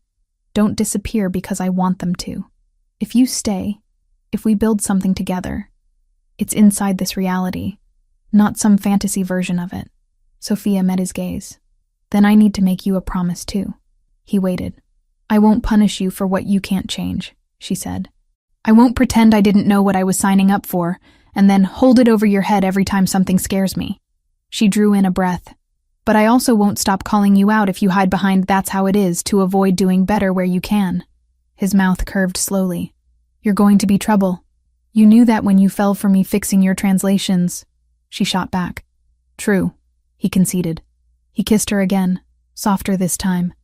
don't disappear because I want them to. If you stay, if we build something together, it's inside this reality, not some fantasy version of it. Sophia met his gaze. Then I need to make you a promise too. He waited. I won't punish you for what you can't change, she said. I won't pretend I didn't know what I was signing up for, and then hold it over your head every time something scares me. She drew in a breath. But I also won't stop calling you out if you hide behind that's how it is to avoid doing better where you can. His mouth curved slowly. You're going to be trouble. You knew that when you fell for me fixing your translations. She shot back. True, he conceded. He kissed her again, softer this time.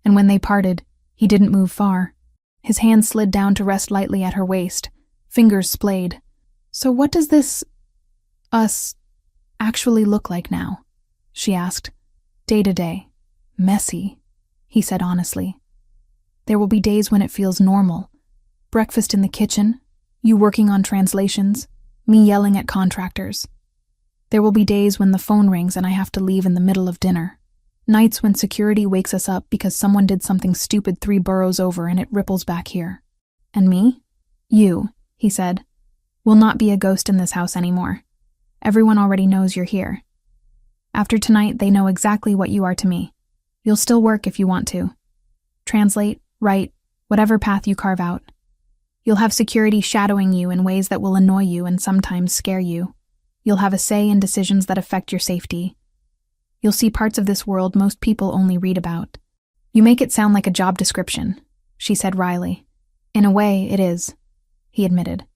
And when they parted, he didn't move far. His hand slid down to rest lightly at her waist, fingers splayed. So what does this, us, actually look like now? She asked. Day to day. Messy, he said honestly. There will be days when it feels normal. Breakfast in the kitchen, you working on translations, me yelling at contractors. There will be days when the phone rings and I have to leave in the middle of dinner. Nights when security wakes us up because someone did something stupid 3 boroughs over and it ripples back here. And me? You, he said, will not be a ghost in this house anymore. Everyone already knows you're here. After tonight, they know exactly what you are to me. You'll still work if you want to. Translate, write, whatever path you carve out. You'll have security shadowing you in ways that will annoy you and sometimes scare you. You'll have a say in decisions that affect your safety. You'll see parts of this world most people only read about. You make it sound like a job description, she said wryly. In a way, it is, he admitted.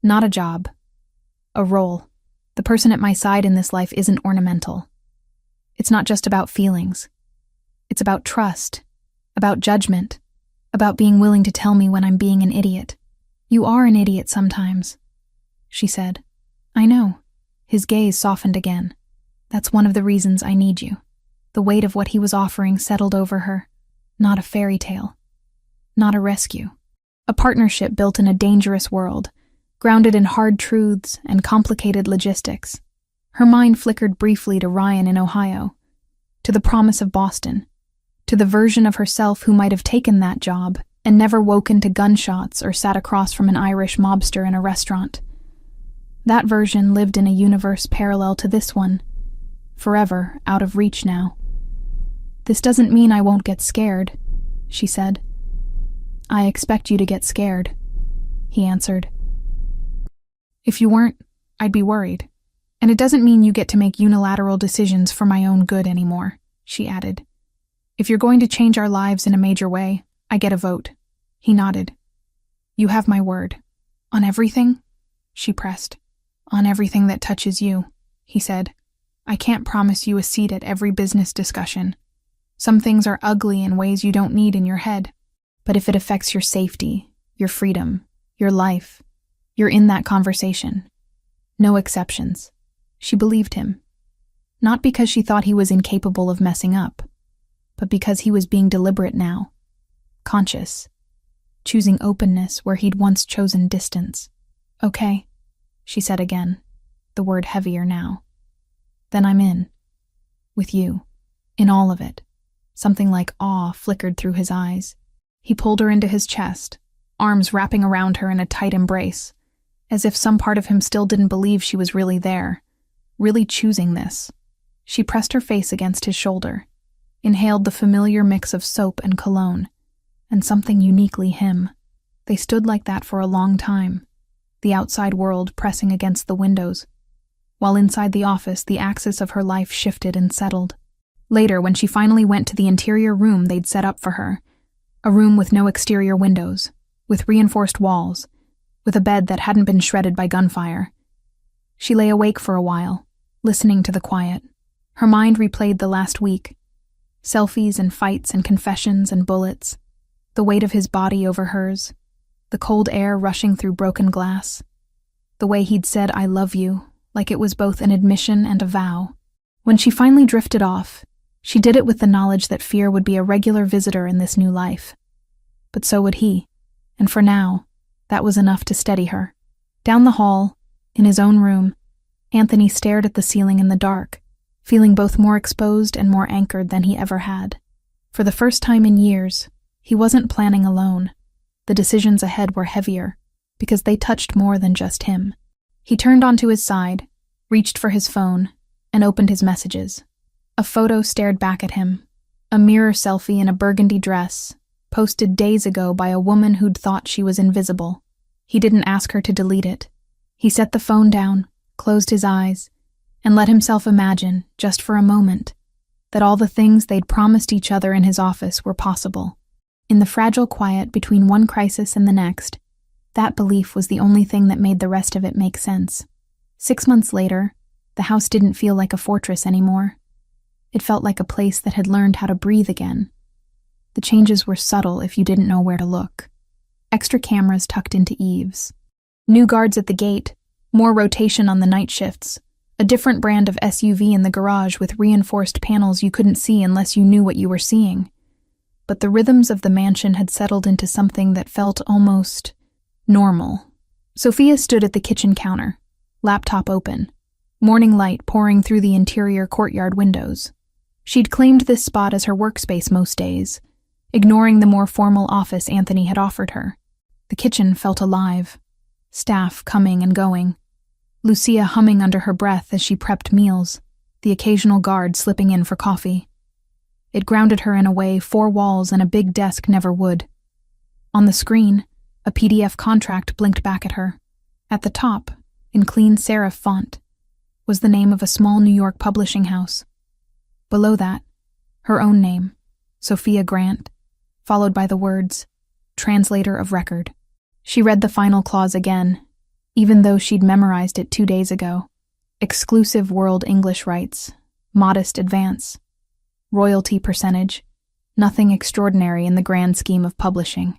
Not a job. A role. The person at my side in this life isn't ornamental. It's not just about feelings. It's about trust, about judgment, about being willing to tell me when I'm being an idiot. You are an idiot sometimes, she said. I know. His gaze softened again. That's one of the reasons I need you. The weight of what he was offering settled over her. Not a fairy tale. Not a rescue. A partnership built in a dangerous world, grounded in hard truths and complicated logistics. Her mind flickered briefly to Ryan in Ohio, to the promise of Boston, to the version of herself who might have taken that job and never woken to gunshots or sat across from an Irish mobster in a restaurant. That version lived in a universe parallel to this one, forever out of reach now. This doesn't mean I won't get scared, she said. I expect you to get scared, he answered. If you weren't, I'd be worried. And it doesn't mean you get to make unilateral decisions for my own good anymore, she added. If you're going to change our lives in a major way, I get a vote. He nodded. You have my word. On everything? She pressed. On everything that touches you, he said. I can't promise you a seat at every business discussion. Some things are ugly in ways you don't need in your head. But if it affects your safety, your freedom, your life, you're in that conversation. No exceptions. She believed him. Not because she thought he was incapable of messing up, but because he was being deliberate now. Conscious. Choosing openness where he'd once chosen distance. Okay, she said again, the word heavier now. Then I'm in. With you. In all of it. Something like awe flickered through his eyes. He pulled her into his chest, arms wrapping around her in a tight embrace, as if some part of him still didn't believe she was really there, really choosing this. She pressed her face against his shoulder, inhaled the familiar mix of soap and cologne, and something uniquely him. They stood like that for a long time, the outside world pressing against the windows, while inside the office the axis of her life shifted and settled. Later, when she finally went to the interior room they'd set up for her, a room with no exterior windows, with reinforced walls, with a bed that hadn't been shredded by gunfire. She lay awake for a while, listening to the quiet. Her mind replayed the last week. Selfies and fights and confessions and bullets. The weight of his body over hers. The cold air rushing through broken glass. The way he'd said, I love you, like it was both an admission and a vow. When she finally drifted off, she did it with the knowledge that fear would be a regular visitor in this new life. But so would he, and for now, that was enough to steady her. Down the hall, in his own room, Anthony stared at the ceiling in the dark, feeling both more exposed and more anchored than he ever had. For the first time in years, he wasn't planning alone. The decisions ahead were heavier, because they touched more than just him. He turned onto his side, reached for his phone, and opened his messages. A photo stared back at him, a mirror selfie in a burgundy dress, posted days ago by a woman who'd thought she was invisible. He didn't ask her to delete it. He set the phone down, closed his eyes, and let himself imagine, just for a moment, that all the things they'd promised each other in his office were possible. In the fragile quiet between one crisis and the next, that belief was the only thing that made the rest of it make sense. 6 months later, the house didn't feel like a fortress anymore. It felt like a place that had learned how to breathe again. The changes were subtle if you didn't know where to look. Extra cameras tucked into eaves. New guards at the gate, more rotation on the night shifts, a different brand of SUV in the garage with reinforced panels you couldn't see unless you knew what you were seeing. But the rhythms of the mansion had settled into something that felt almost normal. Sophia stood at the kitchen counter, laptop open, morning light pouring through the interior courtyard windows. She'd claimed this spot as her workspace most days, ignoring the more formal office Anthony had offered her. The kitchen felt alive, staff coming and going, Lucia humming under her breath as she prepped meals, the occasional guard slipping in for coffee. It grounded her in a way 4 walls and a big desk never would. On the screen, a PDF contract blinked back at her. At the top, in clean serif font, was the name of a small New York publishing house. Below that, her own name, Sophia Grant, followed by the words, Translator of Record. She read the final clause again, even though she'd memorized it 2 days ago. Exclusive world English rights, modest advance, royalty percentage, nothing extraordinary in the grand scheme of publishing.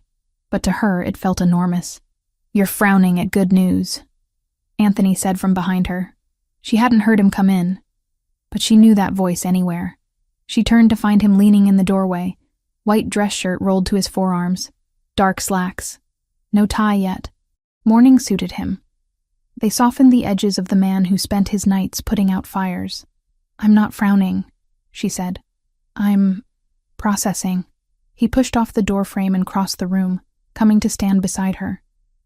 But to her it felt enormous. You're frowning at good news, Anthony said from behind her. She hadn't heard him come in, but she knew that voice anywhere. She turned to find him leaning in the doorway, white dress shirt rolled to his forearms, dark slacks. No tie yet. Mourning suited him. They softened the edges of the man who spent his nights putting out fires. "I'm not frowning," she said. "I'm processing." He pushed off the doorframe and crossed the room, coming to stand beside her.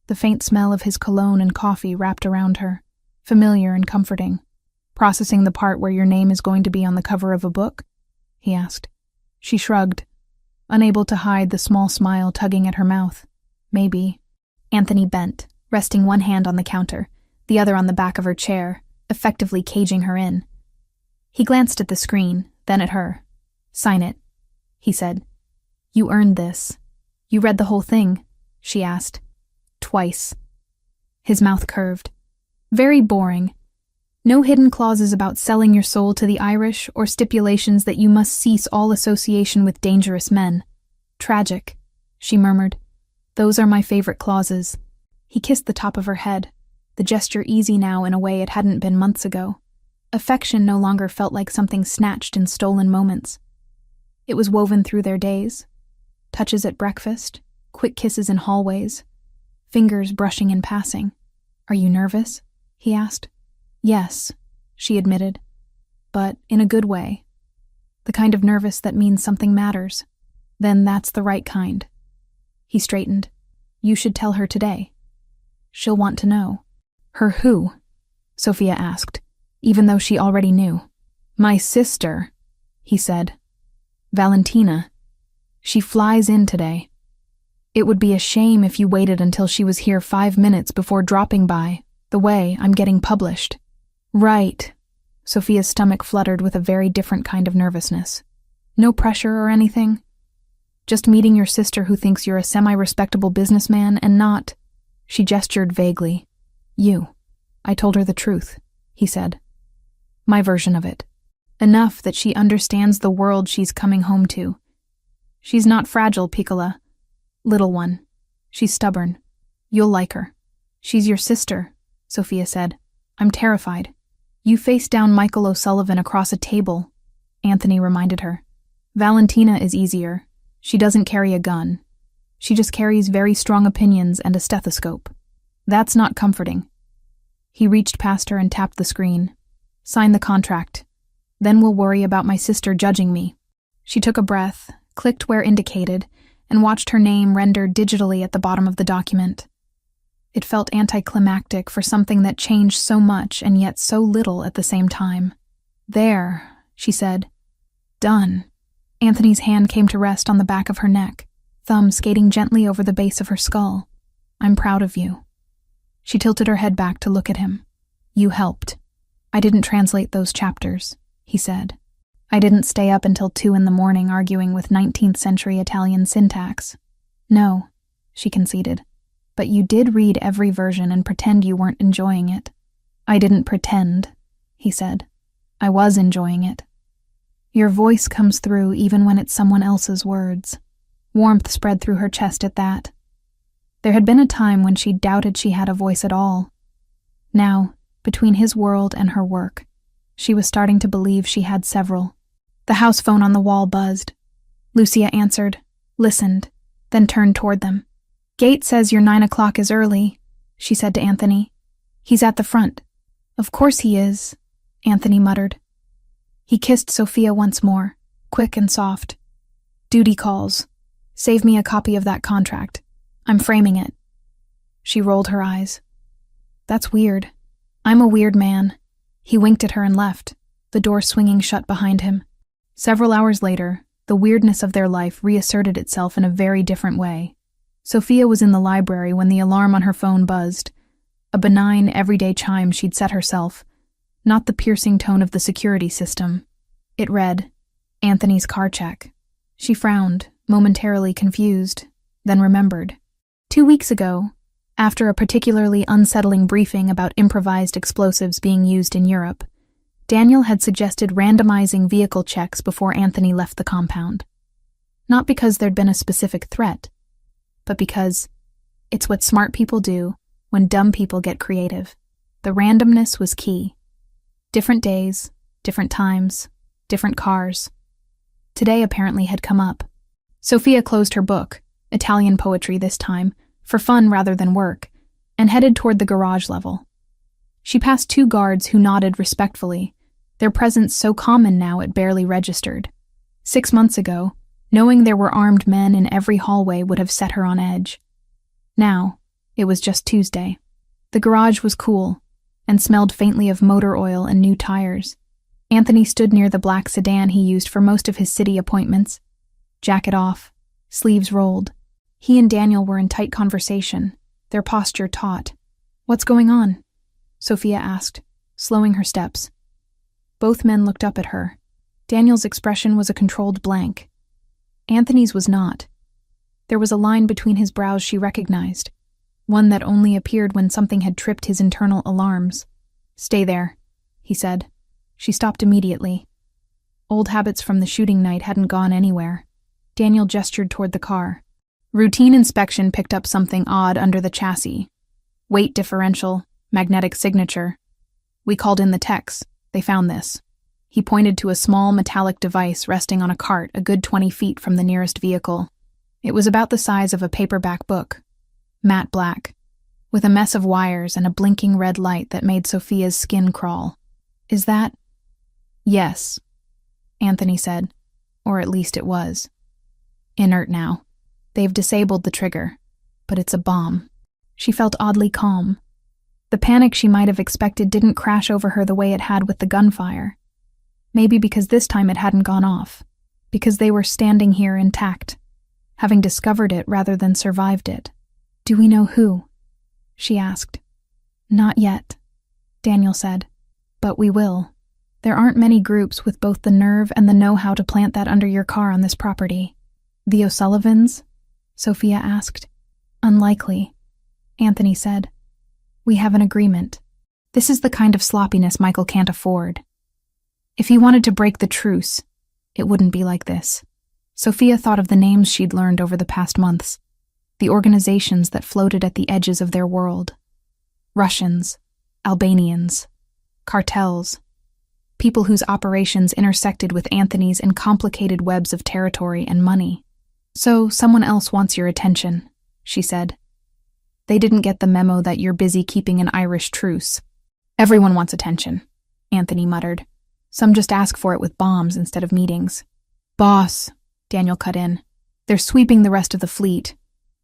The faint smell of his cologne and coffee wrapped around her, familiar and comforting. "Processing the part where your name is going to be on the cover of a book?" he asked. She shrugged, unable to hide the small smile tugging at her mouth. "Maybe." Anthony bent, resting one hand on the counter, the other on the back of her chair, effectively caging her in. He glanced at the screen, then at her. "Sign it," he said. "You earned this." "You read the whole thing?" she asked. "Twice." His mouth curved. "Very boring. No hidden clauses about selling your soul to the Irish or stipulations that you must cease all association with dangerous men. Tragic," she murmured. "Those are my favorite clauses." He kissed the top of her head, the gesture easy now in a way it hadn't been months ago. Affection no longer felt like something snatched in stolen moments. It was woven through their days. Touches at breakfast, quick kisses in hallways, fingers brushing in passing. "Are you nervous?" he asked. "Yes," she admitted, "but in a good way. The kind of nervous that means something matters. Then that's the right kind." He straightened. "You should tell her today. She'll want to know." "Her who?" Sophia asked, even though she already knew. "My sister," he said. "Valentina. She flies in today. It would be a shame if you waited until she was here 5 minutes before dropping by, the way I'm getting published." "Right." Sophia's stomach fluttered with a very different kind of nervousness. "No pressure or anything? Just meeting your sister who thinks you're a semi-respectable businessman and not—" She gestured vaguely. "You." "I told her the truth," he said. "My version of it. Enough that she understands the world she's coming home to. She's not fragile, Piccola. Little one. She's stubborn. You'll like her." "She's your sister," Sophia said. "I'm terrified." "You face down Michael O'Sullivan across a table," Anthony reminded her. "Valentina is easier. She doesn't carry a gun. She just carries very strong opinions and a stethoscope. That's not comforting." He reached past her and tapped the screen. "Sign the contract. Then we'll worry about my sister judging me." She took a breath, clicked where indicated, and watched her name rendered digitally at the bottom of the document. It felt anticlimactic for something that changed so much and yet so little at the same time. "There," she said. "Done." Anthony's hand came to rest on the back of her neck, thumb skating gently over the base of her skull. "I'm proud of you." She tilted her head back to look at him. "You helped. I didn't translate those chapters," he said. "I didn't stay up until 2 a.m. arguing with 19th century Italian syntax." "No," she conceded. "But you did read every version and pretend you weren't enjoying it." "I didn't pretend," he said. "I was enjoying it." "Your voice comes through even when it's someone else's words." Warmth spread through her chest at that. There had been a time when she doubted she had a voice at all. Now, between his world and her work, she was starting to believe she had several. The house phone on the wall buzzed. Lucia answered, listened, then turned toward them. "Gate says your 9 o'clock is early," she said to Anthony. "He's at the front." "Of course he is," Anthony muttered. He kissed Sophia once more, quick and soft. "Duty calls. Save me a copy of that contract. I'm framing it." She rolled her eyes. "That's weird. I'm a weird man." He winked at her and left, the door swinging shut behind him. Several hours later, the weirdness of their life reasserted itself in a very different way. Sophia was in the library when the alarm on her phone buzzed, a benign, everyday chime she'd set herself, not the piercing tone of the security system. It read, "Anthony's car check." She frowned, momentarily confused, then remembered. 2 weeks ago, after a particularly unsettling briefing about improvised explosives being used in Europe, Daniel had suggested randomizing vehicle checks before Anthony left the compound. Not because there'd been a specific threat, but because it's what smart people do when dumb people get creative. The randomness was key. Different days, different times, different cars. Today apparently had come up. Sophia closed her book, Italian poetry this time, for fun rather than work, and headed toward the garage level. She passed 2 guards who nodded respectfully, their presence so common now it barely registered. 6 months ago, knowing there were armed men in every hallway would have set her on edge. Now, it was just Tuesday. The garage was cool, and smelled faintly of motor oil and new tires. Anthony stood near the black sedan he used for most of his city appointments. Jacket off, sleeves rolled. He and Daniel were in tight conversation, their posture taut. "What's going on?" Sophia asked, slowing her steps. Both men looked up at her. Daniel's expression was a controlled blank. Anthony's was not. There was a line between his brows she recognized, one that only appeared when something had tripped his internal alarms. "Stay there," he said. She stopped immediately. Old habits from the shooting night hadn't gone anywhere. Daniel gestured toward the car. Routine inspection picked up something odd under the chassis. Weight differential, magnetic signature. "We called in the techs. They found this." He pointed to a small metallic device resting on a cart a good 20 feet from the nearest vehicle. It was about the size of a paperback book, matte black, with a mess of wires and a blinking red light that made Sophia's skin crawl. "Is that—" "Yes," Anthony said, or at least it was. "Inert now. They've disabled the trigger, but it's a bomb." She felt oddly calm. The panic she might have expected didn't crash over her the way it had with the gunfire. Maybe because this time it hadn't gone off, because they were standing here intact, having discovered it rather than survived it. "Do we know who?" she asked. "Not yet," Daniel said, "but we will. There aren't many groups with both the nerve and the know-how to plant that under your car on this property." "The O'Sullivans?" Sophia asked. "Unlikely," Anthony said. "We have an agreement. This is the kind of sloppiness Michael can't afford. If he wanted to break the truce, it wouldn't be like this." Sophia thought of the names she'd learned over the past months, the organizations that floated at the edges of their world. Russians, Albanians, cartels, people whose operations intersected with Anthony's in complicated webs of territory and money. "So someone else wants your attention," she said. "They didn't get the memo that you're busy keeping an Irish truce." "Everyone wants attention," Anthony muttered. "Some just ask for it with bombs instead of meetings." "Boss," Daniel cut in, "they're sweeping the rest of the fleet.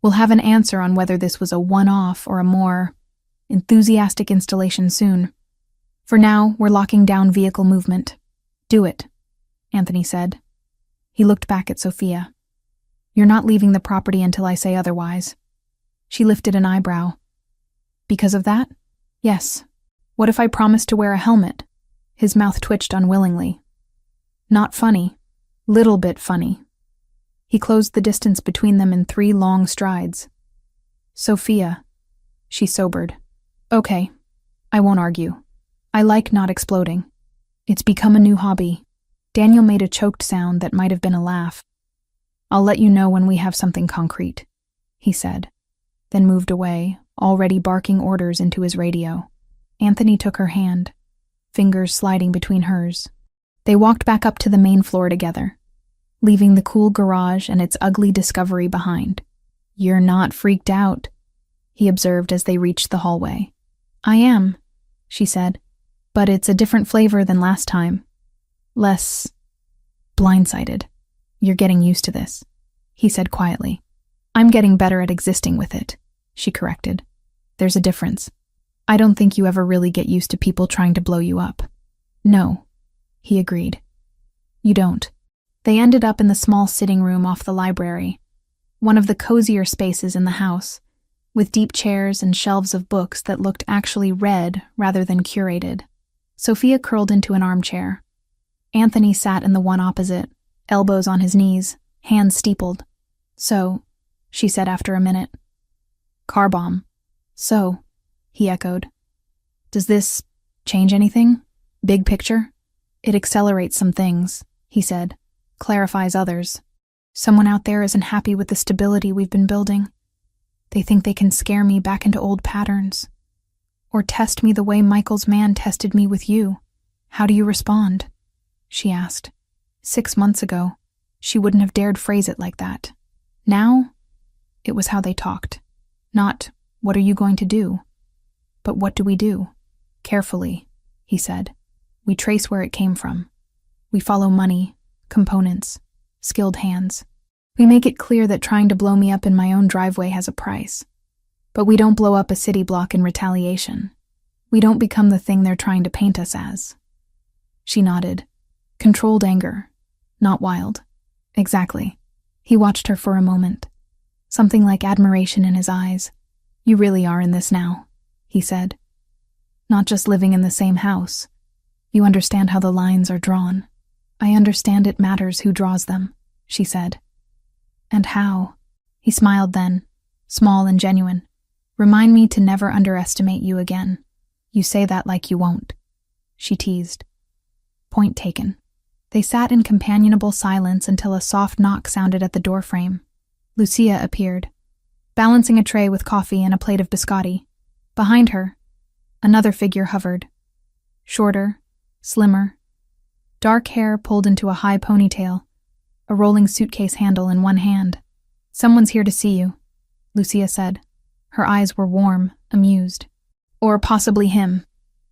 We'll have an answer on whether this was a one-off or a more enthusiastic installation soon. For now, we're locking down vehicle movement." "Do it," Anthony said. He looked back at Sophia. "You're not leaving the property until I say otherwise." She lifted an eyebrow. "Because of that?" "Yes. What if I promised to wear a helmet?" His mouth twitched unwillingly. "Not funny. Little bit funny." He closed the distance between them in 3 long strides. "Sophia." She sobered. "Okay. I won't argue. I like not exploding. It's become a new hobby." Daniel made a choked sound that might have been a laugh. "I'll let you know when we have something concrete," he said, then moved away, already barking orders into his radio. Anthony took her hand, fingers sliding between hers. They walked back up to the main floor together, leaving the cool garage and its ugly discovery behind. "You're not freaked out," he observed as they reached the hallway. "I am," she said, "but it's a different flavor than last time. Less blindsided. You're getting used to this," he said quietly. "I'm getting better at existing with it," she corrected. "There's a difference. I don't think you ever really get used to people trying to blow you up." "No," he agreed. "You don't." They ended up in the small sitting room off the library, one of the cozier spaces in the house, with deep chairs and shelves of books that looked actually read rather than curated. Sophia curled into an armchair. Anthony sat in the one opposite, elbows on his knees, hands steepled. "So," she said after a minute. "Car bomb." "So," he echoed. "Does this change anything? Big picture?" "It accelerates some things," he said, "clarifies others. Someone out there isn't happy with the stability we've been building. They think they can scare me back into old patterns. Or test me the way Michael's man tested me with you." "How do you respond?" she asked. 6 months ago, she wouldn't have dared phrase it like that. Now, it was how they talked. Not, "What are you going to do?" but "What do we do?" "Carefully," he said. "We trace where it came from. We follow money, components, skilled hands. We make it clear that trying to blow me up in my own driveway has a price. But we don't blow up a city block in retaliation. We don't become the thing they're trying to paint us as." She nodded. Controlled anger, not wild. Exactly. He watched her for a moment. Something like admiration in his eyes. "You really are in this now," he said. "Not just living in the same house. You understand how the lines are drawn." "I understand it matters who draws them," she said. "And how?" He smiled then, small and genuine. "Remind me to never underestimate you again." "You say that like you won't," she teased. Point taken. They sat in companionable silence until a soft knock sounded at the doorframe. Lucia appeared, balancing a tray with coffee and a plate of biscotti. Behind her, another figure hovered. Shorter, slimmer, dark hair pulled into a high ponytail, a rolling suitcase handle in one hand. "Someone's here to see you," Lucia said. Her eyes were warm, amused. "Or possibly him.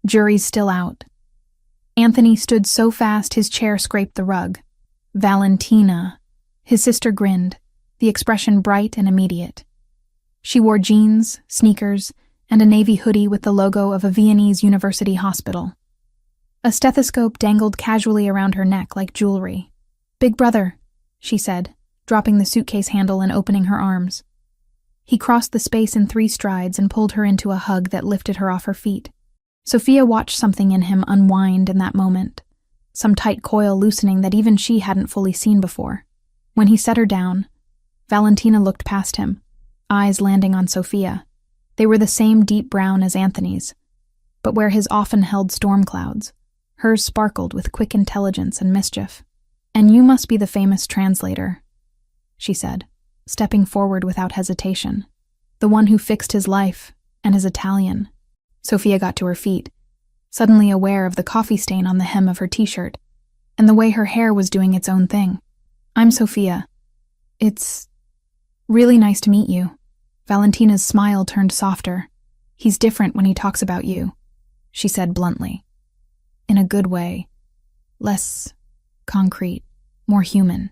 Jury's still out." Anthony stood so fast his chair scraped the rug. "Valentina." His sister grinned, the expression bright and immediate. She wore jeans, sneakers, and a navy hoodie with the logo of a Viennese university hospital. A stethoscope dangled casually around her neck like jewelry. "Big brother," she said, dropping the suitcase handle and opening her arms. He crossed the space in 3 strides and pulled her into a hug that lifted her off her feet. Sophia watched something in him unwind in that moment, some tight coil loosening that even she hadn't fully seen before. When he set her down, Valentina looked past him, eyes landing on Sophia. They were the same deep brown as Anthony's, but where his often held storm clouds, hers sparkled with quick intelligence and mischief. "And you must be the famous translator," she said, stepping forward without hesitation. "The one who fixed his life and is Italian." Sophia got to her feet, suddenly aware of the coffee stain on the hem of her t-shirt, and the way her hair was doing its own thing. "I'm Sophia. It's really nice to meet you." Valentina's smile turned softer. "He's different when he talks about you," she said bluntly. "In a good way. Less concrete, more human.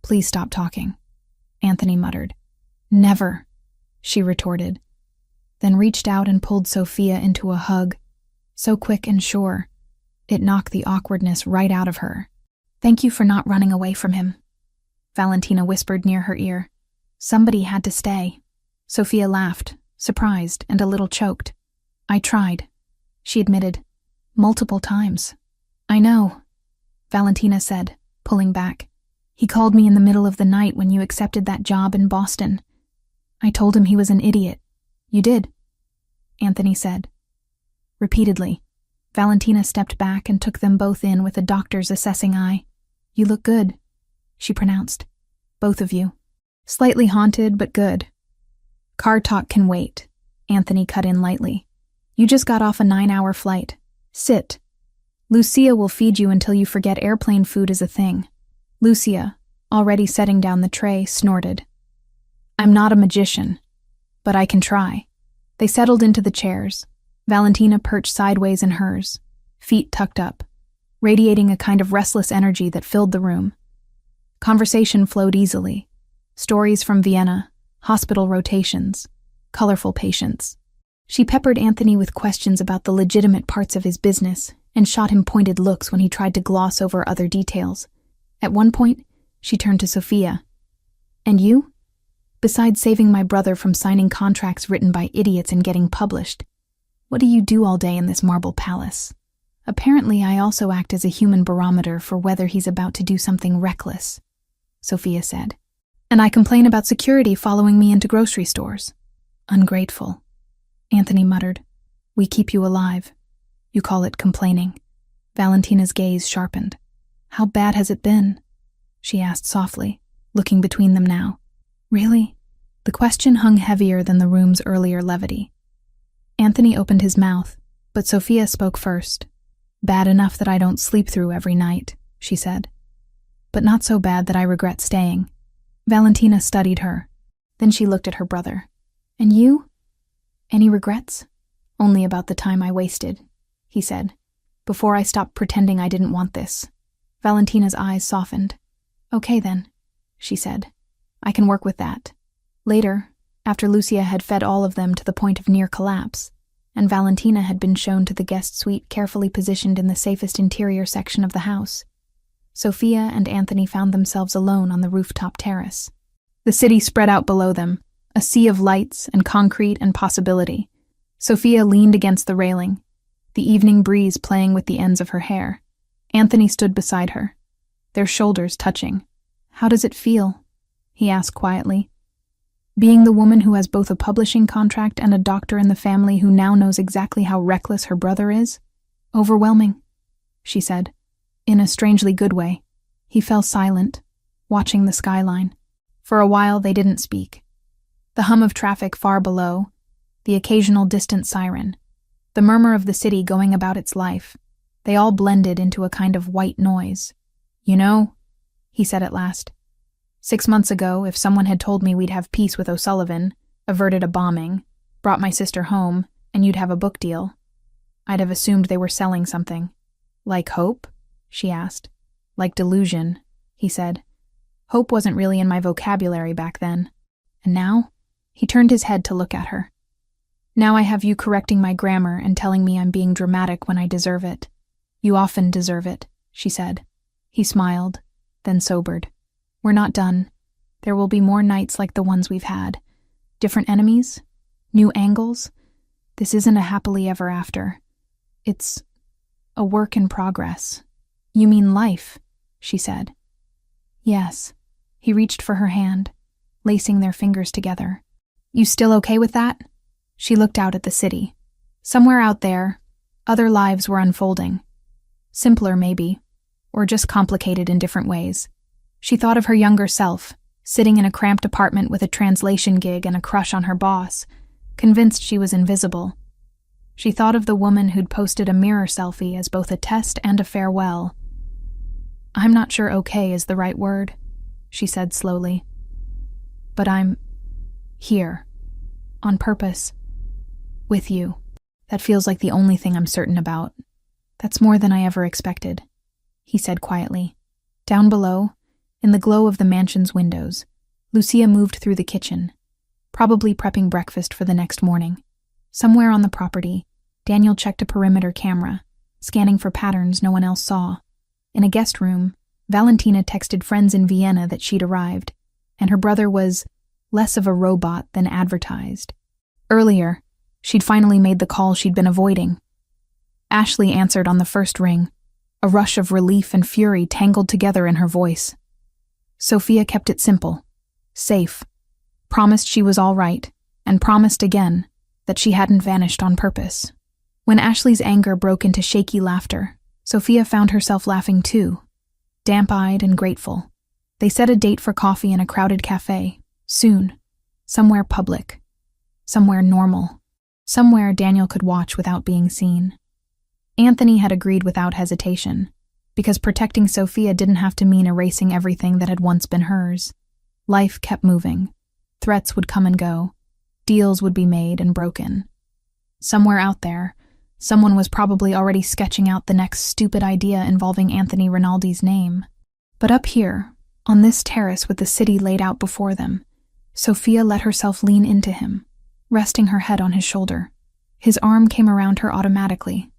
Please stop talking," Anthony muttered. "Never," she retorted, then reached out and pulled Sophia into a hug, so quick and sure, it knocked the awkwardness right out of her. "Thank you for not running away from him," Valentina whispered near her ear. "Somebody had to stay." Sophia laughed, surprised and a little choked. "I tried," she admitted, "multiple times." "I know," Valentina said, pulling back. "He called me in the middle of the night when you accepted that job in Boston. I told him he was an idiot." "You did," Anthony said. Repeatedly, Valentina stepped back and took them both in with a doctor's assessing eye. "You look good," she pronounced. "Both of you. Slightly haunted, but good." "Car talk can wait," Anthony cut in lightly. "You just got off a 9-hour flight. Sit. Lucia will feed you until you forget airplane food is a thing." Lucia, already setting down the tray, snorted. "I'm not a magician, but I can try." They settled into the chairs, Valentina perched sideways in hers, feet tucked up, radiating a kind of restless energy that filled the room. Conversation flowed easily. Stories from Vienna, hospital rotations, colorful patients. She peppered Anthony with questions about the legitimate parts of his business and shot him pointed looks when he tried to gloss over other details. At one point, she turned to Sophia. "And you? Besides saving my brother from signing contracts written by idiots and getting published, what do you do all day in this marble palace?" "Apparently I also act as a human barometer for whether he's about to do something reckless," Sophia said. "And I complain about security following me into grocery stores." "Ungrateful," Anthony muttered. "We keep you alive. You call it complaining." Valentina's gaze sharpened. "How bad has it been?" she asked softly, looking between them now. "Really?" The question hung heavier than the room's earlier levity. Anthony opened his mouth, but Sophia spoke first. Bad enough that I don't sleep through every night, she said. But not so bad that I regret staying. Valentina studied her. Then she looked at her brother. And you? Any regrets? Only about the time I wasted, he said, before I stopped pretending I didn't want this. Valentina's eyes softened. Okay then, she said. I can work with that. Later, after Lucia had fed all of them to the point of near collapse, and Valentina had been shown to the guest suite carefully positioned in the safest interior section of the house, Sophia and Anthony found themselves alone on the rooftop terrace. The city spread out below them, a sea of lights and concrete and possibility. Sophia leaned against the railing, the evening breeze playing with the ends of her hair. Anthony stood beside her, their shoulders touching. How does it feel? He asked quietly. Being the woman who has both a publishing contract and a doctor in the family who now knows exactly how reckless her brother is? Overwhelming, she said, in a strangely good way. He fell silent, watching the skyline. For a while they didn't speak. The hum of traffic far below, the occasional distant siren, the murmur of the city going about its life, they all blended into a kind of white noise. You know, he said at last, 6 months ago, if someone had told me we'd have peace with O'Sullivan, averted a bombing, brought my sister home, and you'd have a book deal, I'd have assumed they were selling something. Like hope? She asked. Like delusion, he said. Hope wasn't really in my vocabulary back then. And now? He turned his head to look at her. Now I have you correcting my grammar and telling me I'm being dramatic when I deserve it. You often deserve it, she said. He smiled, then sobered. We're not done. There will be more nights like the ones we've had. Different enemies? New angles? This isn't a happily ever after. It's a work in progress. You mean life, she said. Yes. He reached for her hand, lacing their fingers together. You still okay with that? She looked out at the city. Somewhere out there, other lives were unfolding. Simpler, maybe, or just complicated in different ways. She thought of her younger self, sitting in a cramped apartment with a translation gig and a crush on her boss, convinced she was invisible. She thought of the woman who'd posted a mirror selfie as both a test and a farewell. I'm not sure okay is the right word, she said slowly. But I'm here, on purpose, with you. That feels like the only thing I'm certain about. That's more than I ever expected, he said quietly. Down below, in the glow of the mansion's windows, Lucia moved through the kitchen, probably prepping breakfast for the next morning. Somewhere on the property, Daniel checked a perimeter camera, scanning for patterns no one else saw. In a guest room, Valentina texted friends in Vienna that she'd arrived, and her brother was less of a robot than advertised. Earlier, she'd finally made the call she'd been avoiding. Ashley answered on the first ring, a rush of relief and fury tangled together in her voice. Sophia kept it simple, safe, promised she was all right, and promised again that she hadn't vanished on purpose. When Ashley's anger broke into shaky laughter, Sophia found herself laughing too, damp-eyed and grateful. They set a date for coffee in a crowded cafe, soon, somewhere public, somewhere normal, somewhere Daniel could watch without being seen. Anthony had agreed without hesitation, because protecting Sophia didn't have to mean erasing everything that had once been hers. Life kept moving. Threats would come and go. Deals would be made and broken. Somewhere out there, someone was probably already sketching out the next stupid idea involving Anthony Rinaldi's name. But up here, on this terrace with the city laid out before them, Sophia let herself lean into him, resting her head on his shoulder. His arm came around her automatically,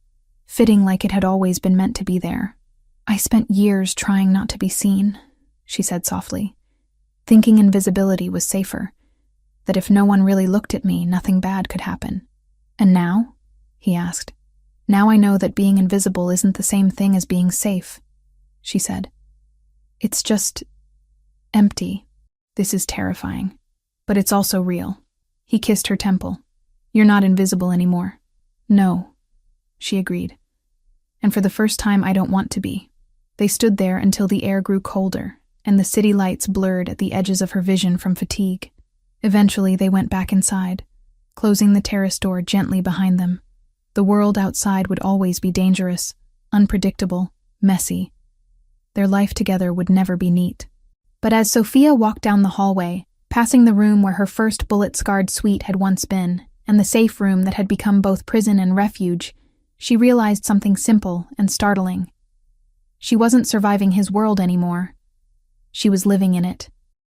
fitting like it had always been meant to be there. I spent years trying not to be seen, she said softly, thinking invisibility was safer, that if no one really looked at me, nothing bad could happen. And now? He asked. Now I know that being invisible isn't the same thing as being safe, she said. It's just empty. This is terrifying, but it's also real. He kissed her temple. You're not invisible anymore. No, she agreed. And for the first time, I don't want to be. They stood there until the air grew colder, and the city lights blurred at the edges of her vision from fatigue. Eventually, they went back inside, closing the terrace door gently behind them. The world outside would always be dangerous, unpredictable, messy. Their life together would never be neat. But as Sophia walked down the hallway, passing the room where her first bullet-scarred suite had once been, and the safe room that had become both prison and refuge, she realized something simple and startling. She wasn't surviving his world anymore. She was living in it.